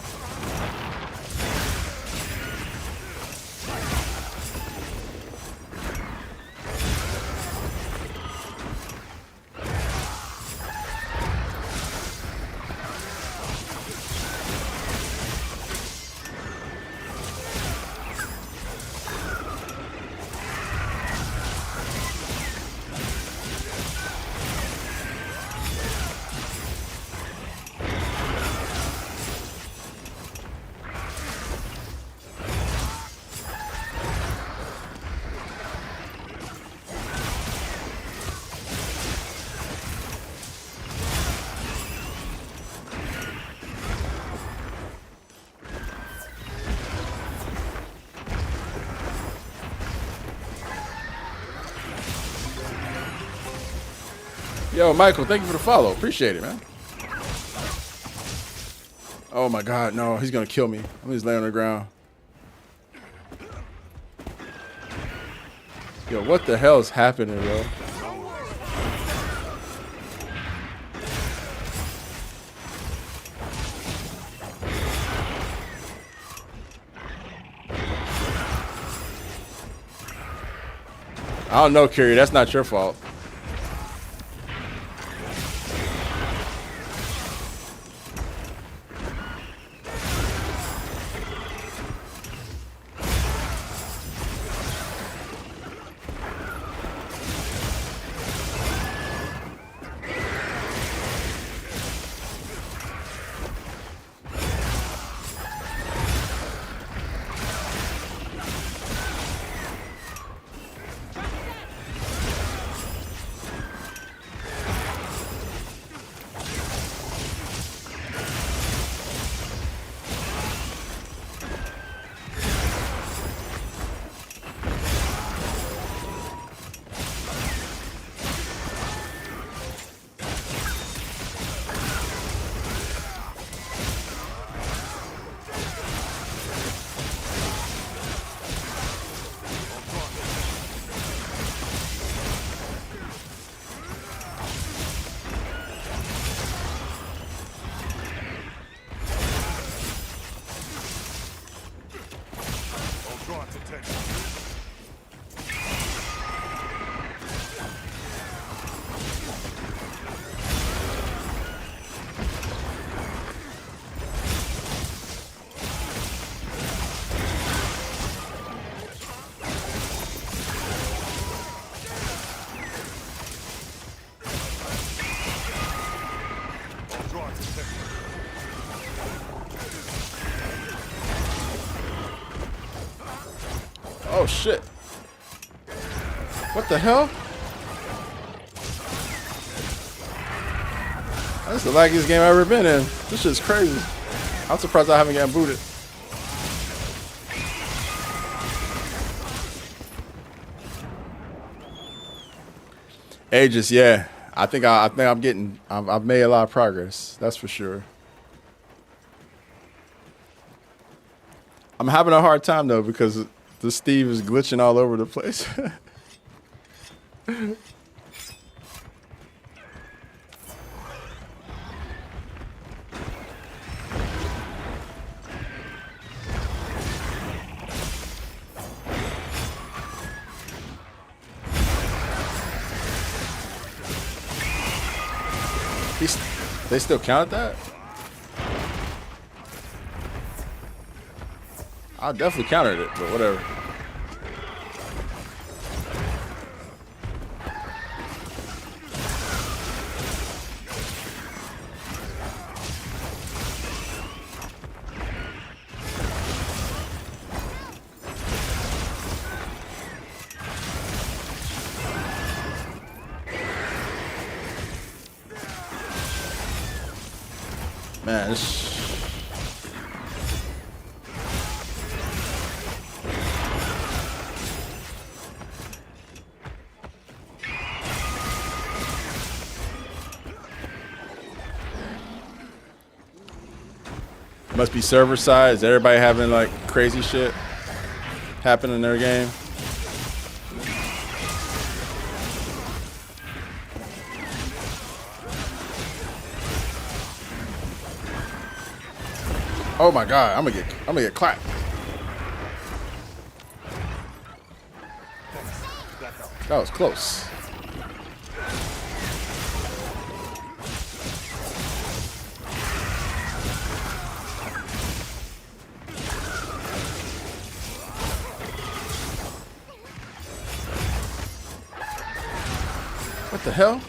S1: Yo, Michael, thank you for the follow. Appreciate it, man. Oh my God, no, he's gonna kill me. I'm just laying on the ground. Yo, what the hell is happening, bro? I don't know, Kyrie. That's not your fault.
S5: Ultron's attention. Ultron's attention.
S1: Oh shit. What the hell? That's the laggiest game I've ever been in. This shit's crazy. I'm surprised I haven't gotten booted. Aegis, yeah. I think I've made a lot of progress. That's for sure. I'm having a hard time though because the Steve is glitching all over the place. They still count that? I definitely countered it, but whatever. Man, this... Must be server side. Is everybody having like crazy shit happen in their game? Oh my god, I'm gonna get clapped. That was close. What the hell?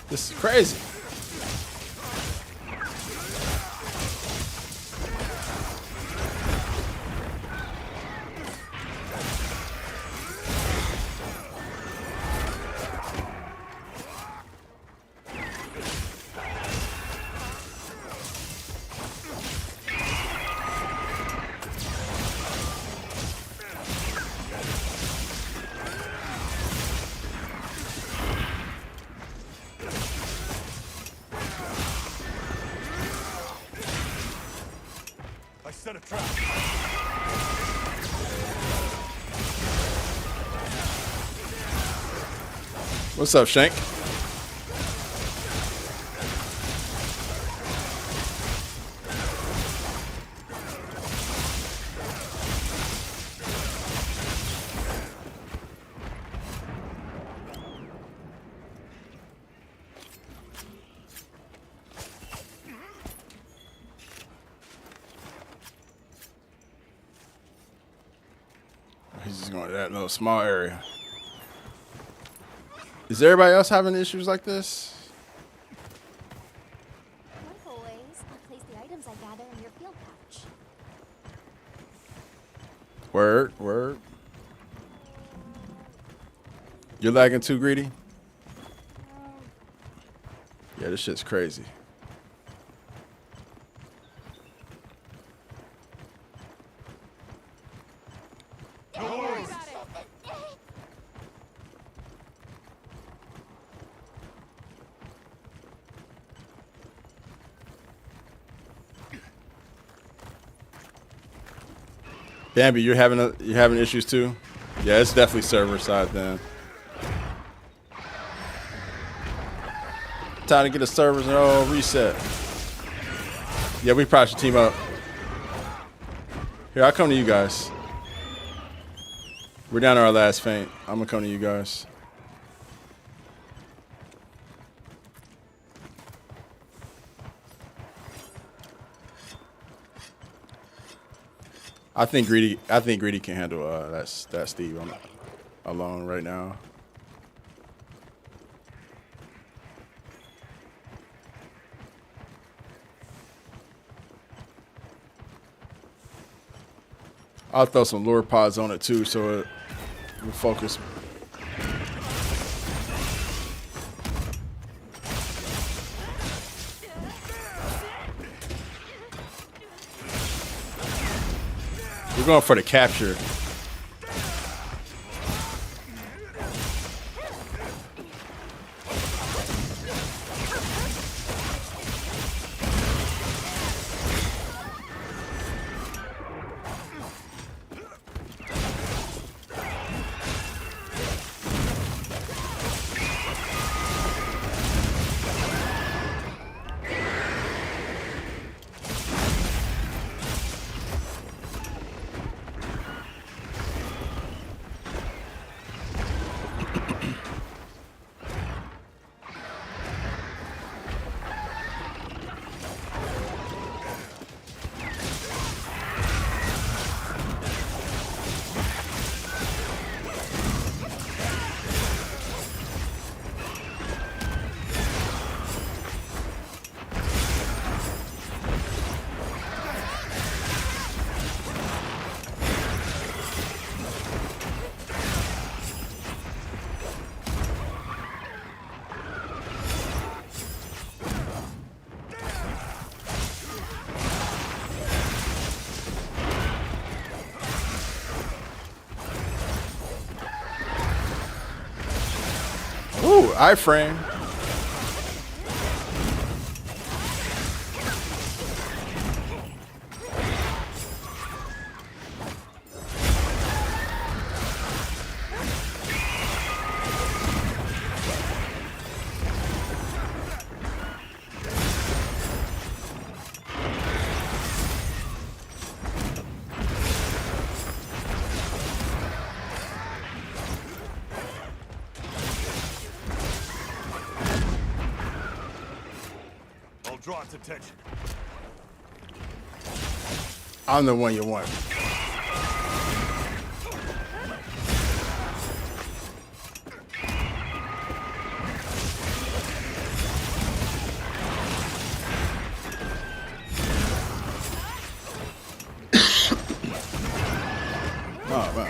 S1: This is crazy.
S5: I set a trap.
S1: What's up, Shank? He's just going to that little small area. Is everybody else having issues like this?
S2: Like always, I'll place the items I gather in your field pouch.
S1: Word, word. You're lagging too, Greedy? Yeah, this shit's crazy. Bambi, you're having issues too? Yeah, it's definitely server side then. Time to get the servers and all reset. Yeah, we probably should team up. Here, I'll come to you guys. We're down to our last feint. I'm gonna come to you guys. I think Greedy can handle that Steve alone right now. I'll throw some lure pods on it too, so it will focus. We're going for the capture. Ooh, iframe.
S5: I'll draw its attention.
S1: I'm the one you want. Wow.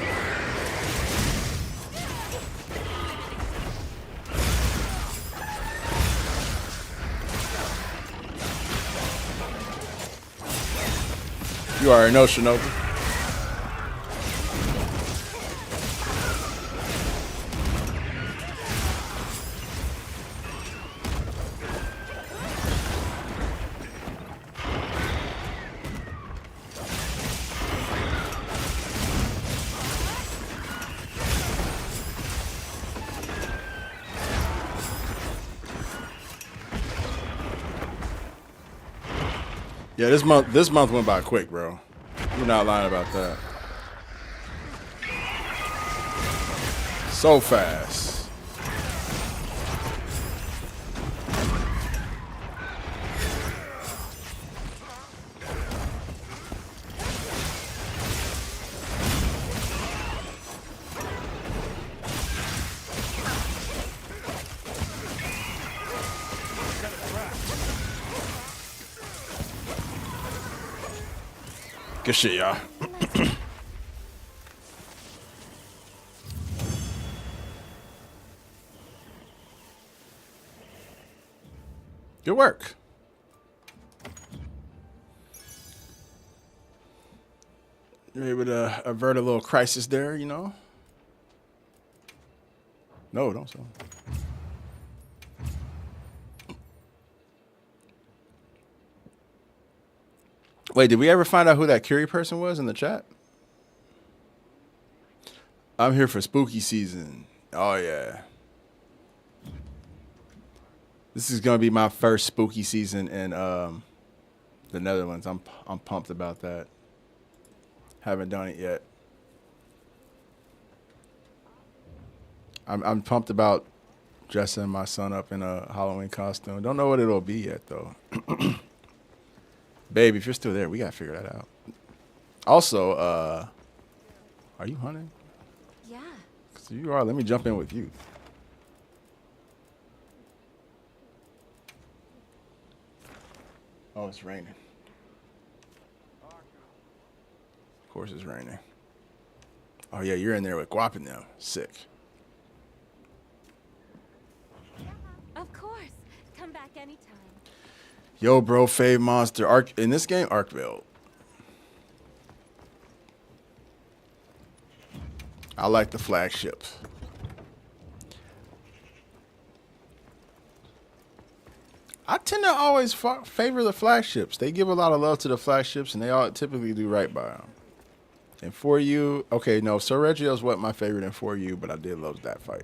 S1: You already know, Shinobi. Yeah, this month went by quick, bro. You're not lying about that. So fast. Good shit, y'all. Good work. You're able to avert a little crisis there, you know? No, don't say. Wait, did we ever find out who that Curie person was in the chat? I'm here for spooky season. Oh, yeah. This is going to be my first spooky season in the Netherlands. I'm pumped about that. Haven't done it yet. I'm pumped about dressing my son up in a Halloween costume. Don't know what it'll be yet, though. Babe, if you're still there, we got to figure that out. Also, are you hunting?
S2: Yeah.
S1: So you are. Let me jump in with you. Oh, it's raining. Of course it's raining. Oh, yeah, you're in there with Guap and them. Sick.
S2: Of course. Come back anytime.
S1: Yo, bro, Fave Monster. In this game, Arc build. I like the flagship. I tend to always favor the flagships. They give a lot of love to the flagships, and they all typically do right by them. And 4U, okay, no, Sir Reggio's wasn't my favorite in 4U, but I did love that fight.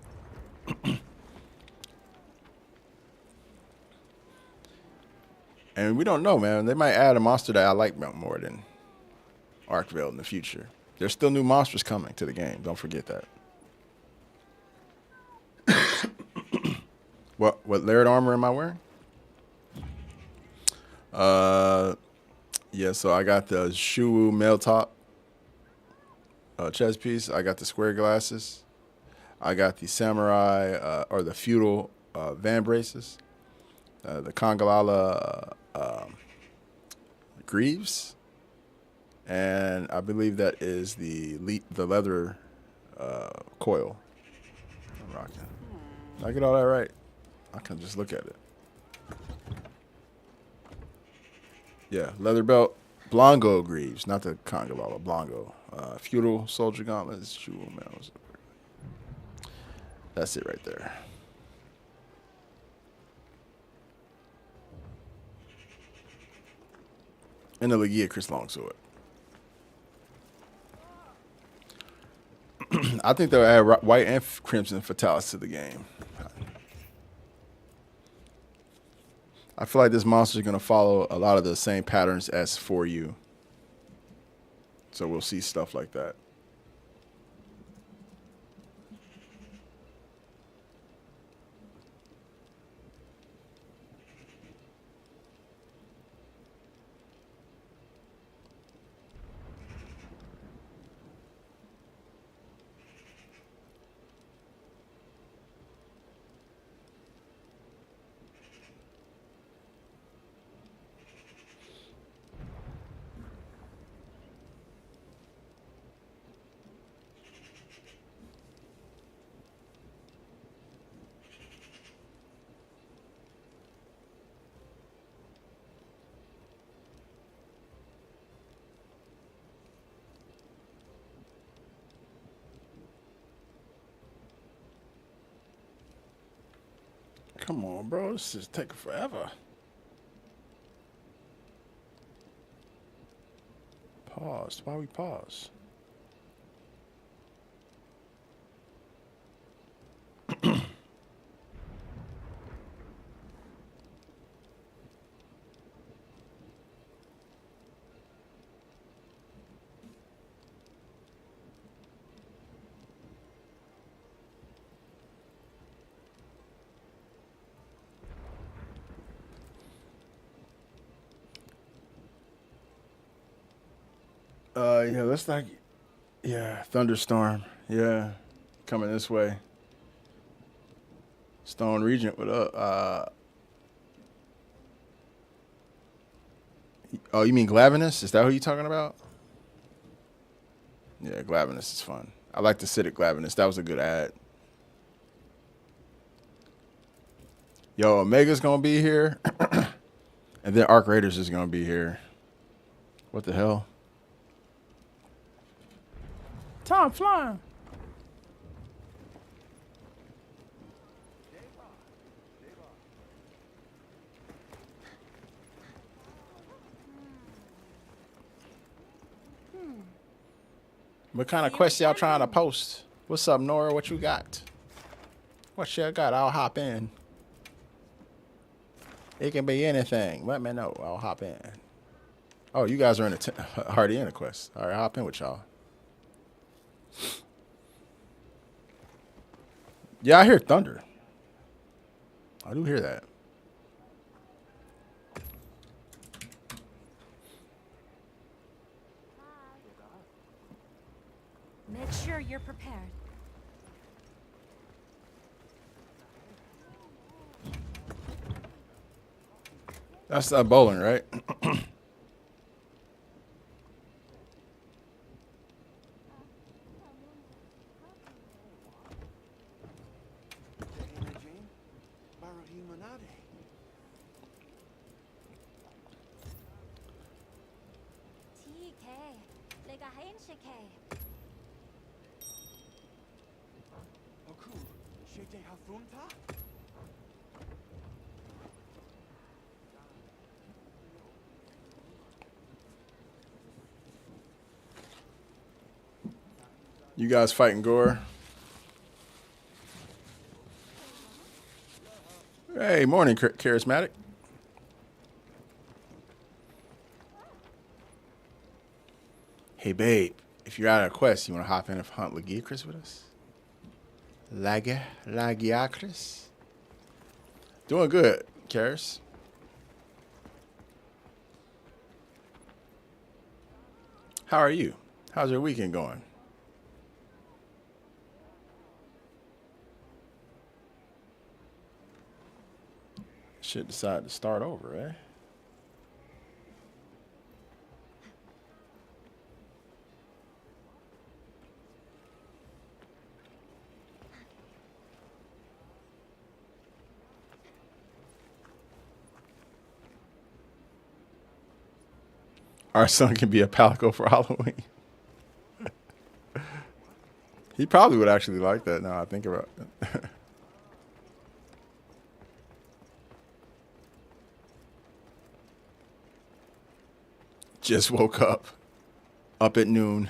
S1: And we don't know, man. They might add a monster that I like more than Arkvale in the future. There's still new monsters coming to the game. Don't forget that. What layered armor am I wearing? Yeah, so I got the Shuwu mail top chest piece. I got the square glasses. I got the samurai or the feudal van braces. The Kangalala greaves, and I believe that is the leather coil I'm rocking. Did I get all that right? I can just look at it. Yeah, leather belt, Blongo greaves, not the Kangalala, Blongo. Feudal soldier gauntlets, jewel medals. That's it right there. And the Legia Chris Longsword. I think they'll add white and crimson fatalis to the game. I feel like this monster is going to follow a lot of the same patterns as 4U. So we'll see stuff like that. Come on, bro. This is taking forever. Pause. Why we pause? Yeah, let's not. Yeah, thunderstorm. Yeah, coming this way. Stone Regent, what up? Oh, you mean Glavinus? Is that who you talking about? Yeah, Glavinus is fun. I like to sit at Glavinus. That was a good ad. Yo, Omega's gonna be here, and then Arc Raiders is gonna be here. What the hell? Time flying. What kind of quest y'all trying to post? What's up, Nora? What you got? What you got? I'll hop in. It can be anything. Let me know. I'll hop in. Oh, you guys are in already in a quest. All right, I'll hop in with y'all. Yeah, I hear thunder. I do hear that.
S2: Make sure you're prepared.
S1: That's bowling, right?
S2: TK, lega heinshike.
S1: You guys fighting Gore? Hey, morning, charismatic. Hey, babe, if you're out of a quest, you want to hop in and hunt Lagiacris with us? Lagiacris? Doing good, Karis. How are you? How's your weekend going? Should decide to start over, eh? Our son can be a Palico for Halloween. He probably would actually like that now I think about it. Just woke up at noon.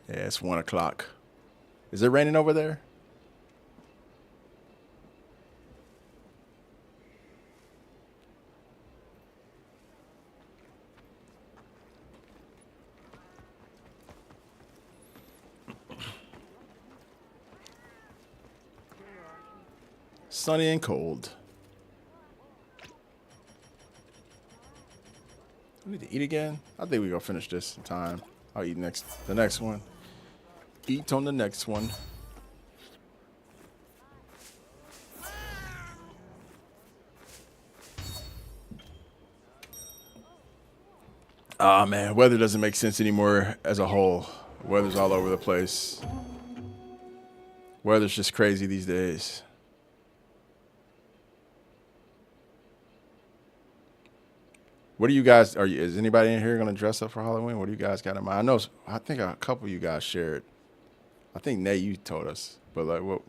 S1: Yeah, it's 1 o'clock. Is it raining over there? Sunny and cold. We need to eat again? I think we gonna finish this in time. I'll eat the next one. Eat on the next one. Ah, man, weather doesn't make sense anymore as a whole. Weather's all over the place. Weather's just crazy these days. What do you guys? Is anybody in here gonna dress up for Halloween? What do you guys got in mind? I know. I think a couple of you guys shared. I think Nate, you told us, but like, what?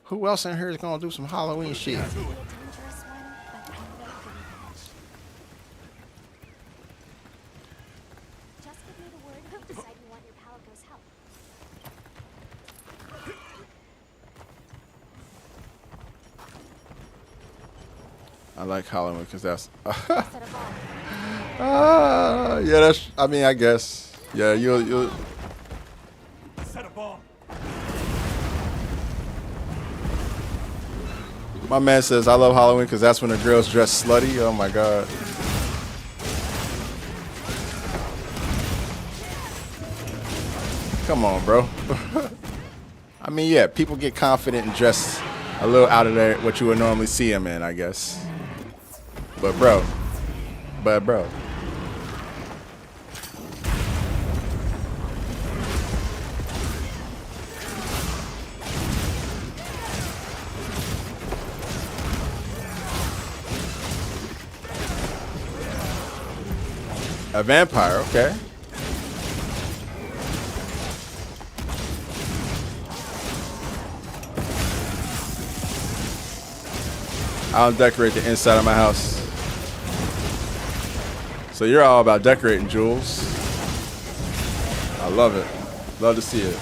S1: Who else in here is gonna do some Halloween shit?
S2: Be a dangerous one, but I know pretty much. Just give me the word if you decide you want your pal goes help.
S1: I like Halloween because that's.
S2: Set a bomb.
S1: Yeah, that's. I mean, I guess. Yeah, you'll.
S5: Set a bomb.
S1: My man says I love Halloween because that's when the girls dress slutty. Oh my god. Come on, bro. I mean, yeah, people get confident and dress a little out of there what you would normally see them in, I guess. But bro. A vampire, okay. I'll decorate the inside of my house. So you're all about decorating, Jules. I love it. Love to see it.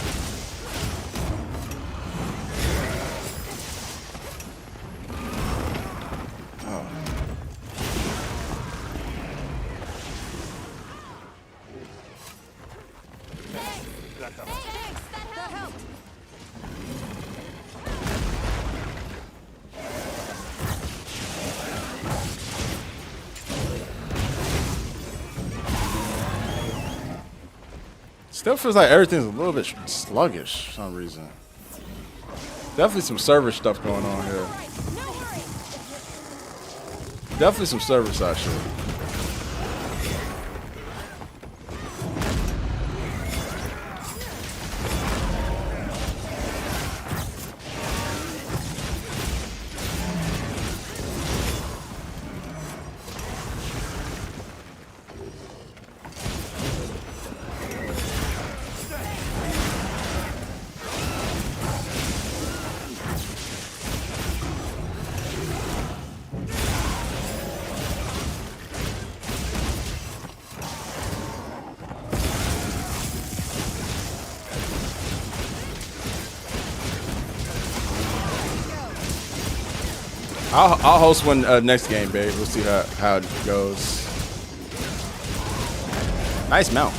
S1: Still feels like everything's a little bit sluggish for some reason. Definitely some server stuff going on here. Definitely some server side shit. I'll host one next game, babe. We'll see how it goes. Nice mount.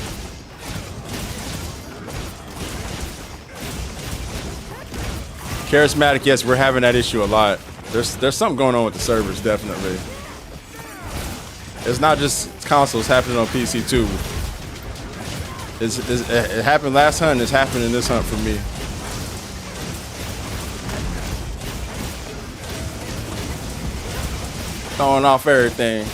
S1: Charismatic, yes, we're having that issue a lot. There's something going on with the servers, definitely. It's not just consoles, happening on PC too. It happened last hunt, it's happening this hunt for me. Throwing off everything.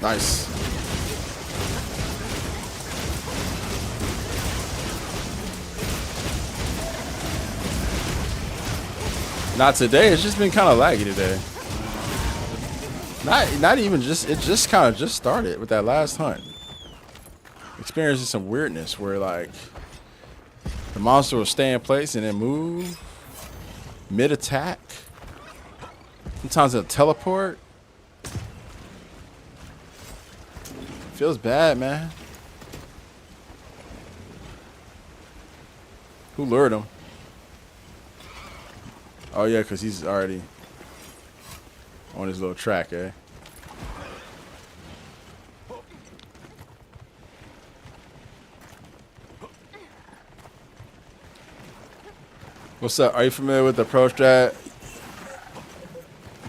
S1: Nice. Not today. It's just been kind of laggy today. Not even just. It just kind of just started with that last hunt. Experiencing some weirdness where like the monster will stay in place and then move mid attack. Sometimes it'll teleport. Feels bad, man. Who lured him? Oh yeah, because he's already on his little track, eh? What's up? Are you familiar with the pro strat?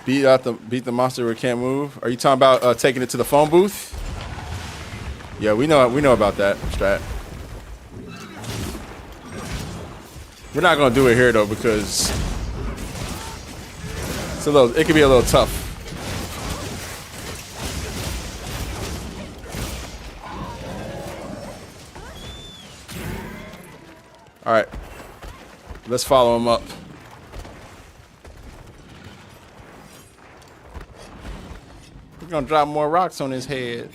S1: Beat the monster where it can't move. Are you talking about taking it to the phone booth? Yeah, we know about that strat. We're not gonna do it here though because it can be a little tough. All right, let's follow him up. We're gonna drop more rocks on his head.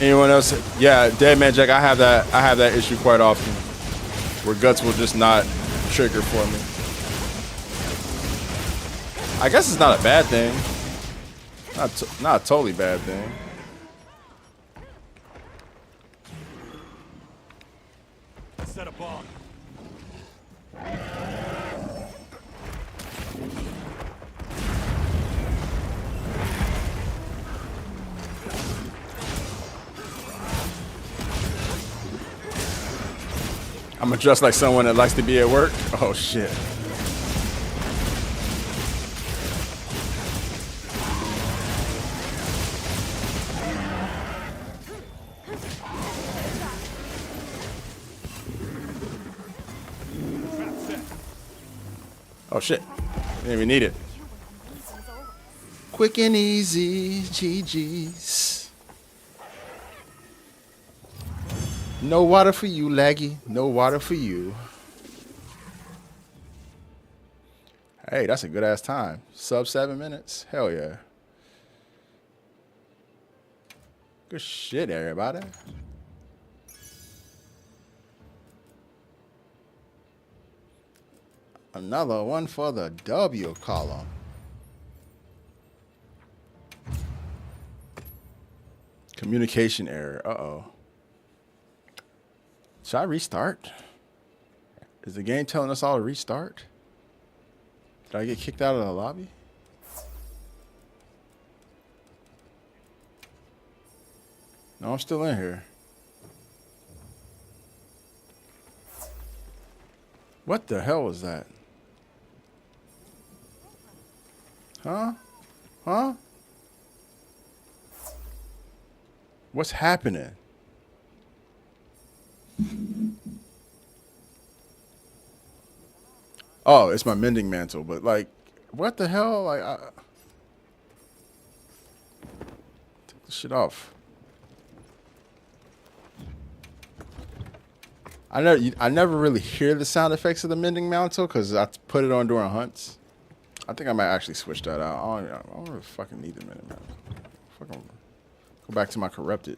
S1: Anyone else? Yeah, Dead Man Jack. I have that issue quite often, where guts will just not trigger for me. I guess it's not a bad thing. Not a totally bad thing.
S5: Set a bomb.
S1: I'm just like someone that likes to be at work. Oh shit. Oh shit. Didn't even need it. Quick and easy, GG's. No water for you, Laggy. No water for you. Hey, that's a good ass time. Sub 7 minutes. Hell yeah. Good shit, everybody. Another one for the W column. Communication error. Uh-oh. Should I restart? Is the game telling us all to restart? Did I get kicked out of the lobby? No, I'm still in here. What the hell was that? Huh? Huh? What's happening? Oh, it's my mending mantle, but like, what the hell? Like, take the shit off. I never really hear the sound effects of the mending mantle because I put it on during hunts. I think I might actually switch that out. I don't really fucking need the mending mantle. Fucking go back to my corrupted.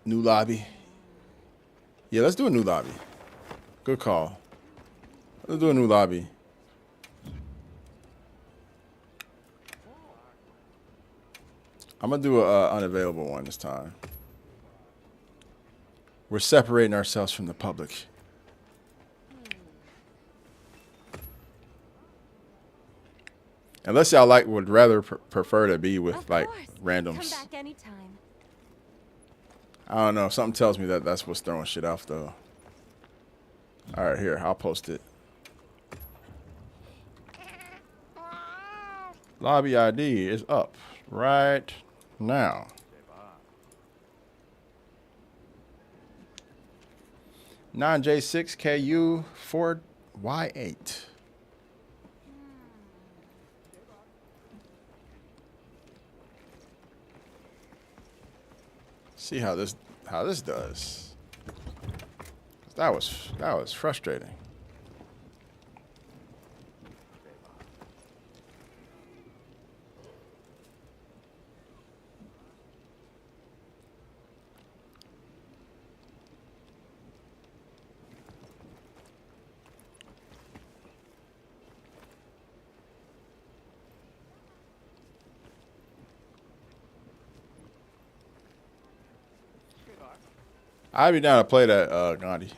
S1: New lobby. Yeah, let's do a new lobby. Good call. Let's do a new lobby. I'm gonna do a unavailable one this time. We're separating ourselves from the public. Unless y'all would rather prefer to be with like randoms.
S2: Come back anytime.
S1: I don't know. Something tells me that that's what's throwing shit off, though. All right, here. I'll post it. Lobby ID is up right now. 9J6KU4Y8. See how this does. That was frustrating. I'd be down to play that, Gandhi.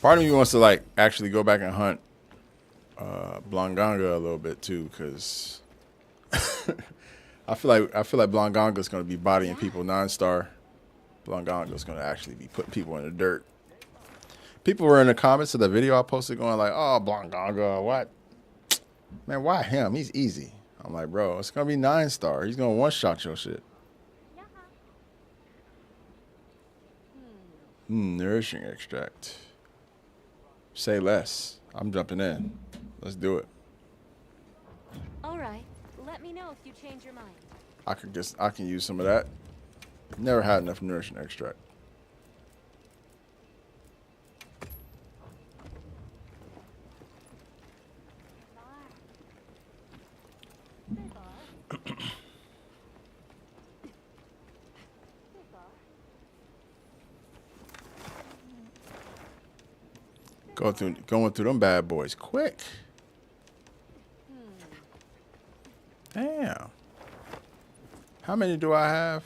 S1: Part of me wants to like actually go back and hunt Blanganga a little bit too, because I feel like Blanganga is going to be bodying people non-star. Blanganga is going to actually be putting people in the dirt. People were in the comments of the video I posted going like, "Oh, Blanganga, what? Man, why him? He's easy." I'm like, bro, it's going to be 9-star. He's going to one-shot your shit. Nourishing extract. Say less. I'm jumping in. Let's do it.
S2: All right. Let me know if you change your mind.
S1: I can use some of that. Never had enough nourishing extract. Going through them bad boys quick. Damn. How many do I have?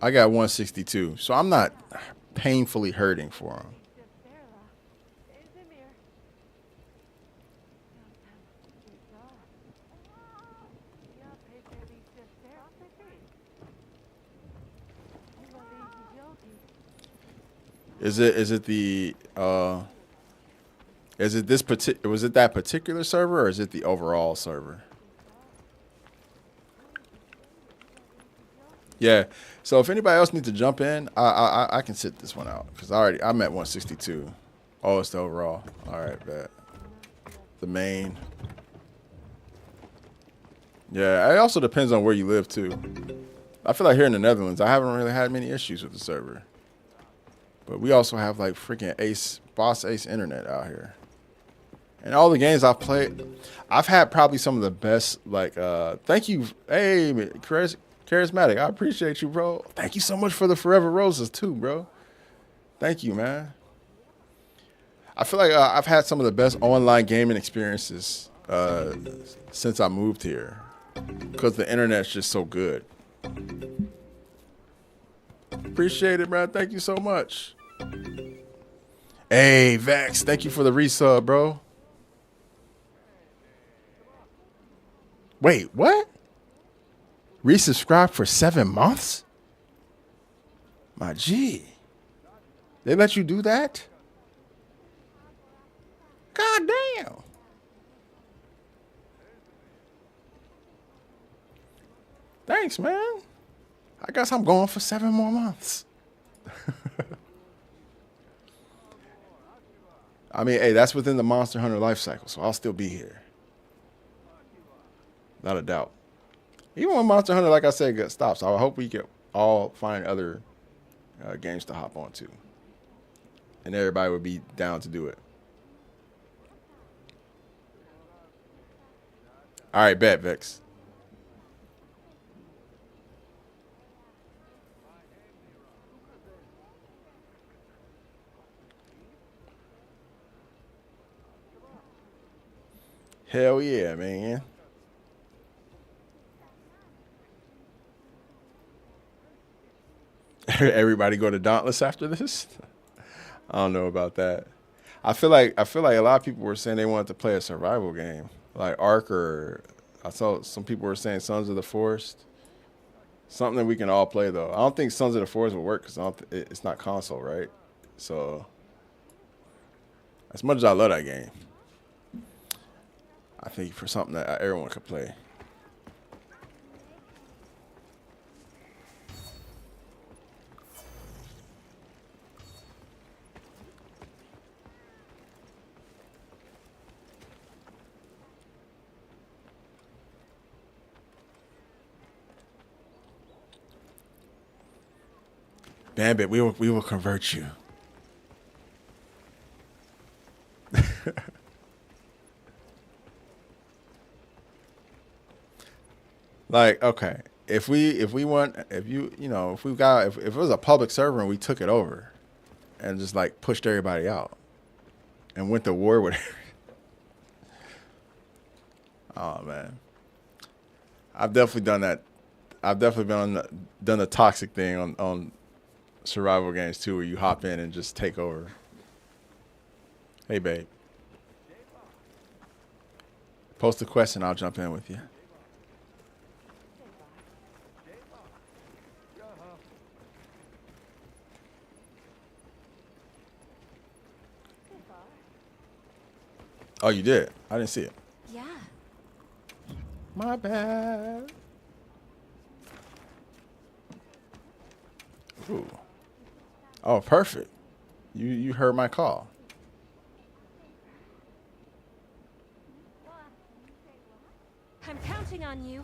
S1: I got 162, so I'm not painfully hurting for him. Is it was it that particular server or is it the overall server? Yeah. So if anybody else needs to jump in, I can sit this one out because I'm at 162. Oh, it's the overall. All right, bet. The main. Yeah, it also depends on where you live too. I feel like here in the Netherlands, I haven't really had many issues with the server. But we also have like freaking boss ace internet out here. And all the games I've played, I've had probably some of the best, like, thank you. Hey, Charismatic, I appreciate you, bro. Thank you so much for the Forever Roses too, bro. Thank you, man. I feel like I've had some of the best online gaming experiences since I moved here because the internet's just so good. Appreciate it, man. Thank you so much. Hey, Vex, thank you for the resub, bro. Wait, what? Resubscribe for 7 months? My G. They let you do that? God damn. Thanks, man. I guess I'm going for 7 more months. I mean, hey, that's within the Monster Hunter life cycle, so I'll still be here. Not a doubt. Even when Monster Hunter, like I said, stops, I hope we can all find other games to hop on to. And everybody would be down to do it. All right, bet, Vex. Hell yeah, man. Everybody go to Dauntless after this? I don't know about that. I feel like a lot of people were saying they wanted to play a survival game, like Ark, or I saw some people were saying Sons of the Forest. Something that we can all play though. I don't think Sons of the Forest will work because it's not console, right? So as much as I love that game, I think for something that everyone could play. Bambit, we will convert you. Like, okay, if we want, if we got, if it was a public server and we took it over, and just like pushed everybody out, and went to war with. Oh man, I've definitely done that. I've definitely done the toxic thing on survival games too, where you hop in and just take over. Hey babe, post a question, I'll jump in with you. Oh, you did? I didn't see it.
S2: Yeah.
S1: My bad. Ooh. Oh, perfect. You heard my call.
S2: I'm counting on you.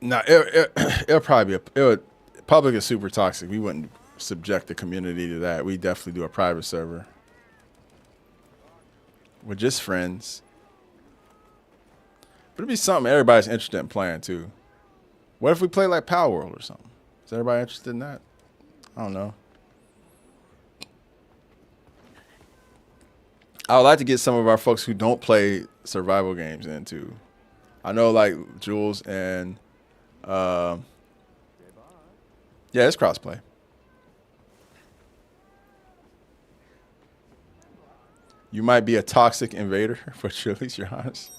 S1: No, it'll probably be public is super toxic. We wouldn't subject the community to that. We definitely do a private server with just friends. But it'd be something everybody's interested in playing too. What if we play like Power World or something? Is everybody interested in that? I don't know. I would like to get some of our folks who don't play survival games into. I know like Jules and yeah, it's crossplay. You might be a toxic invader, but at least you're honest.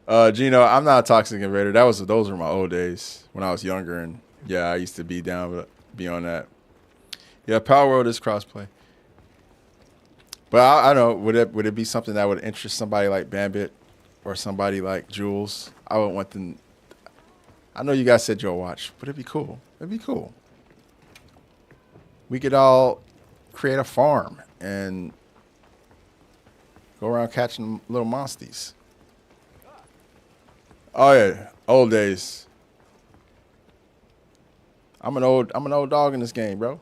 S1: Gino, I'm not a toxic invader. Those were my old days when I was younger, and yeah, I used to be down be on that. Yeah, Power World is crossplay. But I don't know, would it be something that would interest somebody like Bambit or somebody like Jules? I would want them. I know you guys said you'll watch, but it'd be cool. It'd be cool. We could all create a farm and go around catching little monsties. Oh yeah, old days. I'm an old dog in this game, bro.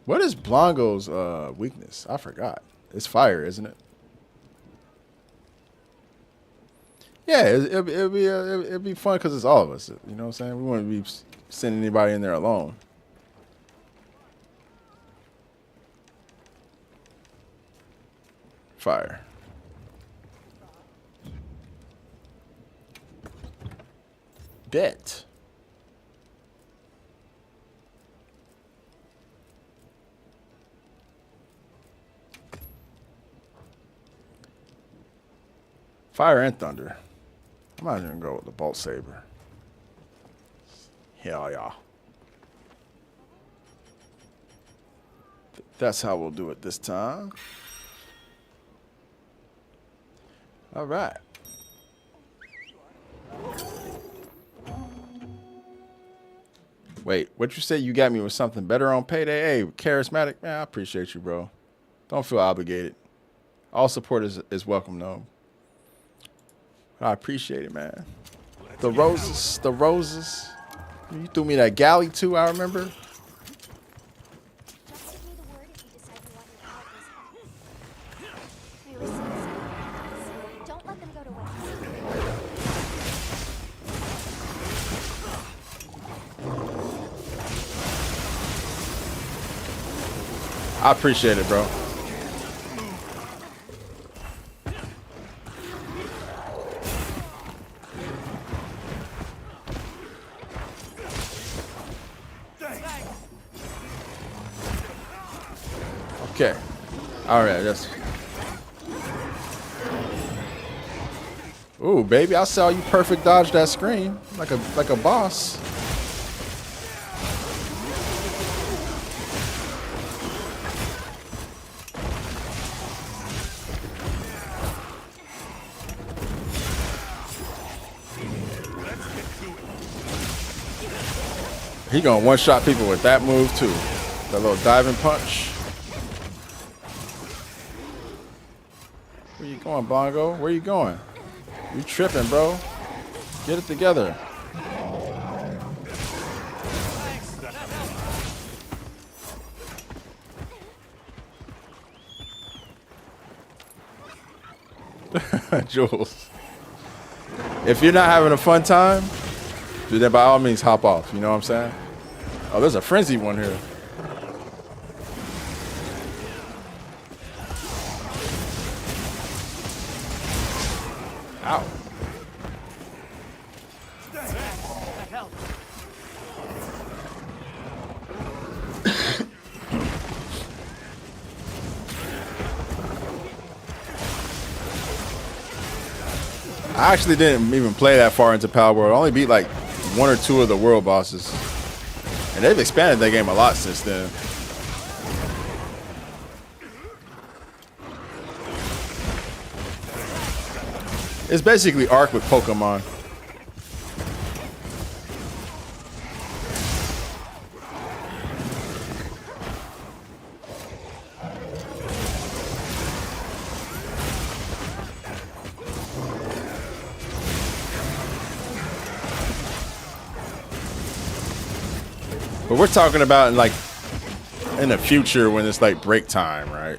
S1: What is Blanco's weakness? I forgot. It's fire, isn't it? Yeah, it'd be fun because it's all of us. You know what I'm saying? We wouldn't be sending anybody in there alone. Fire. Bet. Fire and thunder. I might even go with the bolt saber. Hell yeah. That's how we'll do it this time. All right. Wait, what you say? You got me with something better on payday? Hey, charismatic, man, I appreciate you, bro. Don't feel obligated. All support is welcome, though. I appreciate it, man. The roses, the roses. You threw me that galley too, I remember.
S2: Just give me the word if you decide you want your power goes up. Really serious. Don't let them go to waste.
S1: I appreciate it, bro. Okay. All right. That's. Ooh, baby, I saw you perfect dodge that screen like a boss. He gonna one-shot people with that move too. That little diving punch. Where you going, Bongo? Where you going? You tripping, bro. Get it together. Jules. If you're not having a fun time, then by all means hop off. You know what I'm saying? Oh, there's a frenzy one here. Ow. I actually didn't even play that far into Power World. I only beat like 1 or 2 of the world bosses. And they've expanded that game a lot since then. It's basically Ark with Pokemon. But we're talking about like in the future when it's like break time, right?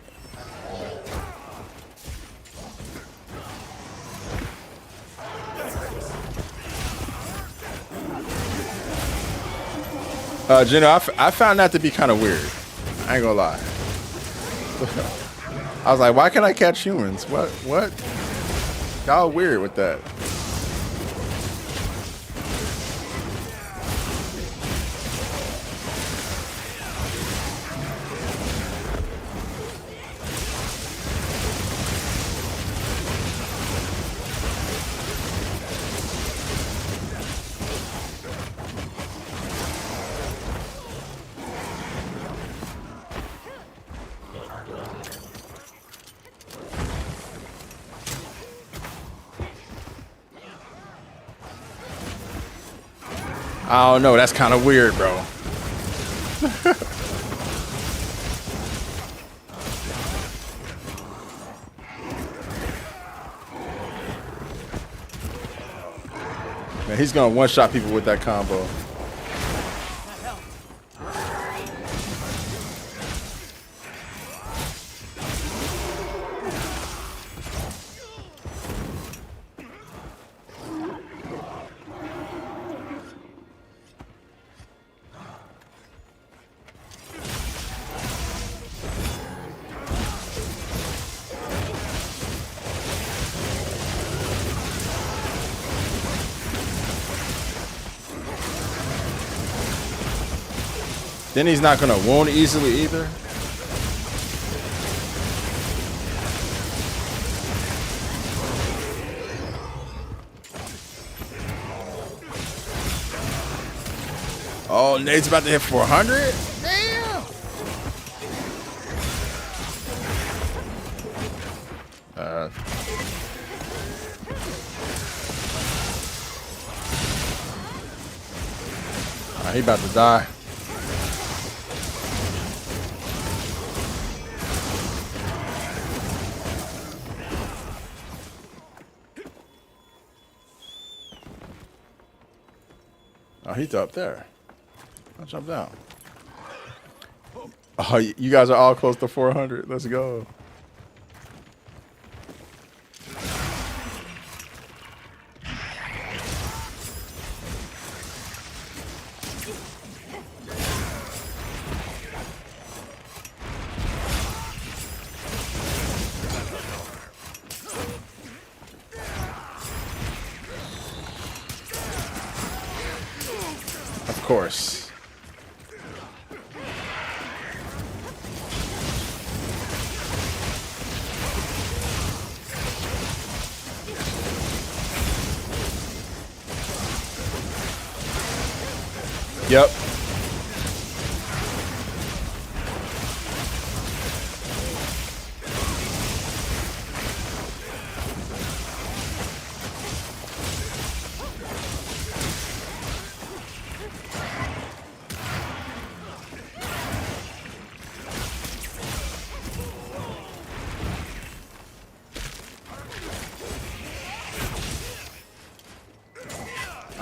S1: Gino, I found that to be kind of weird. I ain't gonna lie. I was like, why can't I catch humans? What? Y'all weird with that. I don't know. That's kind of weird, bro. Man, he's gonna one-shot people with that combo. Then he's not gonna wound easily either. Oh, Nate's about to hit 400? Damn! He about to die. Oh, he's up there. I'll jump down. Oh, you guys are all close to 400. Let's go. Of course. Yep.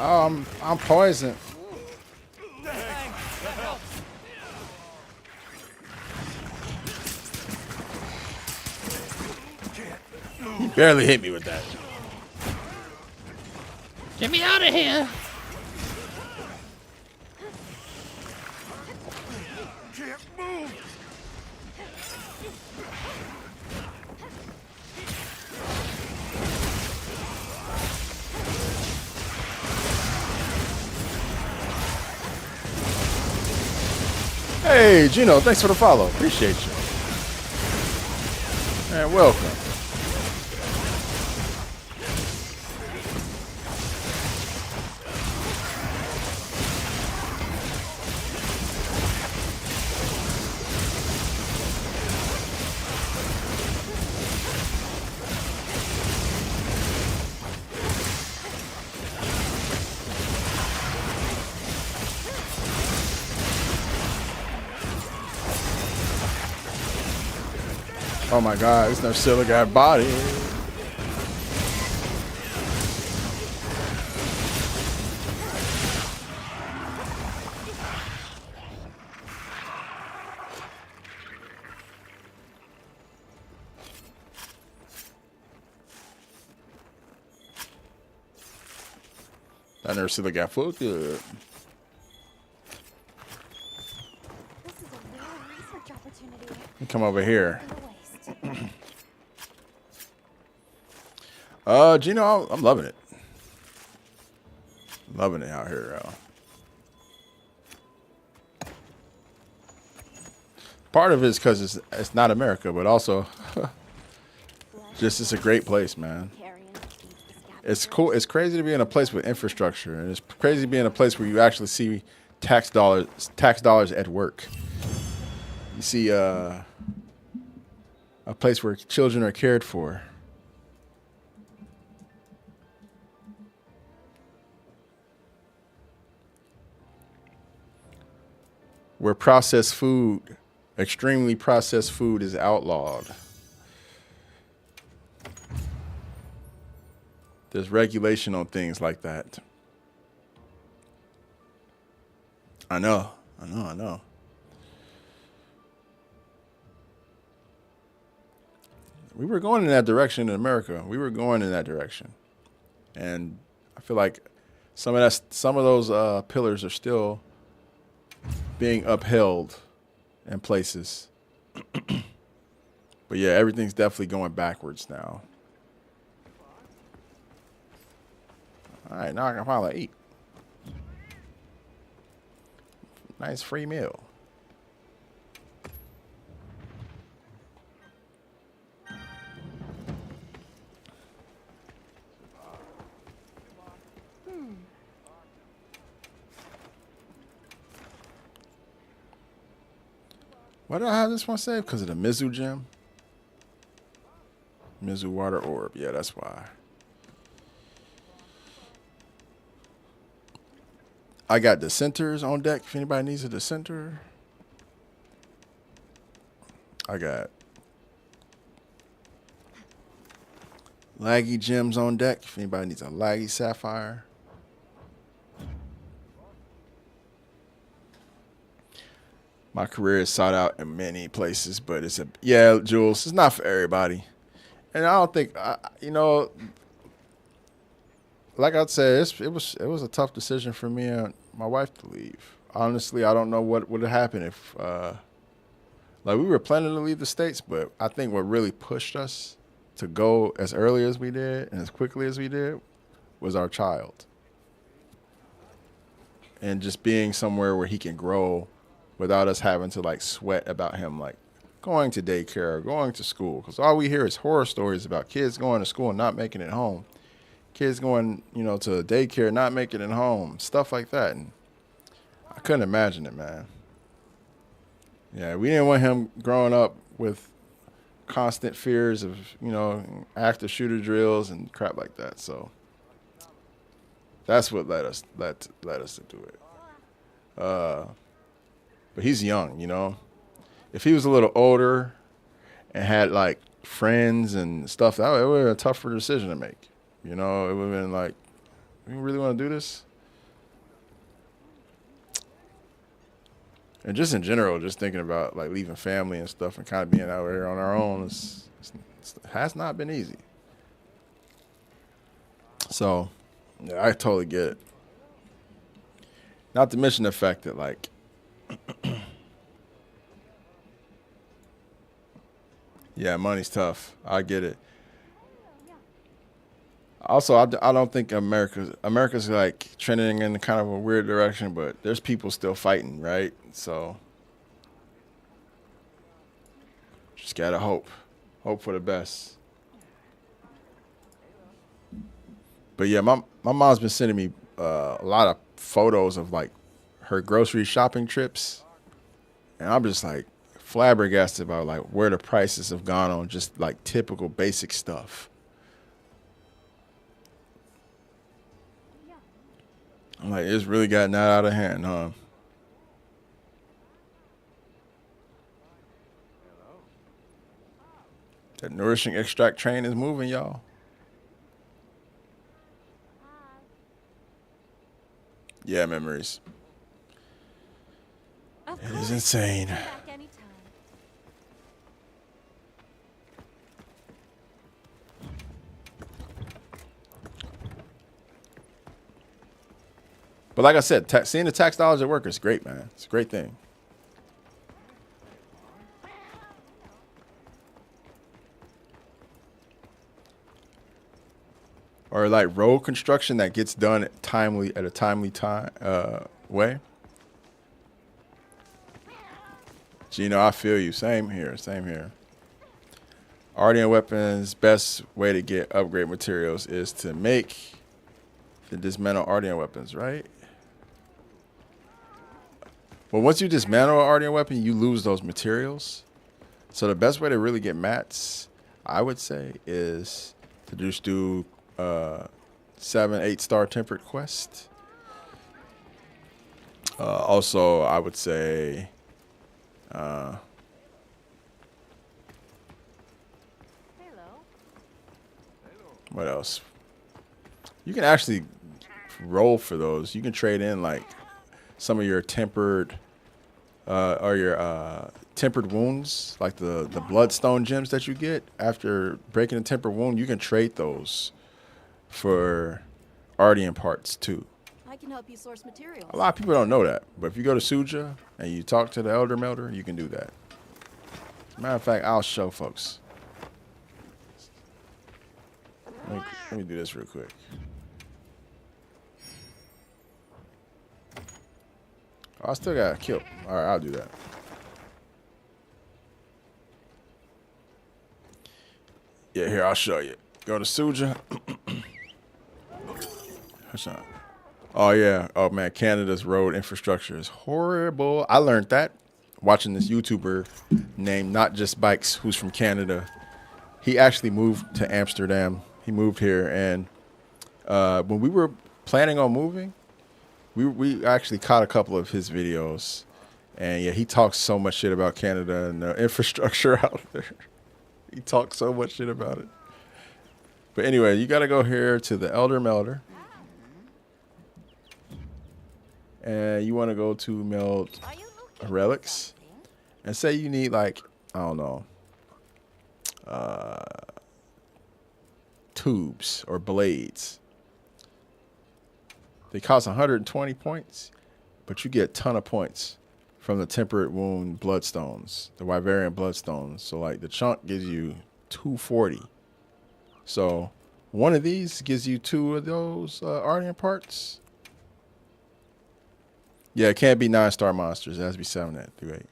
S1: Oh, I'm poisoned. barely hit me with that.
S9: Get me out of here.
S5: Can't move.
S1: Hey, Gino, thanks for the follow. Appreciate you. And welcome. Oh my God, this Narcilla got body. That Narcilla got full good.
S2: This is a real research opportunity.
S1: Come over here.
S2: No waste.
S1: Gino, I'm loving it. Loving it out here. Part of it is because it's not America, but also just it's a great place, man.
S2: Carrion, keep the scab-
S1: It's cool. It's crazy to be in a place with infrastructure, and it's crazy to be in a place where you actually see tax dollars at work. You see a place where children are cared for. Where processed food, extremely processed food, is outlawed. There's regulation on things like that. I know. We were going in that direction in America. We were going in that direction. And I feel like some of those pillars are still being upheld in places. But yeah, everything's definitely going backwards now. All right, now I can finally eat. Nice free meal. Why do I have this one saved? Because of the Mizu gem? Mizu water orb. Yeah, that's why. I got dissenters on deck if anybody needs a dissenter. I got laggy gems on deck if anybody needs a laggy sapphire. My career is sought out in many places, but yeah, Jules, it's not for everybody. And I don't think, like I said, it was a tough decision for me and my wife to leave. Honestly, I don't know what would have happened if, we were planning to leave the States, but I think what really pushed us to go as early as we did and as quickly as we did was our child. And just being somewhere where he can grow without us having to sweat about him going to daycare or going to school. Because all we hear is horror stories about kids going to school and not making it home. Kids going, to daycare, not making it home. Stuff like that. And I couldn't imagine it, man. Yeah, we didn't want him growing up with constant fears of, active shooter drills and crap like that. So that's what led us to do it. But he's young, If he was a little older and had friends and stuff, that would have been a tougher decision to make. It would have been you really want to do this? And just in general, just thinking about leaving family and stuff and kind of being out here on our own has not been easy. So, yeah, I totally get it. Not to mention the fact that, like, yeah, money's tough. I get it. Also, I don't think America's like trending in kind of a weird direction, but there's people still fighting, right? So just gotta hope for the best. But yeah, my mom's been sending me a lot of photos of like her grocery shopping trips, and I'm just like flabbergasted about like where the prices have gone on just like typical basic stuff. I'm like, it's really gotten that out of hand, huh? That nourishing extract train is moving, y'all. Yeah, memories.
S2: Of
S1: It
S2: course.
S1: is insane.
S2: Come back anytime.
S1: But like I said, seeing the tax dollars at work is great, man. It's a great thing. Or like road construction that gets done at a timely time way. Gino, I feel you. Same here. Same here. Artian weapons, best way to get upgrade materials is to make the dismantle Artian weapons, right? Well, once you dismantle an Artian weapon, you lose those materials. So the best way to really get mats, I would say, is to just do 7-8 star tempered quest. Also, I would say what else? You can actually roll for those. You can trade in like some of your tempered or your tempered wounds, like the bloodstone gems that you get after breaking a tempered wound. You can trade those for Ardian parts too.
S7: I can help you source materials.
S1: A lot of people don't know that, but if you go to Suja and you talk to the Elder Melder, you can do that. Matter of fact, I'll show folks. Let me do this real quick. Oh, I still got killed. All right, I'll do that. Yeah, here, I'll show you. Go to Suja. Oh, yeah. Oh, man, Canada's road infrastructure is horrible. I learned that watching this YouTuber named Not Just Bikes, who's from Canada. He actually moved to Amsterdam. He moved here, and when we were planning on moving, we actually caught a couple of his videos, and yeah, he talks so much shit about Canada and the infrastructure out there. He talks so much shit about it. But anyway, you got to go here to the Elder Melder, and you want to go to meld
S3: Are you looking for
S1: relics,
S3: something?
S1: and say you need like, I don't know, tubes or blades. They cost 120 points, but you get a ton of points from the temperate wound bloodstones, the Wyverian bloodstones. So like the chunk gives you 240. So one of these gives you 2 of those Ardian parts. Yeah, it can't be 9-star monsters. It has to be 7 through 8.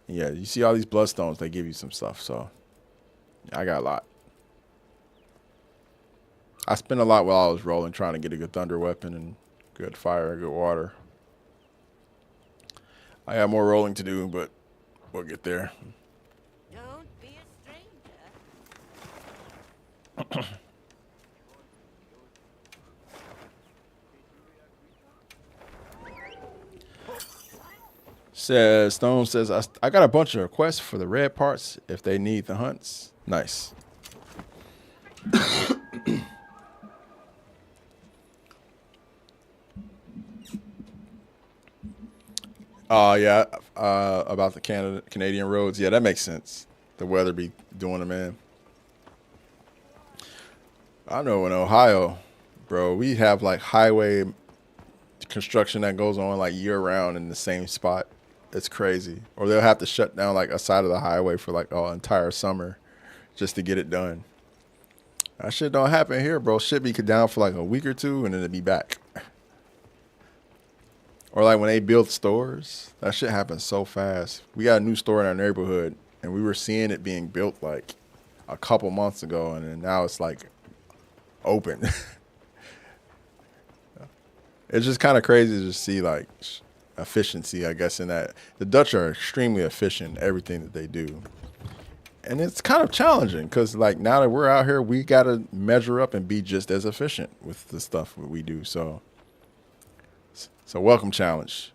S1: Yeah, you see all these bloodstones, they give you some stuff. So I got a lot. I spent a lot while I was rolling trying to get a good thunder weapon and good fire, good water. I got more rolling to do, but we'll get there.
S3: Don't be a stranger.
S1: Stone says, I got a bunch of requests for the red parts if they need the hunts. Nice. Yeah, about the Canadian roads. Yeah, that makes sense. The weather be doing them in. I know in Ohio, bro, we have like highway construction that goes on like year round in the same spot. It's crazy. Or they'll have to shut down like a side of the highway for like an entire summer just to get it done. That shit don't happen here, bro. Shit be down for like a week or two and then it'll be back. Or like when they build stores, that shit happens so fast. We got a new store in our neighborhood and we were seeing it being built like a couple months ago and then now it's like open. It's just kind of crazy to see like efficiency, I guess, in that. The Dutch are extremely efficient in everything that they do. And it's kind of challenging because like now that we're out here, we got to measure up and be just as efficient with the stuff that we do. So welcome challenge.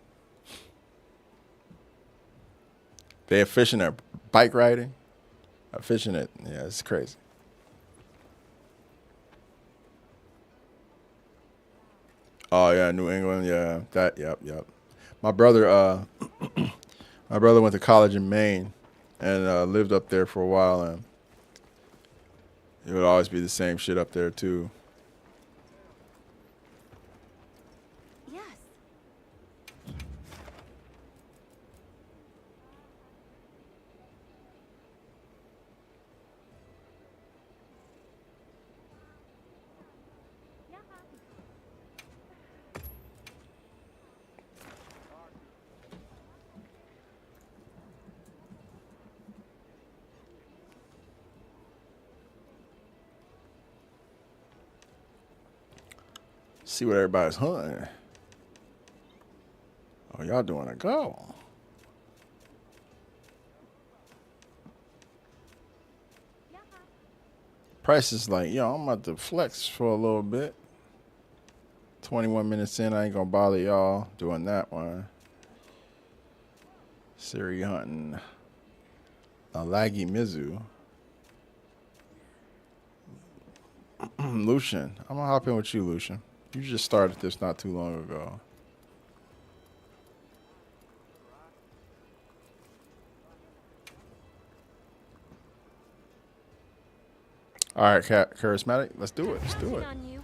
S1: They efficient at bike riding. Efficient at, yeah, it's crazy. Oh yeah, New England, yeah. Yep. My brother went to college in Maine and lived up there for a while and it would always be the same shit up there too.
S2: Yes.
S1: See what everybody's hunting. Oh, y'all doing a go. Price is like, yo, I'm about to flex for a little bit. 21 minutes in, I ain't gonna bother y'all doing that one. Siri hunting a laggy Mizu. Lucian, I'm gonna hop in with you, Lucian. You just started this not too long ago. All right, charismatic. Let's do it. Let's do it.
S2: On you.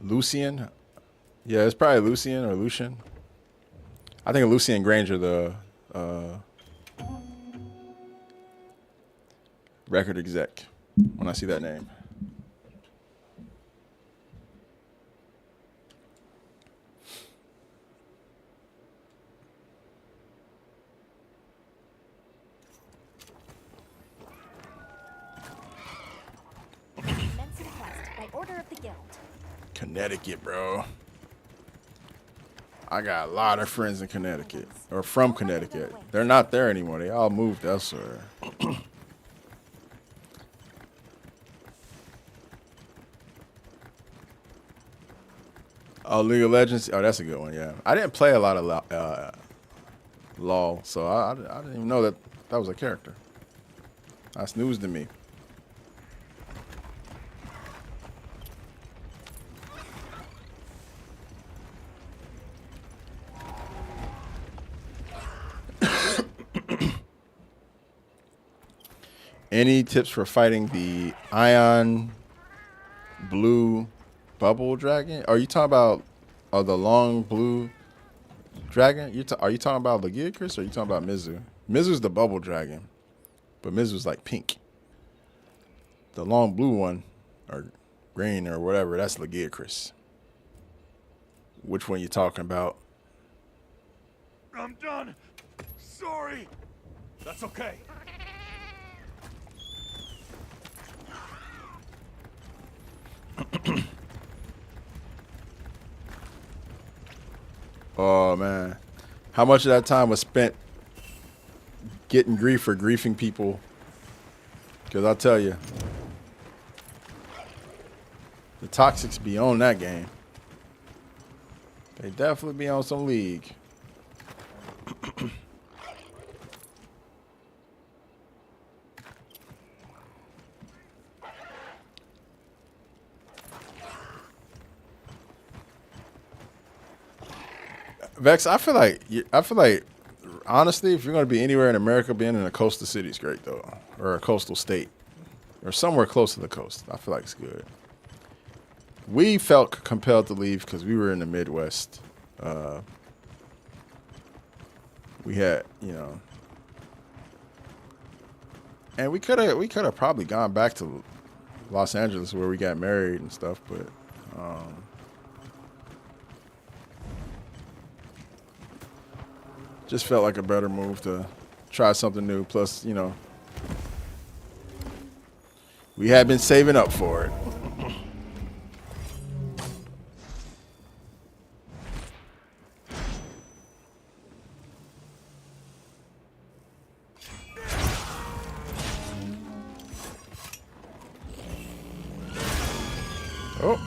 S1: Lucian. Yeah, it's probably Lucian or Lucian. I think Lucian Granger, the record exec, when I see that name.
S2: Commence a quest by order of the guild.
S1: Connecticut, bro. I got a lot of friends in Connecticut, or from Connecticut. They're not there anymore. They all moved elsewhere. Oh, League of Legends. Oh, that's a good one. Yeah, I didn't play a lot of LOL, so I didn't even know that was a character. That's news to me. Any tips for fighting the Ion Blue Bubble Dragon? Are you talking about the long blue dragon? Are you talking about Legiacris or are you talking about Mizu? Mizu's the bubble dragon, but Mizu's like pink. The long blue one, or green or whatever, that's Legiacris. Which one you talking about?
S5: I'm done. Sorry. That's okay.
S1: Oh man, how much of that time was spent getting grief for griefing people? Because I'll tell you, the toxics be on that game. They definitely be on some league. Vex, I feel like honestly, if you're gonna be anywhere in America, being in a coastal city is great though, or a coastal state, or somewhere close to the coast. I feel like it's good. We felt compelled to leave because we were in the Midwest. We had, and we could have probably gone back to Los Angeles where we got married and stuff, but just felt like a better move to try something new. Plus, we had been saving up for it. Oh.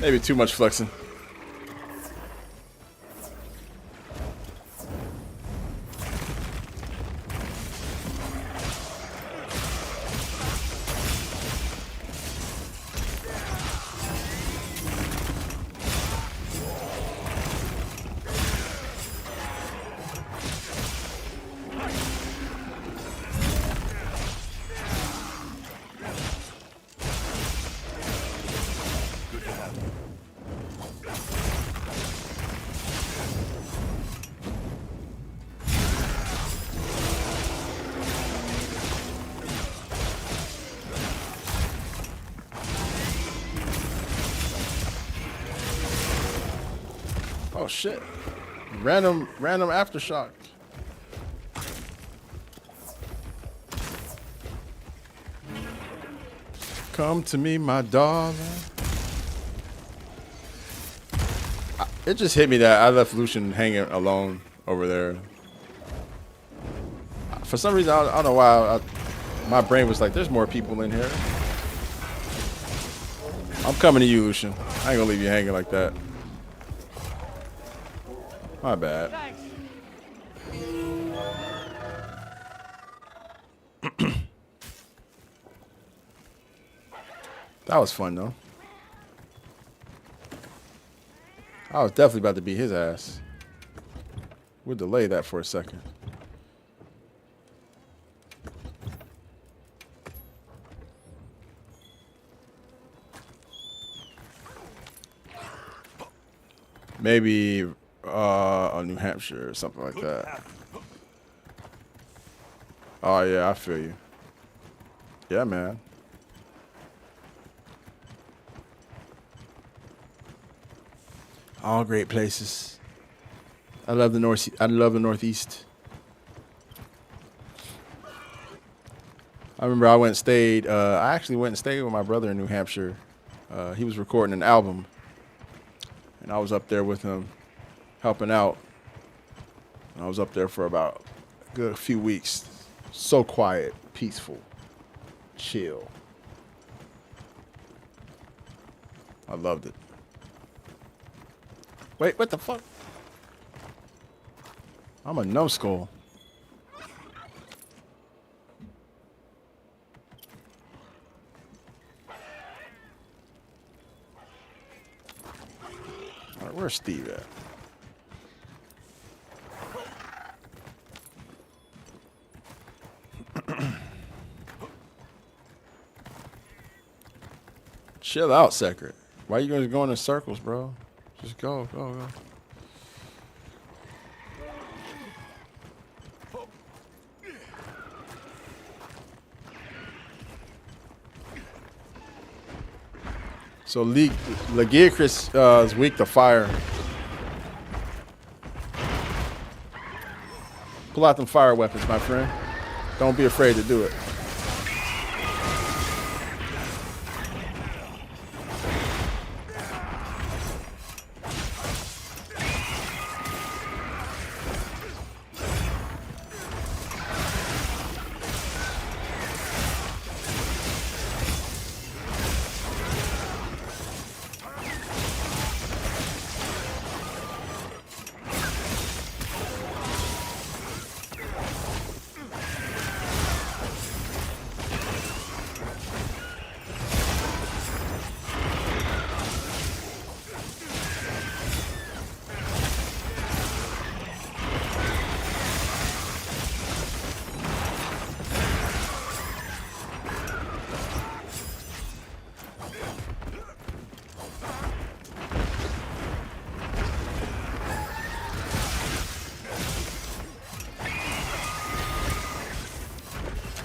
S1: Maybe too much flexing. Oh shit. Random aftershock. Come to me, my darling. It just hit me that I left Lucian hanging alone over there. For some reason, I don't know why, my brain was like, there's more people in here. I'm coming to you, Lucian. I ain't gonna leave you hanging like that. My bad. That was fun, though. I was definitely about to beat his ass. We'll delay that for a second. Maybe New Hampshire or something like that. Oh yeah, I feel you. Yeah, man. All great places. I love the North. I love the Northeast. I remember I went and stayed. I actually went and stayed with my brother in New Hampshire. He was recording an album, and I was up there with him, helping out. And I was up there for about a good few weeks. So quiet, peaceful, chill. I loved it. Wait, what the fuck? I'm a numbskull. All right, where's Steve at? Chill out, Secret. Why you guys going in circles, bro? Just go. So Lagiacrus is weak to fire. Pull out them fire weapons, my friend. Don't be afraid to do it.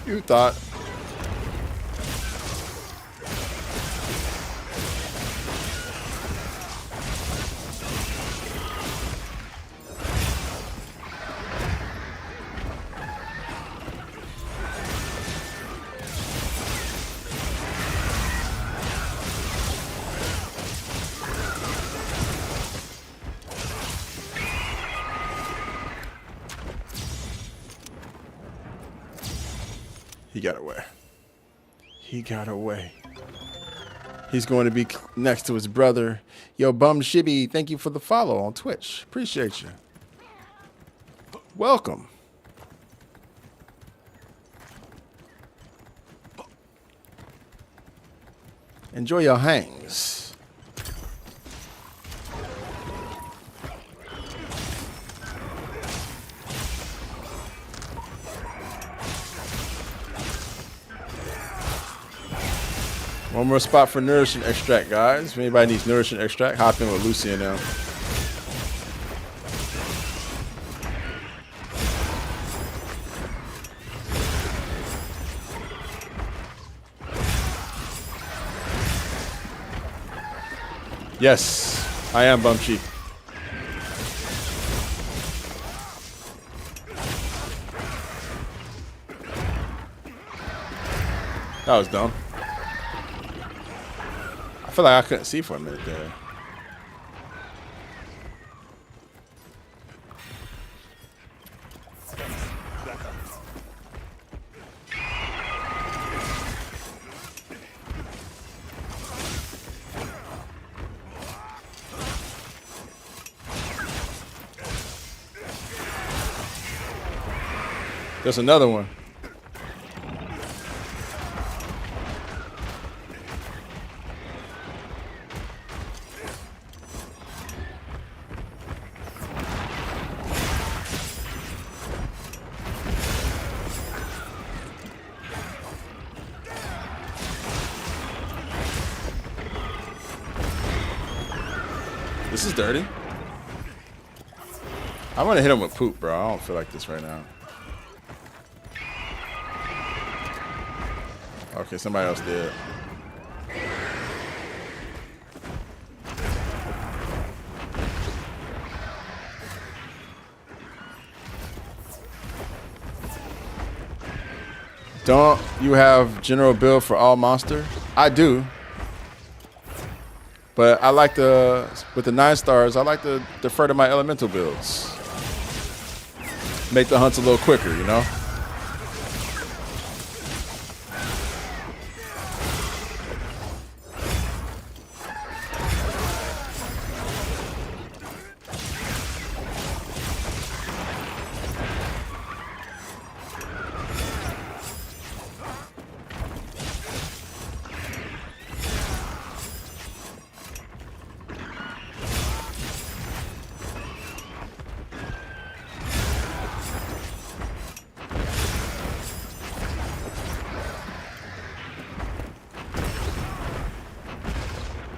S1: You thought. He got away. He got away. He's going to be next to his brother. Yo, Bum Shibby, thank you for the follow on Twitch. Appreciate you. Welcome. Enjoy your hangs. One more spot for nourishing extract, guys. If anybody needs nourishing extract, hop in with Lucy and them. Yes, I am Bumchi. That was dumb. I feel like I couldn't see for a minute there. There's another one. This is dirty. I want to hit him with poop, bro. I don't feel like this right now. Okay, somebody else did. Don't you have general build for all monsters? I do. But I like the, with the 9 stars, I like to defer to my elemental builds. Make the hunts a little quicker, you know?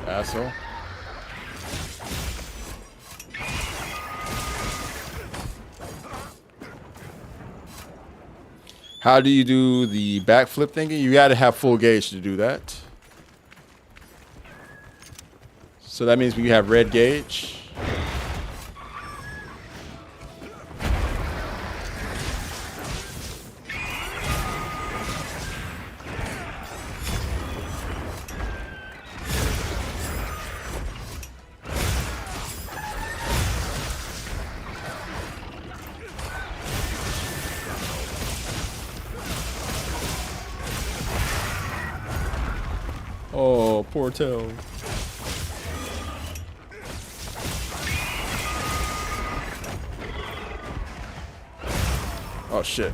S1: Asshole. How do you do the backflip thingy? You got to have full gauge to do that. So that means we have red gauge. Oh, poor tail. Oh shit.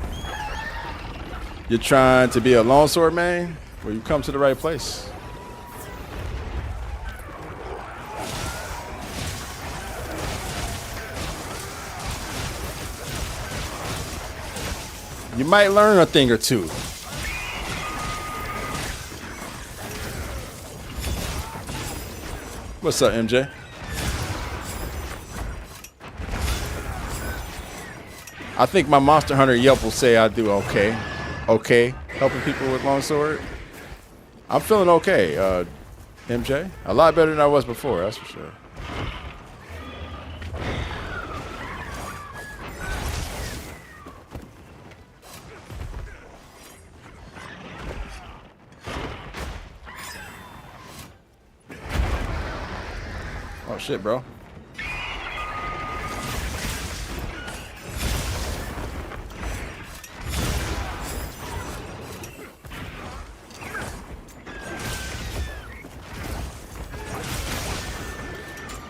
S1: You're trying to be a longsword man? Well, you come to the right place. You might learn a thing or two. What's up, MJ? I think my Monster Hunter Yelp will say I do okay. okay helping people with longsword. I'm feeling okay, MJ. A lot better than I was before, that's for sure. Oh shit, bro.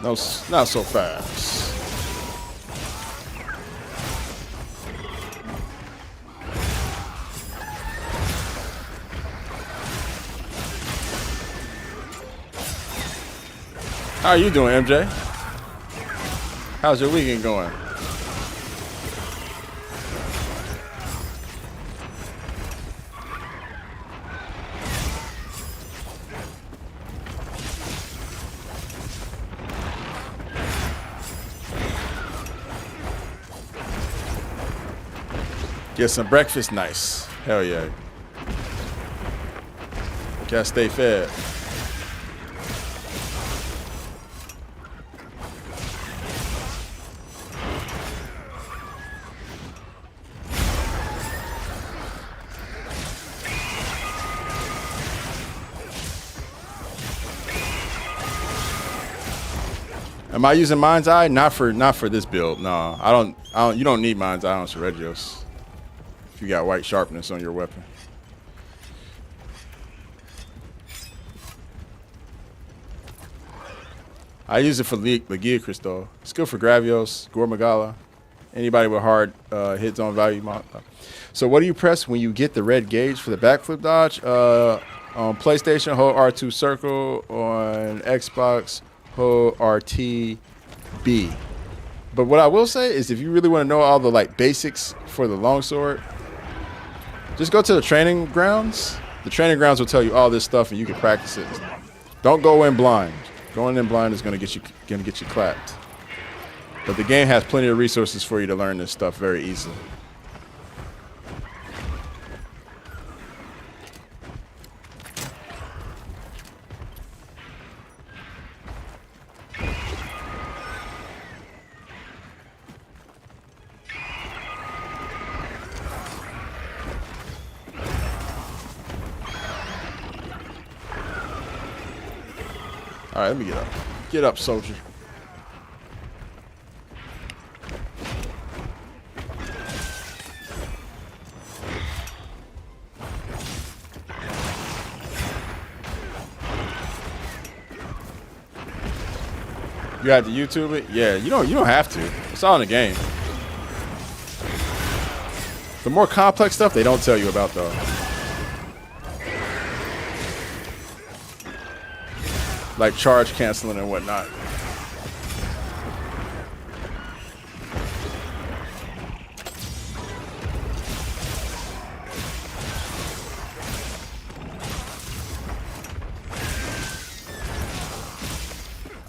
S1: No, not so fast. How are you doing, MJ? How's your weekend going? Get some breakfast, nice. Hell yeah. Gotta stay fed. Am I using Mind's Eye? Not for this build. No, I don't. You don't need Mind's Eye on Seregios if you got white sharpness on your weapon. I use it for Legia Crystal. It's good for Gravios, Gormagala, anybody with hard hits on value. So what do you press when you get the red gauge for the backflip dodge? On PlayStation, hold R2 circle. On Xbox, hold RT B. But what I will say is if you really want to know all the like basics for the longsword, just go to the training grounds. The training grounds will tell you all this stuff and you can practice it. Don't go in blind. Going in blind is gonna get you clapped. But the game has plenty of resources for you to learn this stuff very easily. All right, let me get up. Get up, soldier. You had to YouTube it? Yeah, you don't have to. It's all in the game. The more complex stuff they don't tell you about though. Like charge canceling and whatnot.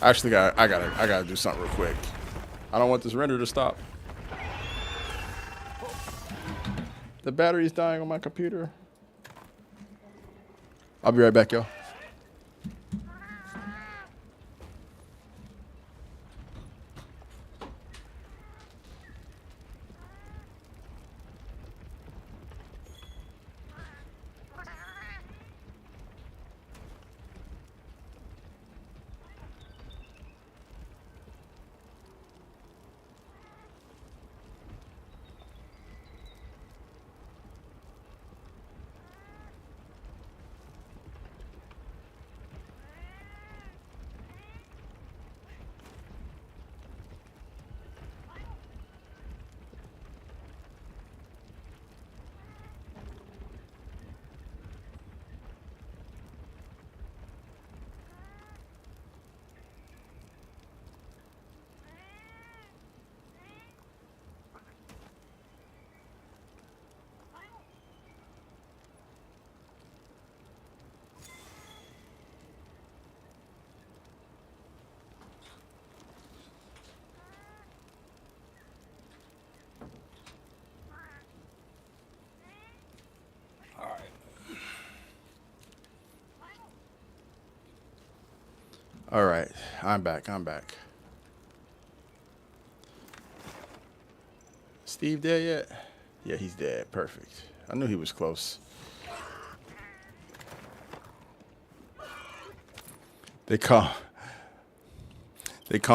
S1: Actually, I gotta do something real quick. I don't want this render to stop. The battery's dying on my computer. I'll be right back, y'all. All right, I'm back. I'm back. Steve dead yet? Yeah, he's dead. Perfect. I knew he was close. They call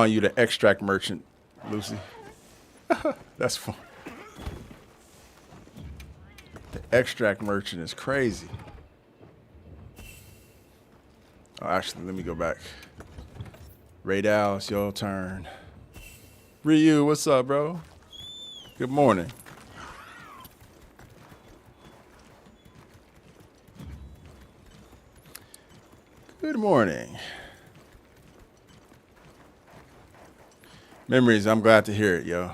S1: you the extract merchant, Lucy. That's fun. The extract merchant is crazy. Oh, actually, let me go back. Radal, it's your turn. Ryu, what's up, bro? Good morning. Good morning. Memories, I'm glad to hear it, yo.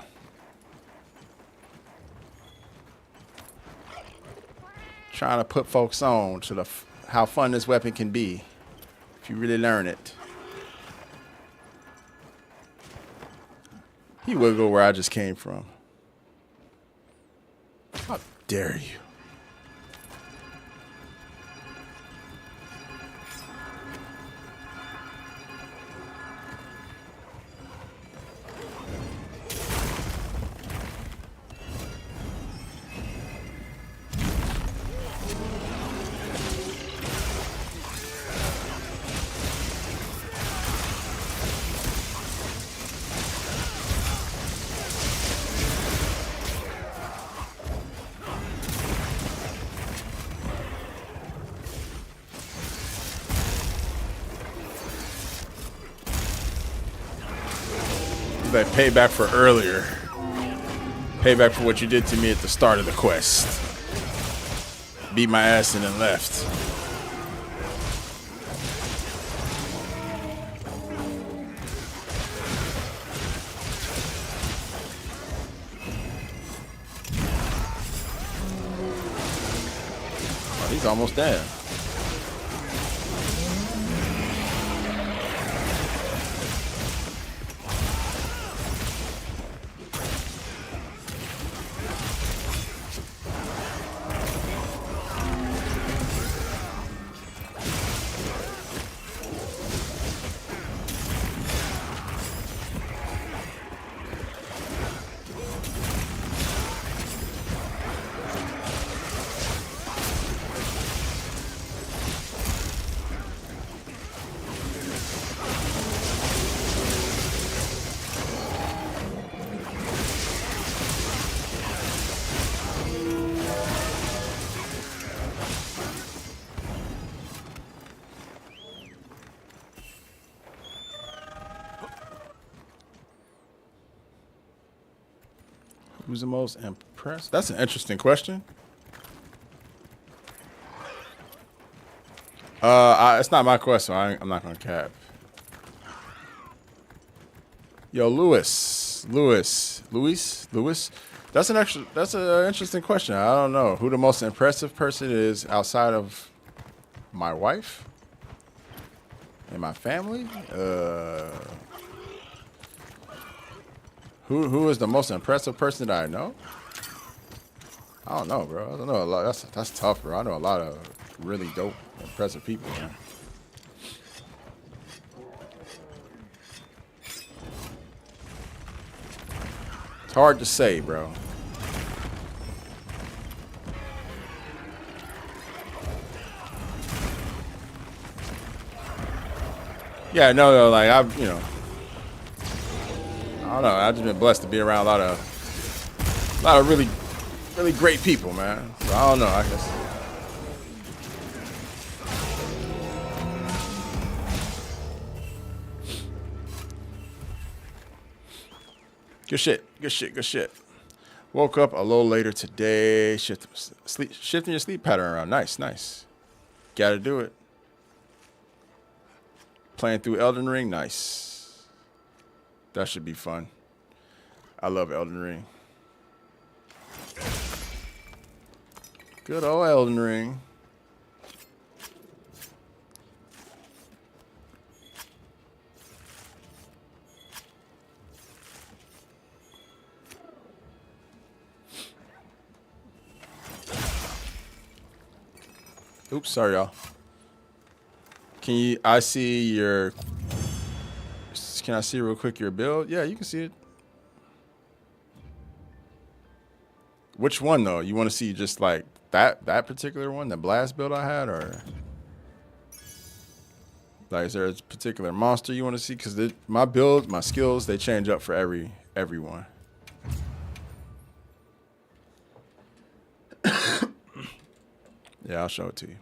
S1: Trying to put folks on to the how fun this weapon can be if you really learn it. He will go where I just came from. How dare you? Like payback for earlier. Payback for what you did to me at the start of the quest. Beat my ass and then left. Oh, he's almost dead. Who's the most impressed? That's an interesting question. It's not my question. I'm not gonna cap. Yo, Lewis. That's an interesting question. I don't know who the most impressive person is outside of my wife and my family. Who is the most impressive person that I know? I don't know, bro. I don't know a lot. That's tough, bro. I know a lot of really dope, impressive people, man. It's hard to say, bro. Yeah, no, like I don't know. I've just been blessed to be around a lot of really, really great people, man. So I don't know. I guess. Good shit. Woke up a little later today. Shifting your sleep pattern around. Nice. Gotta do it. Playing through Elden Ring. Nice. That should be fun. I love Elden Ring. Good old Elden Ring. Oops, sorry, y'all. I see your can I see real quick your build? Yeah, you can see it. Which one though? You want to see just like that particular one, the blast build I had, or like is there a particular monster you want to see? Because my build, my skills, they change up for everyone. Yeah, I'll show it to you.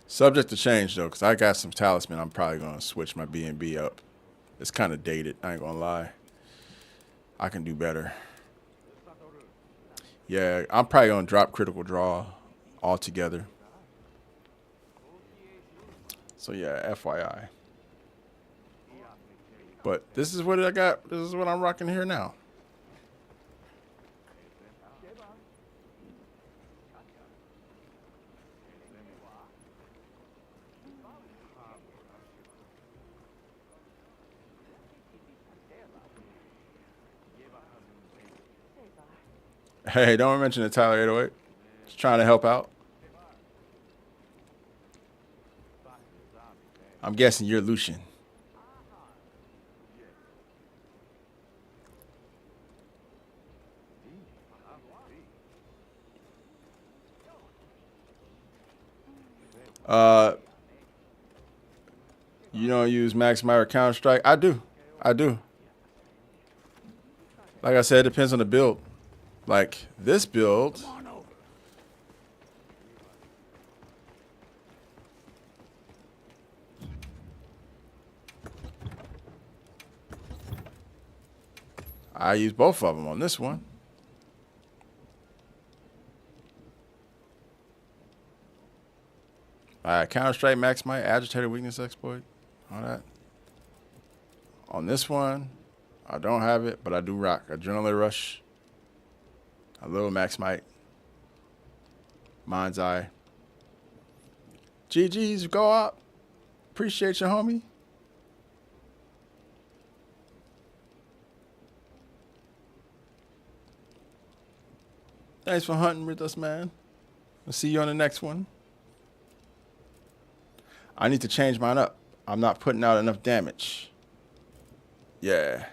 S1: Subject to change though, because I got some talisman. I'm probably gonna switch my B&B up. It's kind of dated. I ain't gonna lie. I can do better. Yeah, I'm probably gonna drop critical draw altogether. So yeah, FYI. But this is what I got. This is what I'm rocking here now. Hey, don't mention the Tyler 808. Just trying to help out. I'm guessing you're Lucian. You don't use Maximize or Counter Strike? I do. Like I said, it depends on the build. Like this build, I use both of them on this one. Counter Strike, Maximize, Agitated Weakness Exploit, all that. On this one, I don't have it, but I do rock Adrenaline Rush, a little Maximize, Mind's Eye. GG's, go up. Appreciate you, homie. Thanks for hunting with us, man. I'll see you on the next one. I need to change mine up. I'm not putting out enough damage. Yeah.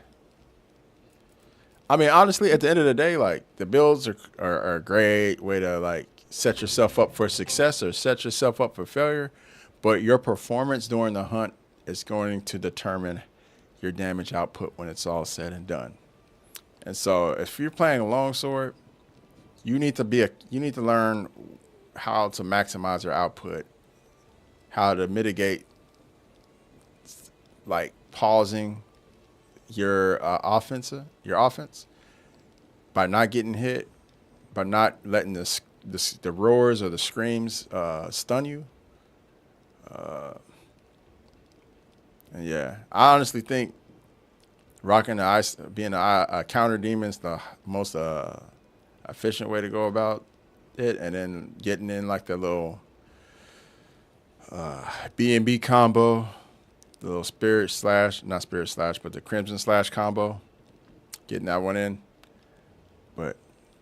S1: I mean, honestly, at the end of the day, like, the builds are a great way to, like, set yourself up for success or set yourself up for failure. But your performance during the hunt is going to determine your damage output when it's all said and done. And so if you're playing a longsword, you need to learn how to maximize your output, how to mitigate, like, pausing your offense by not getting hit, by not letting the roars or the screams stun you. And yeah, I honestly think rocking the ice, being a counter demon is the most efficient way to go about it, and then getting in like the little B&B combo, the little not spirit slash, but the crimson slash combo, getting that one in. But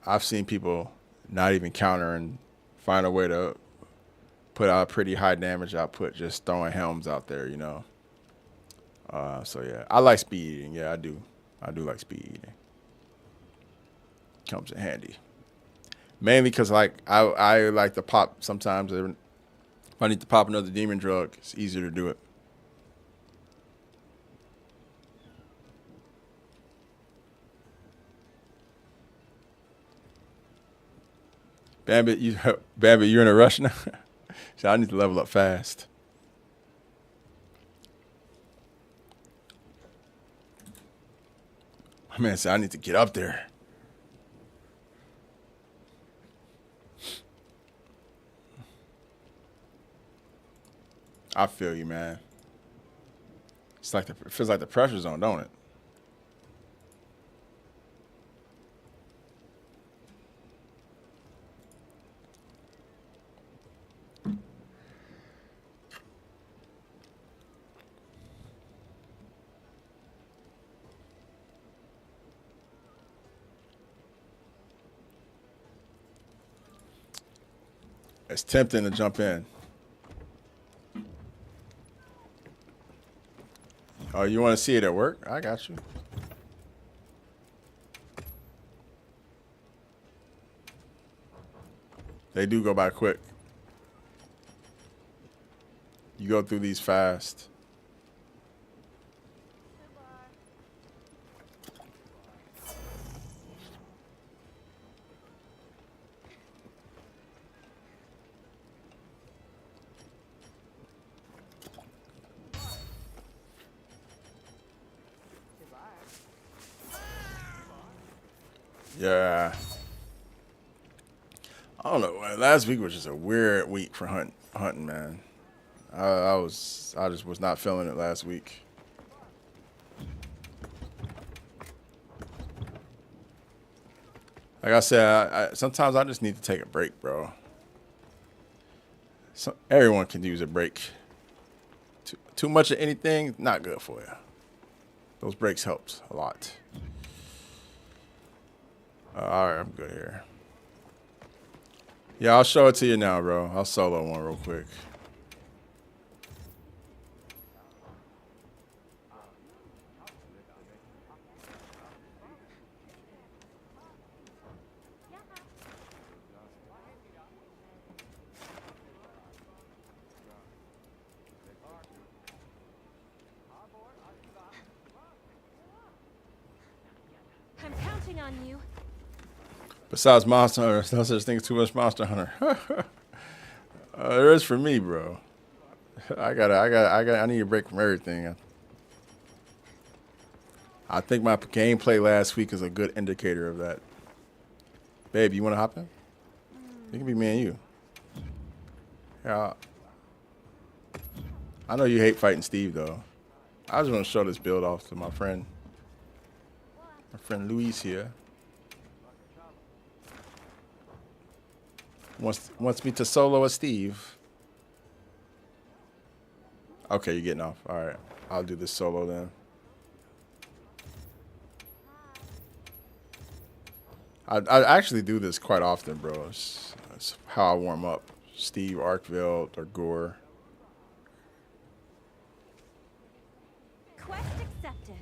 S1: I've seen people not even counter and find a way to put out pretty high damage output just throwing helms out there, you know. So yeah, I like speed eating. Yeah, I do like speed eating. Comes in handy. Mainly because, like, I like to pop sometimes. If I need to pop another demon drug, it's easier to do it. Bambit, you're in a rush now? So I need to level up fast. My man said I need to get up there. I feel you, man. It feels like the pressure zone, don't it? It's tempting to jump in. Oh, you want to see it at work? I got you. They do go by quick. You go through these fast. Yeah. I don't know. Last week was just a weird week for hunting, man. I just was not feeling it last week. Like I said, sometimes I just need to take a break, bro. Everyone can use a break. Too much of anything, not good for you. Those breaks helped a lot. All right, I'm good here. Yeah, I'll show it to you now, bro. I'll solo one real quick.
S2: I'm counting on you.
S1: Besides Monster Hunter, there's no such thing as too much Monster Hunter. There is for me, bro. I need a break from everything. I think my gameplay last week is a good indicator of that. Babe, you want to hop in? It can be me and you. Yeah. I know you hate fighting Steve, though. I just want to show this build off to my friend. My friend Luis here. Wants me to solo a Steve. Okay, you're getting off. All right, I'll do this solo then. I actually do this quite often, bro. It's how I warm up. Steve, Arkveld, or Gore.
S2: Quest accepted.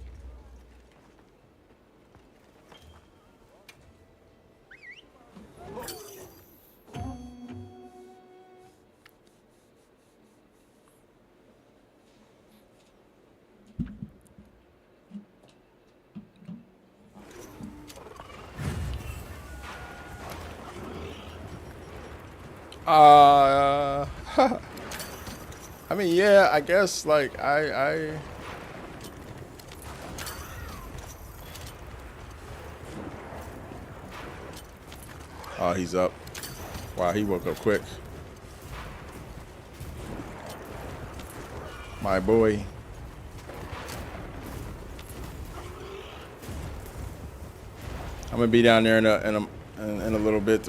S1: I mean, yeah, I guess, like, I Oh, he's up. Wow, he woke up quick. My boy. I'm gonna be down there in a little bit.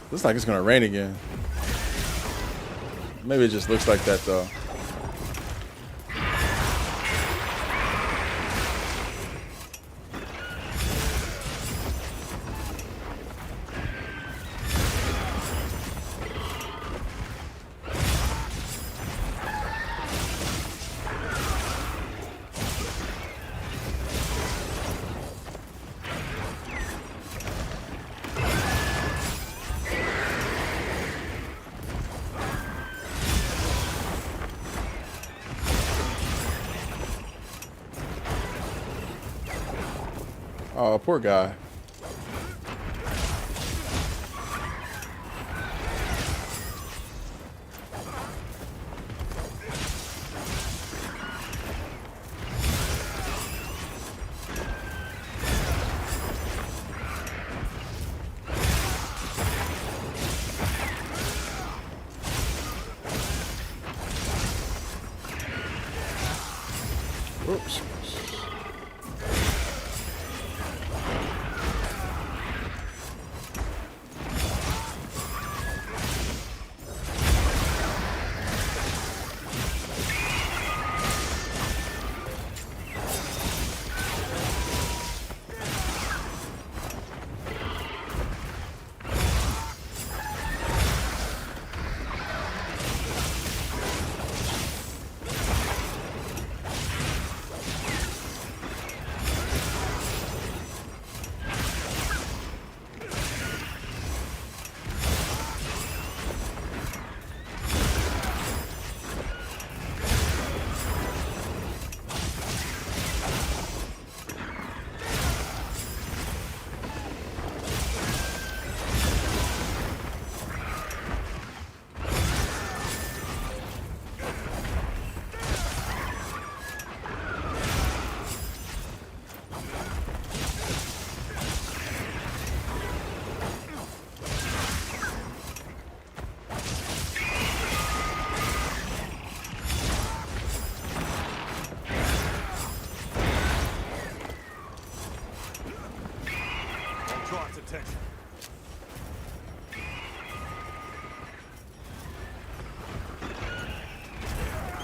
S1: Looks like it's gonna rain again. Maybe it just looks like that though. Oh, poor guy. Oops.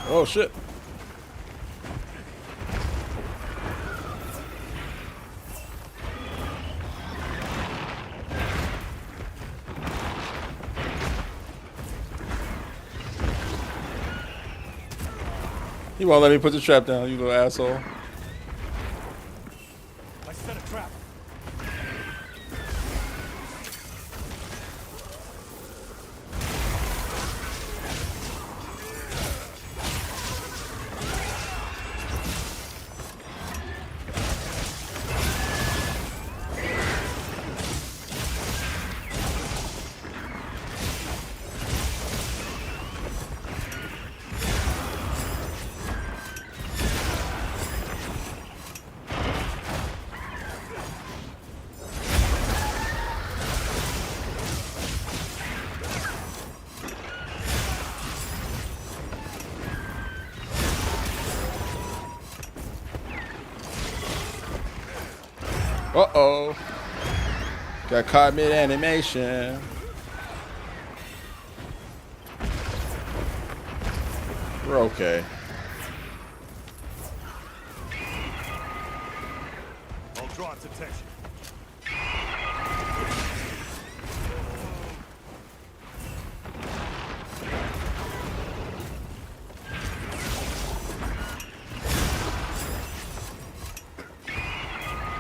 S1: Oh shit. You won't let me put the trap down, you little asshole.
S5: I set a trap.
S1: Uh-oh. Got caught mid-animation. We're okay.
S5: I'll draw its attention.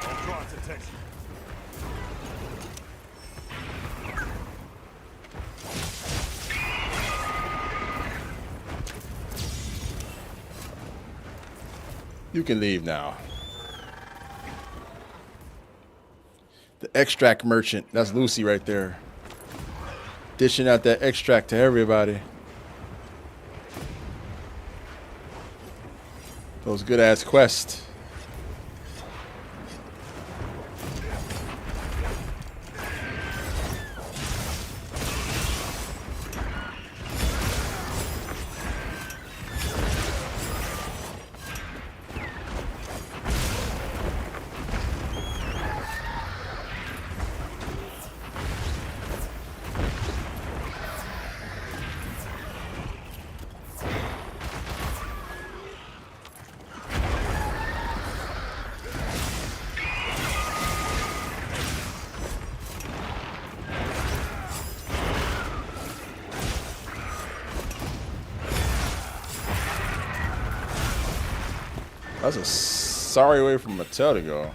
S5: I'll draw its attention.
S1: You can leave now. The extract merchant. That's Lucy right there. Dishing out that extract to everybody. Those good ass quests. That's a sorry way for Mattel to go.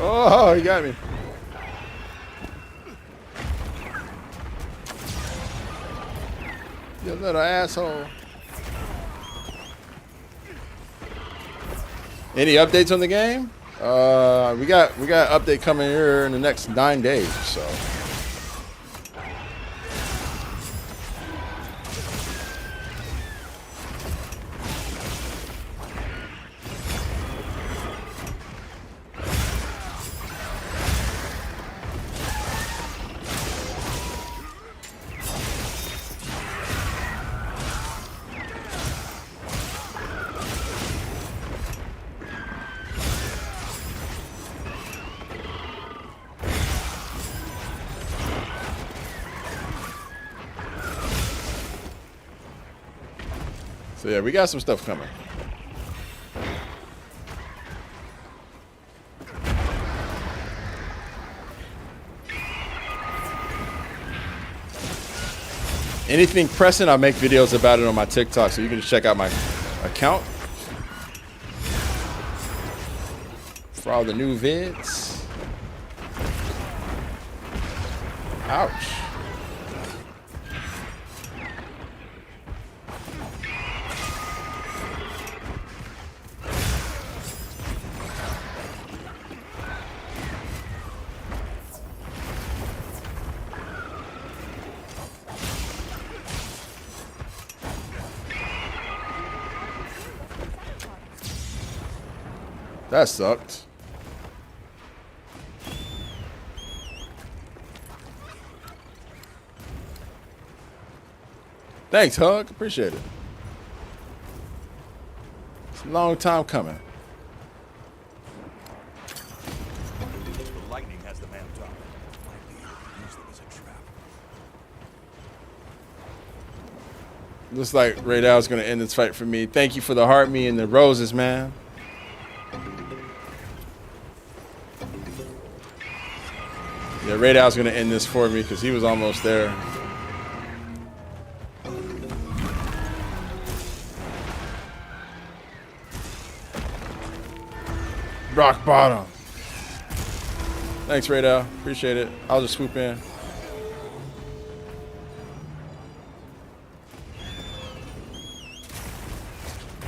S1: Oh, he got me. You little asshole. Any updates on the game? We got an update coming here in the next 9 days or so. So yeah, we got some stuff coming. Anything pressing, I'll make videos about it on my TikTok, so you can just check out my account for all the new vids. Ouch. That sucked. Thanks, Hug. Appreciate it. It's a long time coming.
S5: The lightning has the man top. Might be able to use them as a trap.
S1: Looks like Raydal's gonna end this fight for me. Thank you for the heart, me and the roses, man. Yeah, Raydal's gonna end this for me because he was almost there. Rock bottom. Thanks, Raydal. Appreciate it. I'll just swoop in.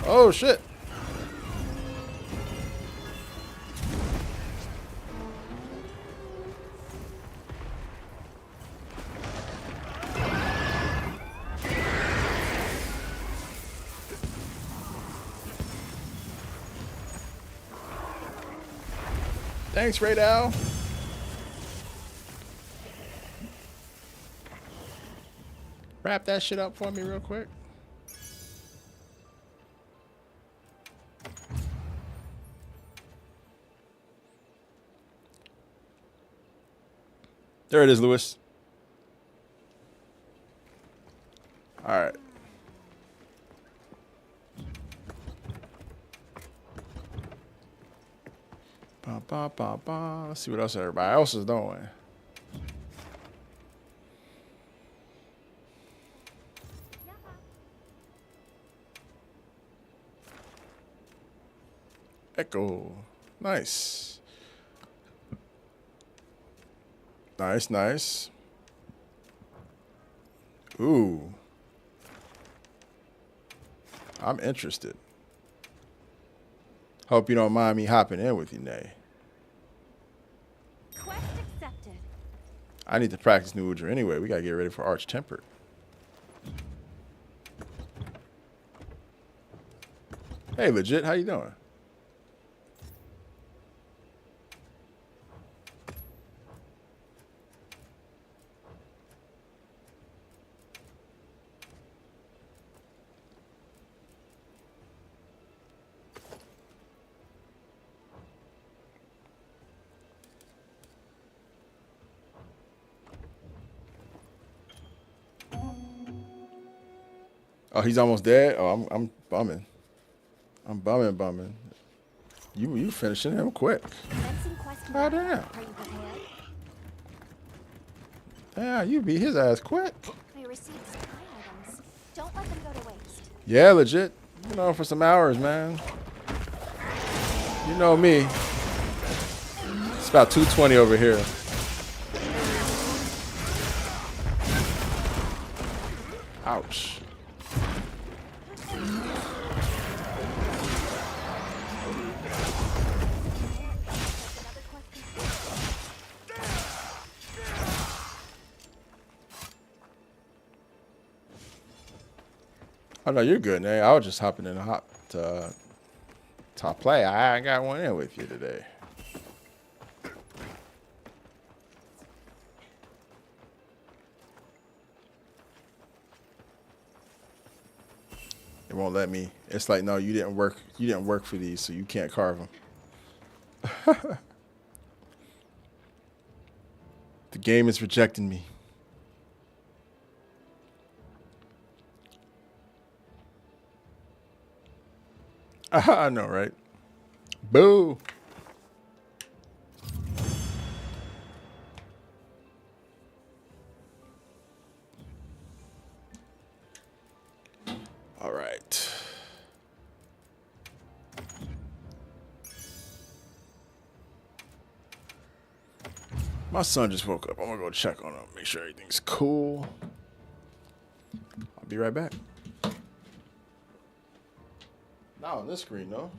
S1: Oh, shit. Thanks, Raydal. Wrap that shit up for me real quick. There it is, Lewis. All right. Ba, ba, ba, ba. Let's see what else everybody else is doing. Echo. Nice. Nice, nice. Ooh. I'm interested. Hope you don't mind me hopping in with you, Nay.
S2: Quest accepted.
S1: I need to practice New Udra anyway. We gotta get ready for Arch Tempered. Hey, legit, how you doing? Oh, he's almost dead. Oh, I'm bumming. I'm bumming. You finishing him quick.
S2: Commencing quest
S1: Oh,
S2: now.
S1: damn.
S2: Are you prepared?
S1: Yeah, you beat his ass quick.
S2: I received supply items. Don't let them go to waste.
S1: Yeah, legit. You know, for some hours, man. You know me. It's about 220 over here. Ouch. Oh no, you're good, Nay. I was just hopping in the top play. I got one in with you today. It won't let me. It's like, no, you didn't work. You didn't work for these, so you can't carve them. The game is rejecting me. I know, right? Boo. All right. My son just woke up. I'm gonna go check on him, make sure everything's cool. I'll be right back. Not on this screen, though.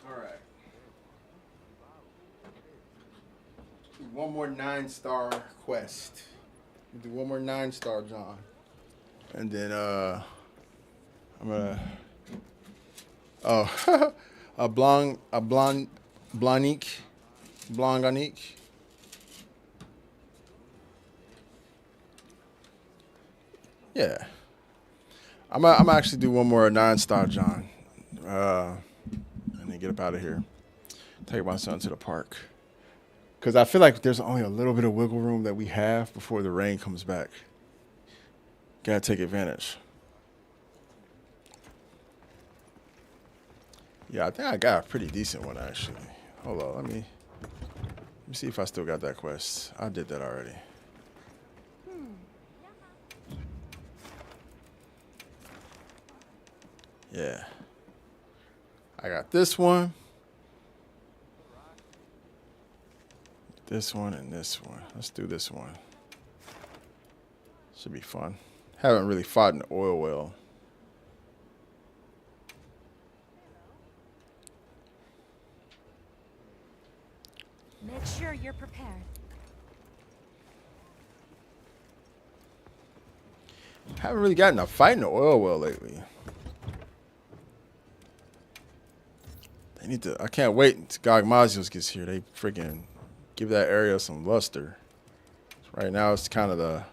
S1: All right. Do one more 9-star quest. Do one more 9-star, John. And then I'm gonna Blanique. Yeah. I'm actually do one more 9-star, John. And then get up out of here. Take my son to the park. Because I feel like there's only a little bit of wiggle room that we have before the rain comes back. Gotta take advantage. Yeah, I think I got a pretty decent one, actually. Hold on, let me see if I still got that quest. I did that already. Yeah. I got this one. This one and this one. Let's do this one. Should be fun. Haven't really fought an oil well.
S3: Make sure you're prepared.
S1: Haven't really gotten a fight in the oil well lately. They need to. I can't wait until Gogmazios gets here. They freaking give that area some luster. Right now, it's kind of the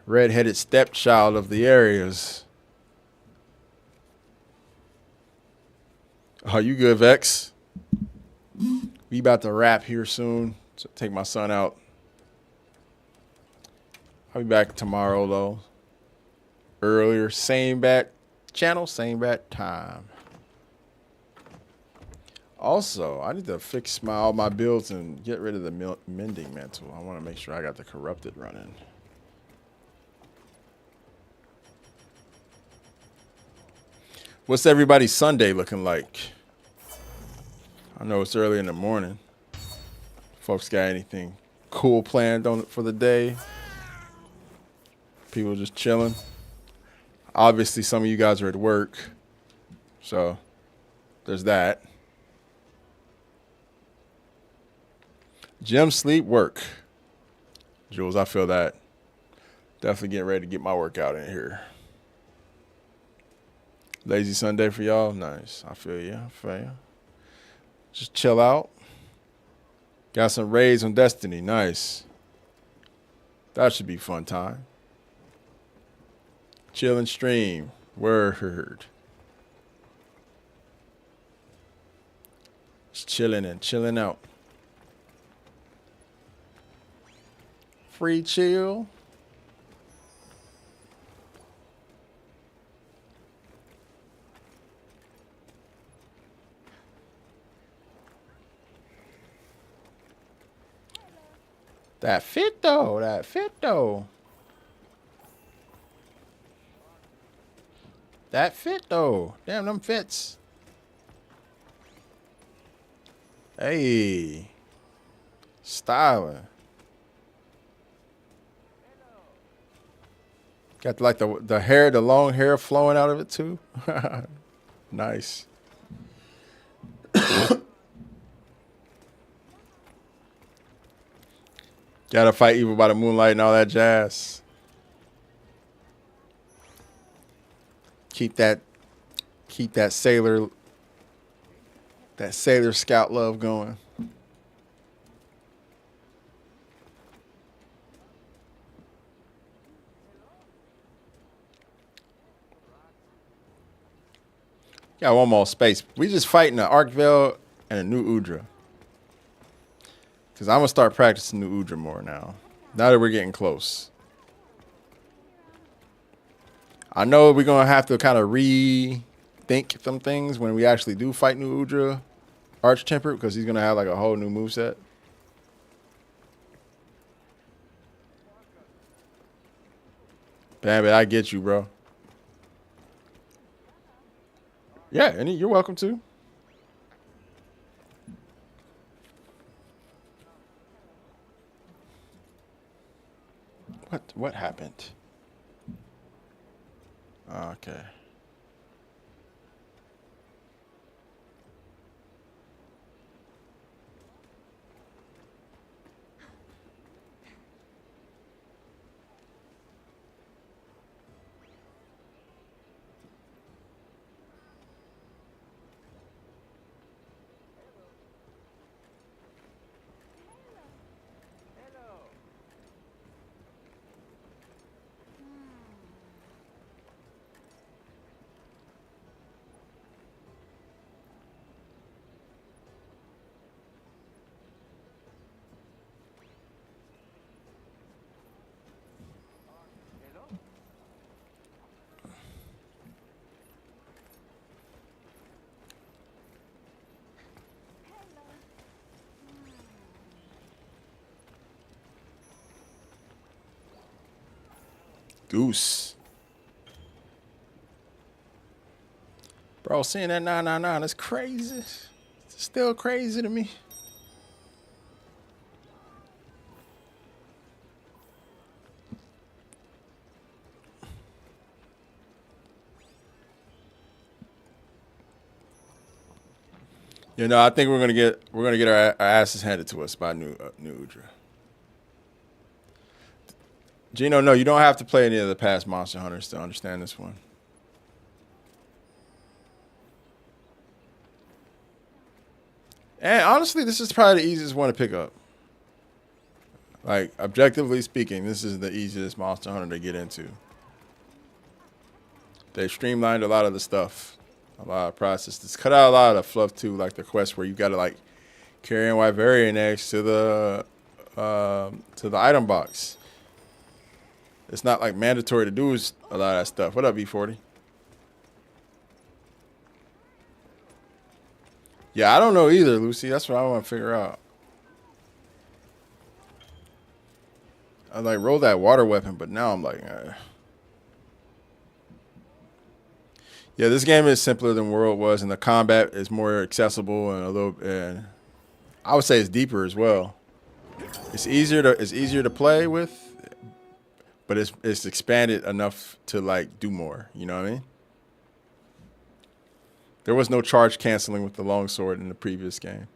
S1: red-headed stepchild of the areas. Oh, you good, Vex? We about to wrap here soon. So take my son out. I'll be back tomorrow, though. Earlier, same bat channel, same bat time. Also, I need to fix all my builds and get rid of the mending mantle. I want to make sure I got the corrupted running. What's everybody's Sunday looking like? I know it's early in the morning. Folks got anything cool planned on for the day? People just chilling. Obviously, some of you guys are at work, so there's that. Gym, sleep, work. Jules, I feel that. Definitely getting ready to get my workout in here. Lazy Sunday for y'all? Nice. I feel you. I feel you. Just chill out. Got some raids on Destiny. Nice. That should be fun time. Chill and stream. Word. Just chilling and chilling out. Free chill. That fit though. That fit though. That fit though. Damn, them fits. Hey. Styling. Got like the hair, the long hair flowing out of it too. Nice. Gotta fight evil by the moonlight and all that jazz. Keep that sailor scout love going. Got one more space. We just fighting an Arkvale and a new Udra. Because I'm going to start practicing new Udra more now. Now that we're getting close. I know we're going to have to kind of rethink some things when we actually do fight new Udra Arch-Tempered. Because he's going to have like a whole new moveset. Bam, I get you, bro. Yeah, and you're welcome to. What happened? Okay. Goose. Bro, seeing that 999 is crazy. It's still crazy to me. You know, I think we're gonna get our asses handed to us by New Udra. Gino, no, you don't have to play any of the past Monster Hunters to understand this one. And honestly, this is probably the easiest one to pick up. Like, objectively speaking, this is the easiest Monster Hunter to get into. They streamlined a lot of the stuff. A lot of process. It's cut out a lot of fluff too, like the quest where you gotta like carry in Wyverian eggs to the item box. It's not like mandatory to do a lot of that stuff. What up, B40? Yeah, I don't know either, Lucy. That's what I want to figure out. I like roll that water weapon, but now I'm like, yeah, this game is simpler than World was, and the combat is more accessible and I would say it's deeper as well. It's easier to play with, but it's expanded enough to like do more. You know what I mean? There was no charge canceling with the longsword in the previous game.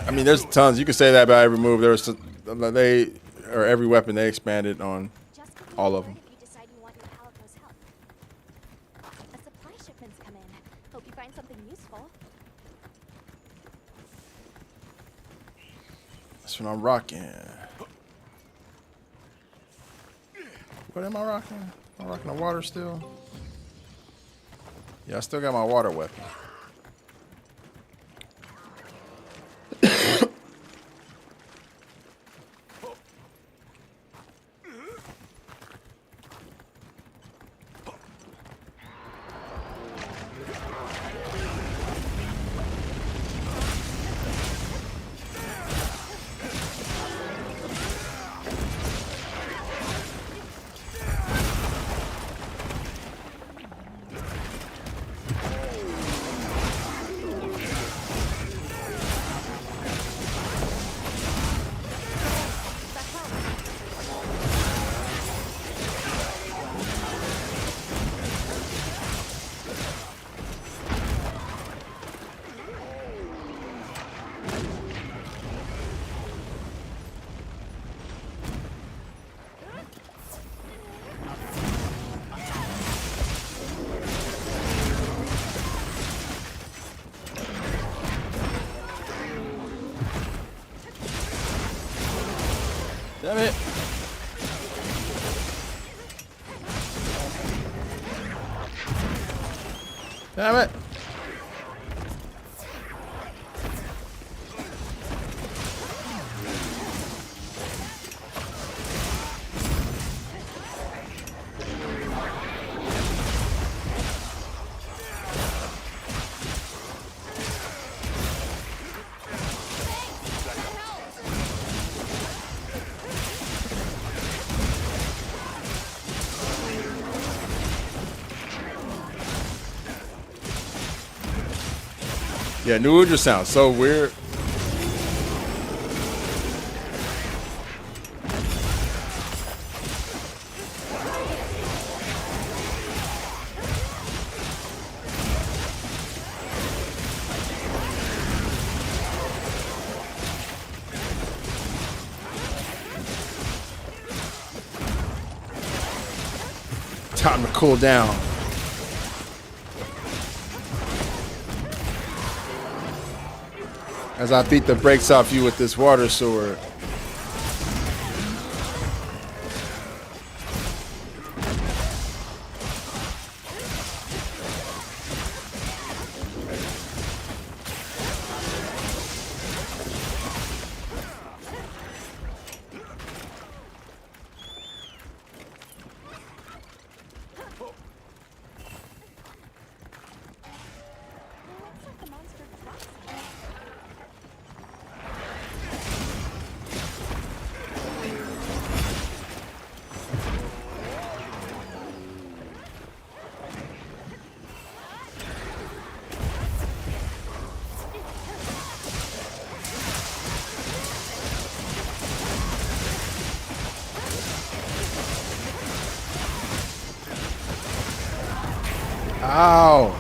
S1: I mean, there's tons. You could say that about every move. Every weapon they expanded on all of them.
S2: If you decide you want your Palico's help. A supply shipment's come in. Hope you find something useful.
S1: That's what I'm rocking. What am I rocking? Am I rocking the water still? Yeah, I still got my water weapon. Damn it. Damn it. Yeah, New Udra sounds so weird. Time to cool down. As I beat the brakes off you with this water sword. Ow.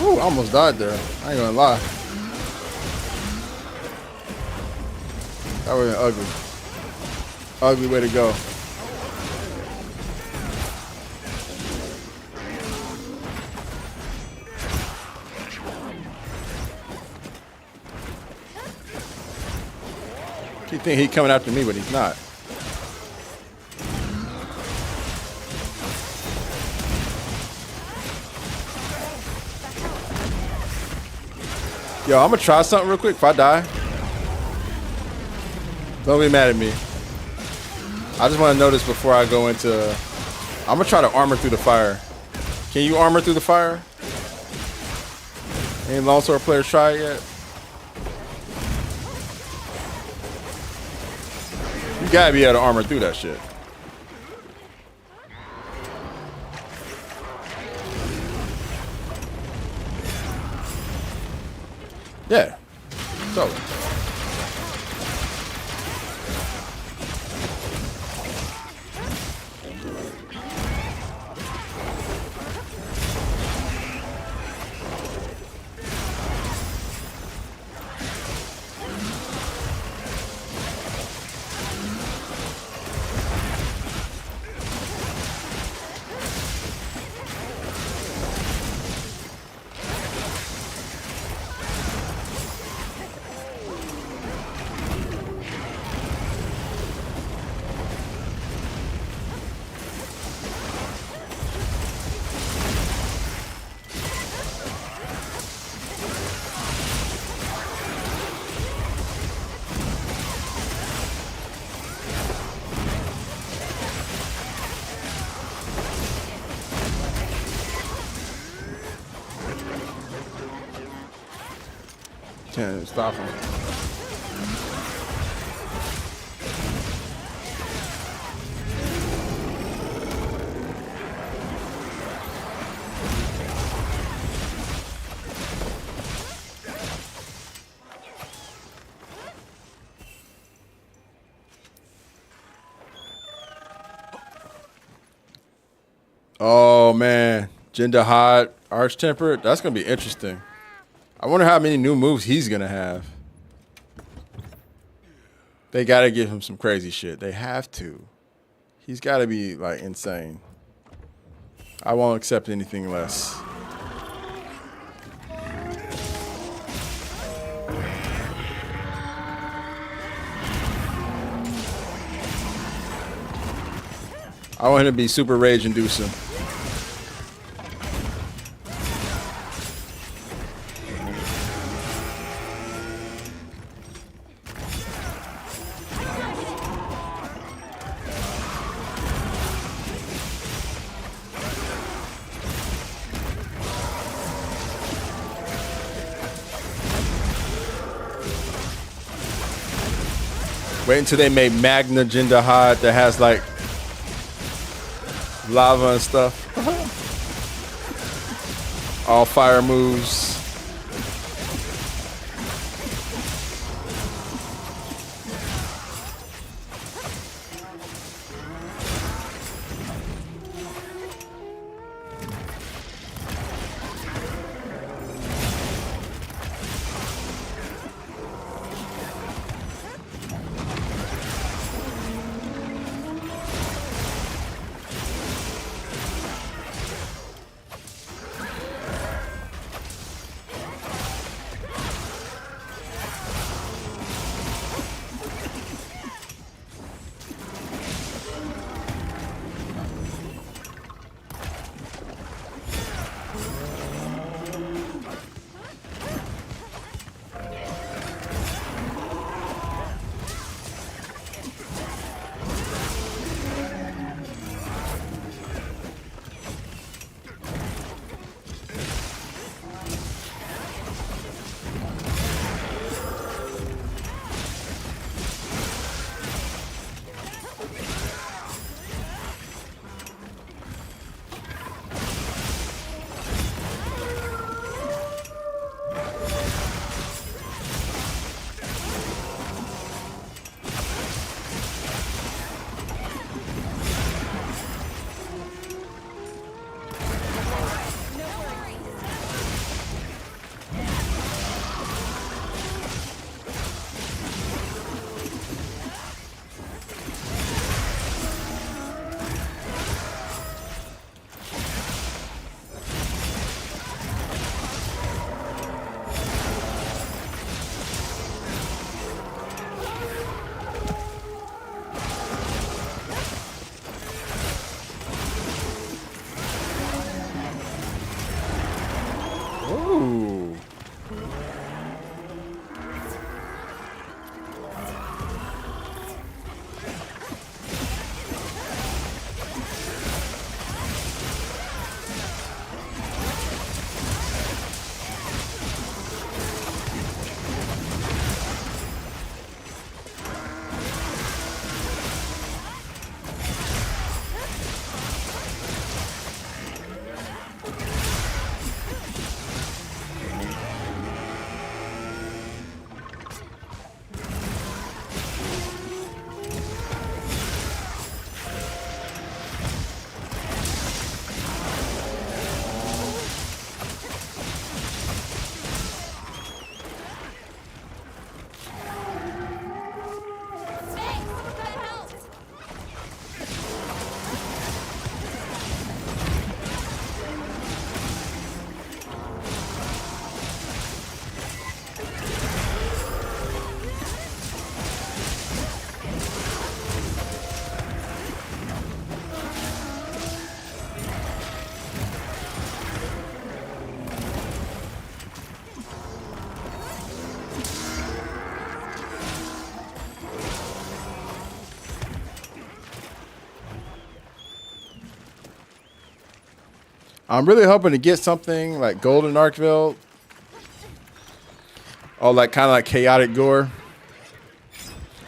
S1: Ooh, I almost died there. I ain't gonna lie. That was an ugly way to go. Keep thinking he's coming after me, but he's not. Yo, I'm gonna try something real quick if I die. Don't be mad at me. I just want to know this before I go into... I'm gonna try to armor through the fire. Can you armor through the fire? Any longsword players try it yet? You gotta be able to armor through that shit. Yeah. Totally. Can't stop him. Oh man, Jinder Hot, Arch Tempered. That's gonna be interesting. I wonder how many new moves he's gonna have. They gotta give him some crazy shit. They have to. He's gotta be like insane. I won't accept anything less. I want him to be super rage inducing. Wait until they make Magna Jinder Hot that has like lava and stuff. All fire moves. I'm really hoping to get something like Golden Arkville. Oh, like kind of like chaotic gore.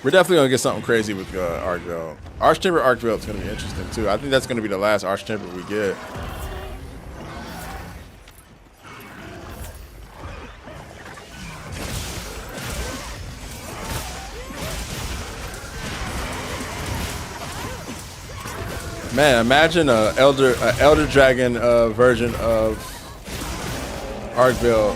S1: We're definitely gonna get something crazy with Arkville. Archtimber Arkville is gonna be interesting too. I think that's gonna be the last Archtimber we get. Man, imagine a Elder Dragon version of Arkville.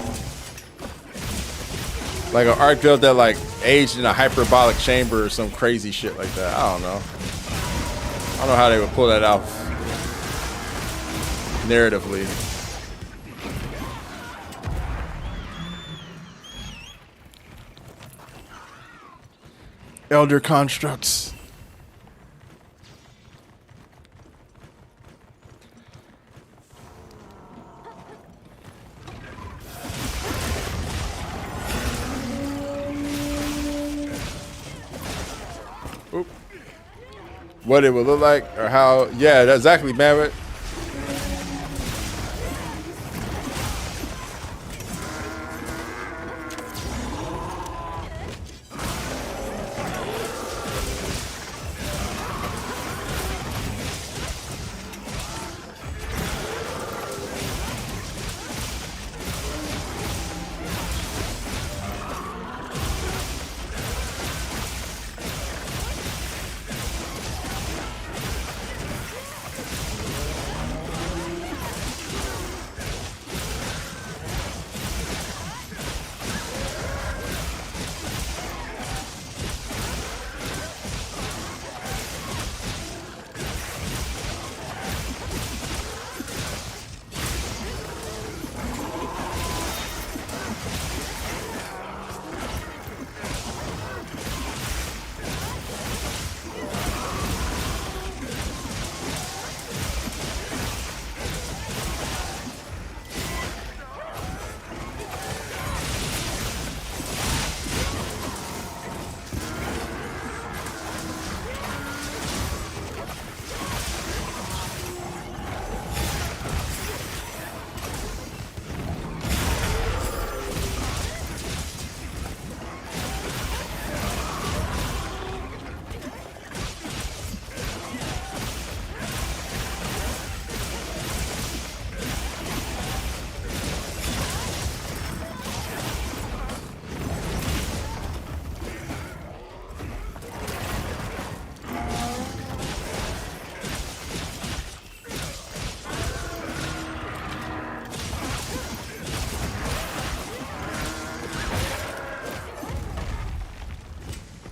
S1: Like an Arkville that like aged in a hyperbolic chamber or some crazy shit like that. I don't know. I don't know how they would pull that off narratively. Elder constructs. Oop. What it would look like or how, yeah, that's exactly, man.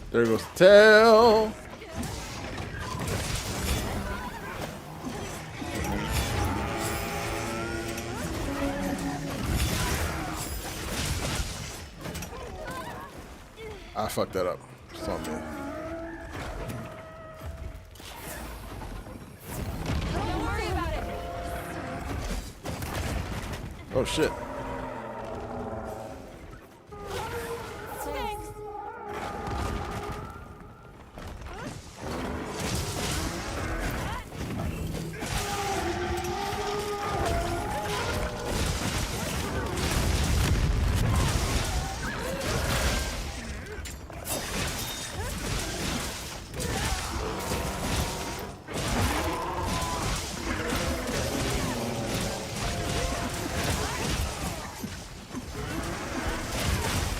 S1: There goes the tail. I fucked that up. Something.
S2: Don't worry about it.
S1: Oh shit.
S2: Thanks.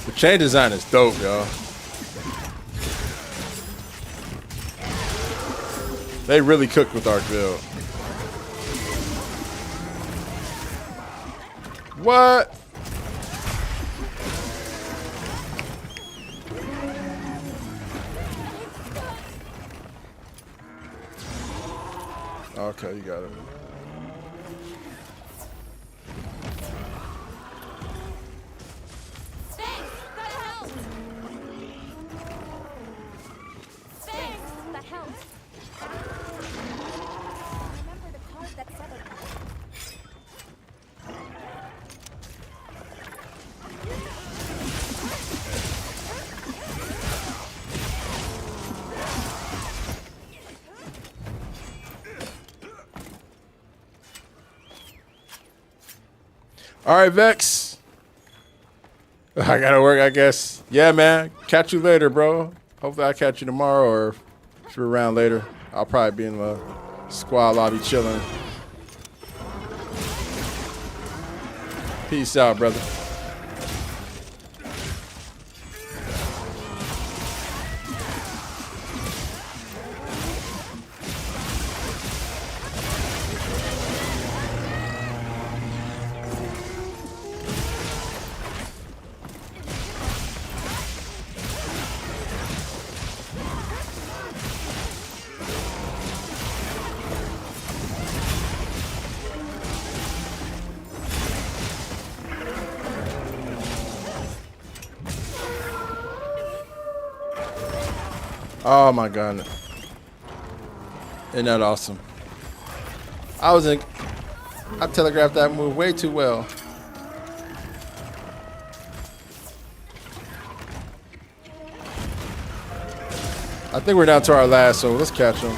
S1: The chain design is dope, y'all. They really cooked with Arkville. What? Okay, you got it.
S2: Thanks. That helped. Thanks. That helped. Remember the card that severed us.
S1: All right, Vex. I gotta work, I guess. Yeah, man. Catch you later, bro. Hopefully I catch you tomorrow, or if you're around later, I'll probably be in the squad lobby chilling. Peace out, brother. Oh my god. Isn't that awesome? I telegraphed that move way too well. I think we're down to our last, so let's catch him.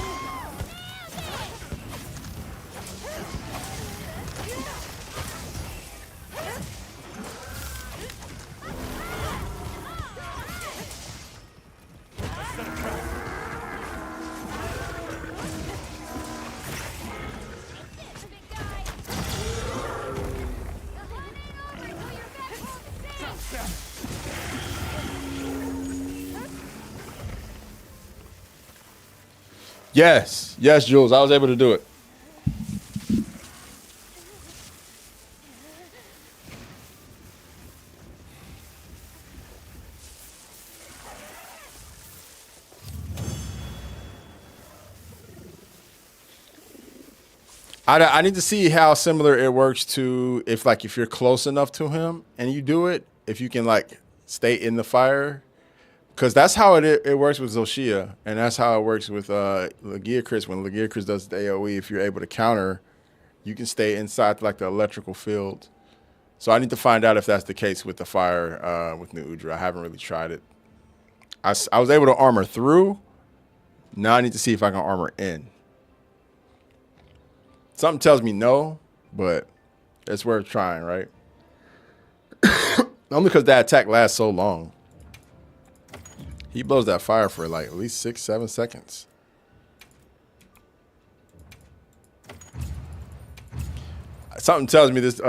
S1: Yes. Yes, Jules. I was able to do it. I need to see how similar it works to if you're close enough to him and you do it, if you can like stay in the fire. Because that's how it works with Zoshia, and that's how it works with Lagiacris. When Lagiacris does the AoE, if you're able to counter, you can stay inside like the electrical field. So I need to find out if that's the case with the fire with New Udra. I haven't really tried it. I was able to armor through. Now I need to see if I can armor in. Something tells me no, but it's worth trying, right? Only because that attack lasts so long. He blows that fire for like at least 6-7 seconds. Something tells me this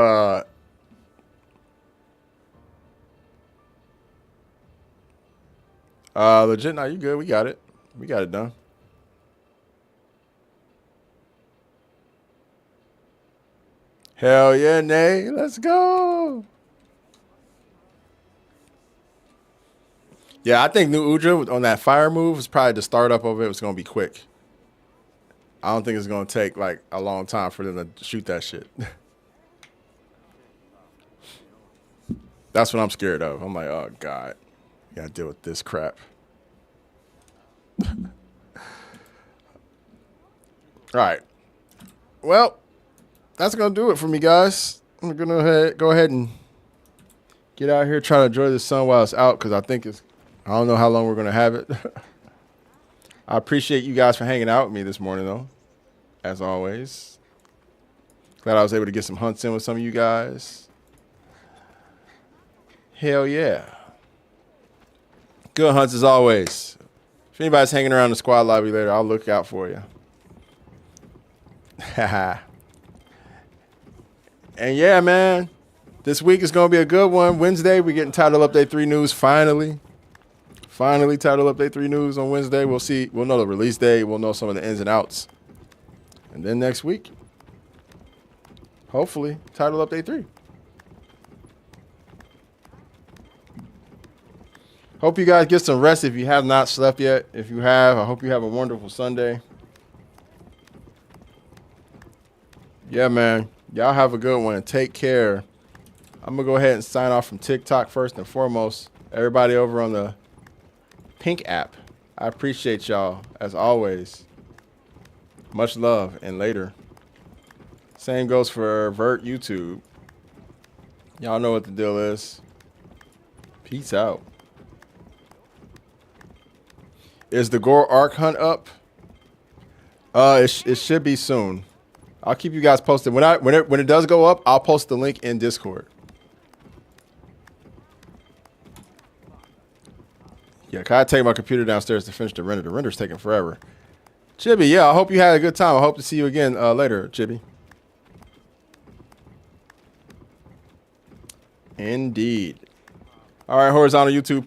S1: legit, now you good. We got it. We got it done. Hell yeah, Nay. Let's go. Yeah, I think New Udra on that fire move is probably the startup of it was going to be quick. I don't think it's going to take like a long time for them to shoot that shit. That's what I'm scared of. I'm like, oh, God. Got to deal with this crap. All right. Well, that's going to do it for me, guys. I'm going to go ahead and get out here, try to enjoy the sun while it's out, because I don't know how long we're going to have it. I appreciate you guys for hanging out with me this morning, though, as always. Glad I was able to get some hunts in with some of you guys. Hell yeah. Good hunts as always. If anybody's hanging around the squad lobby later, I'll look out for you. And yeah, man, this week is going to be a good one. Wednesday, we're getting Title Update 3 news finally. Finally, Title Update 3 news on Wednesday. We'll see. We'll know the release date. We'll know some of the ins and outs. And then next week, hopefully, Title Update 3. Hope you guys get some rest if you have not slept yet. If you have, I hope you have a wonderful Sunday. Yeah, man. Y'all have a good one. Take care. I'm going to go ahead and sign off from TikTok first and foremost. Everybody over on the Pink app, I appreciate y'all as always. Much love and later. Same goes for Vert YouTube. Y'all know what the deal is. Peace out. Is the Gore Arc hunt up? It should be soon. I'll keep you guys posted. When it does go up, I'll post the link in Discord. Yeah, can I take my computer downstairs to finish the render? The render's taking forever. Chibi, yeah, I hope you had a good time. I hope to see you again later, Chibi. Indeed. All right, horizontal YouTube.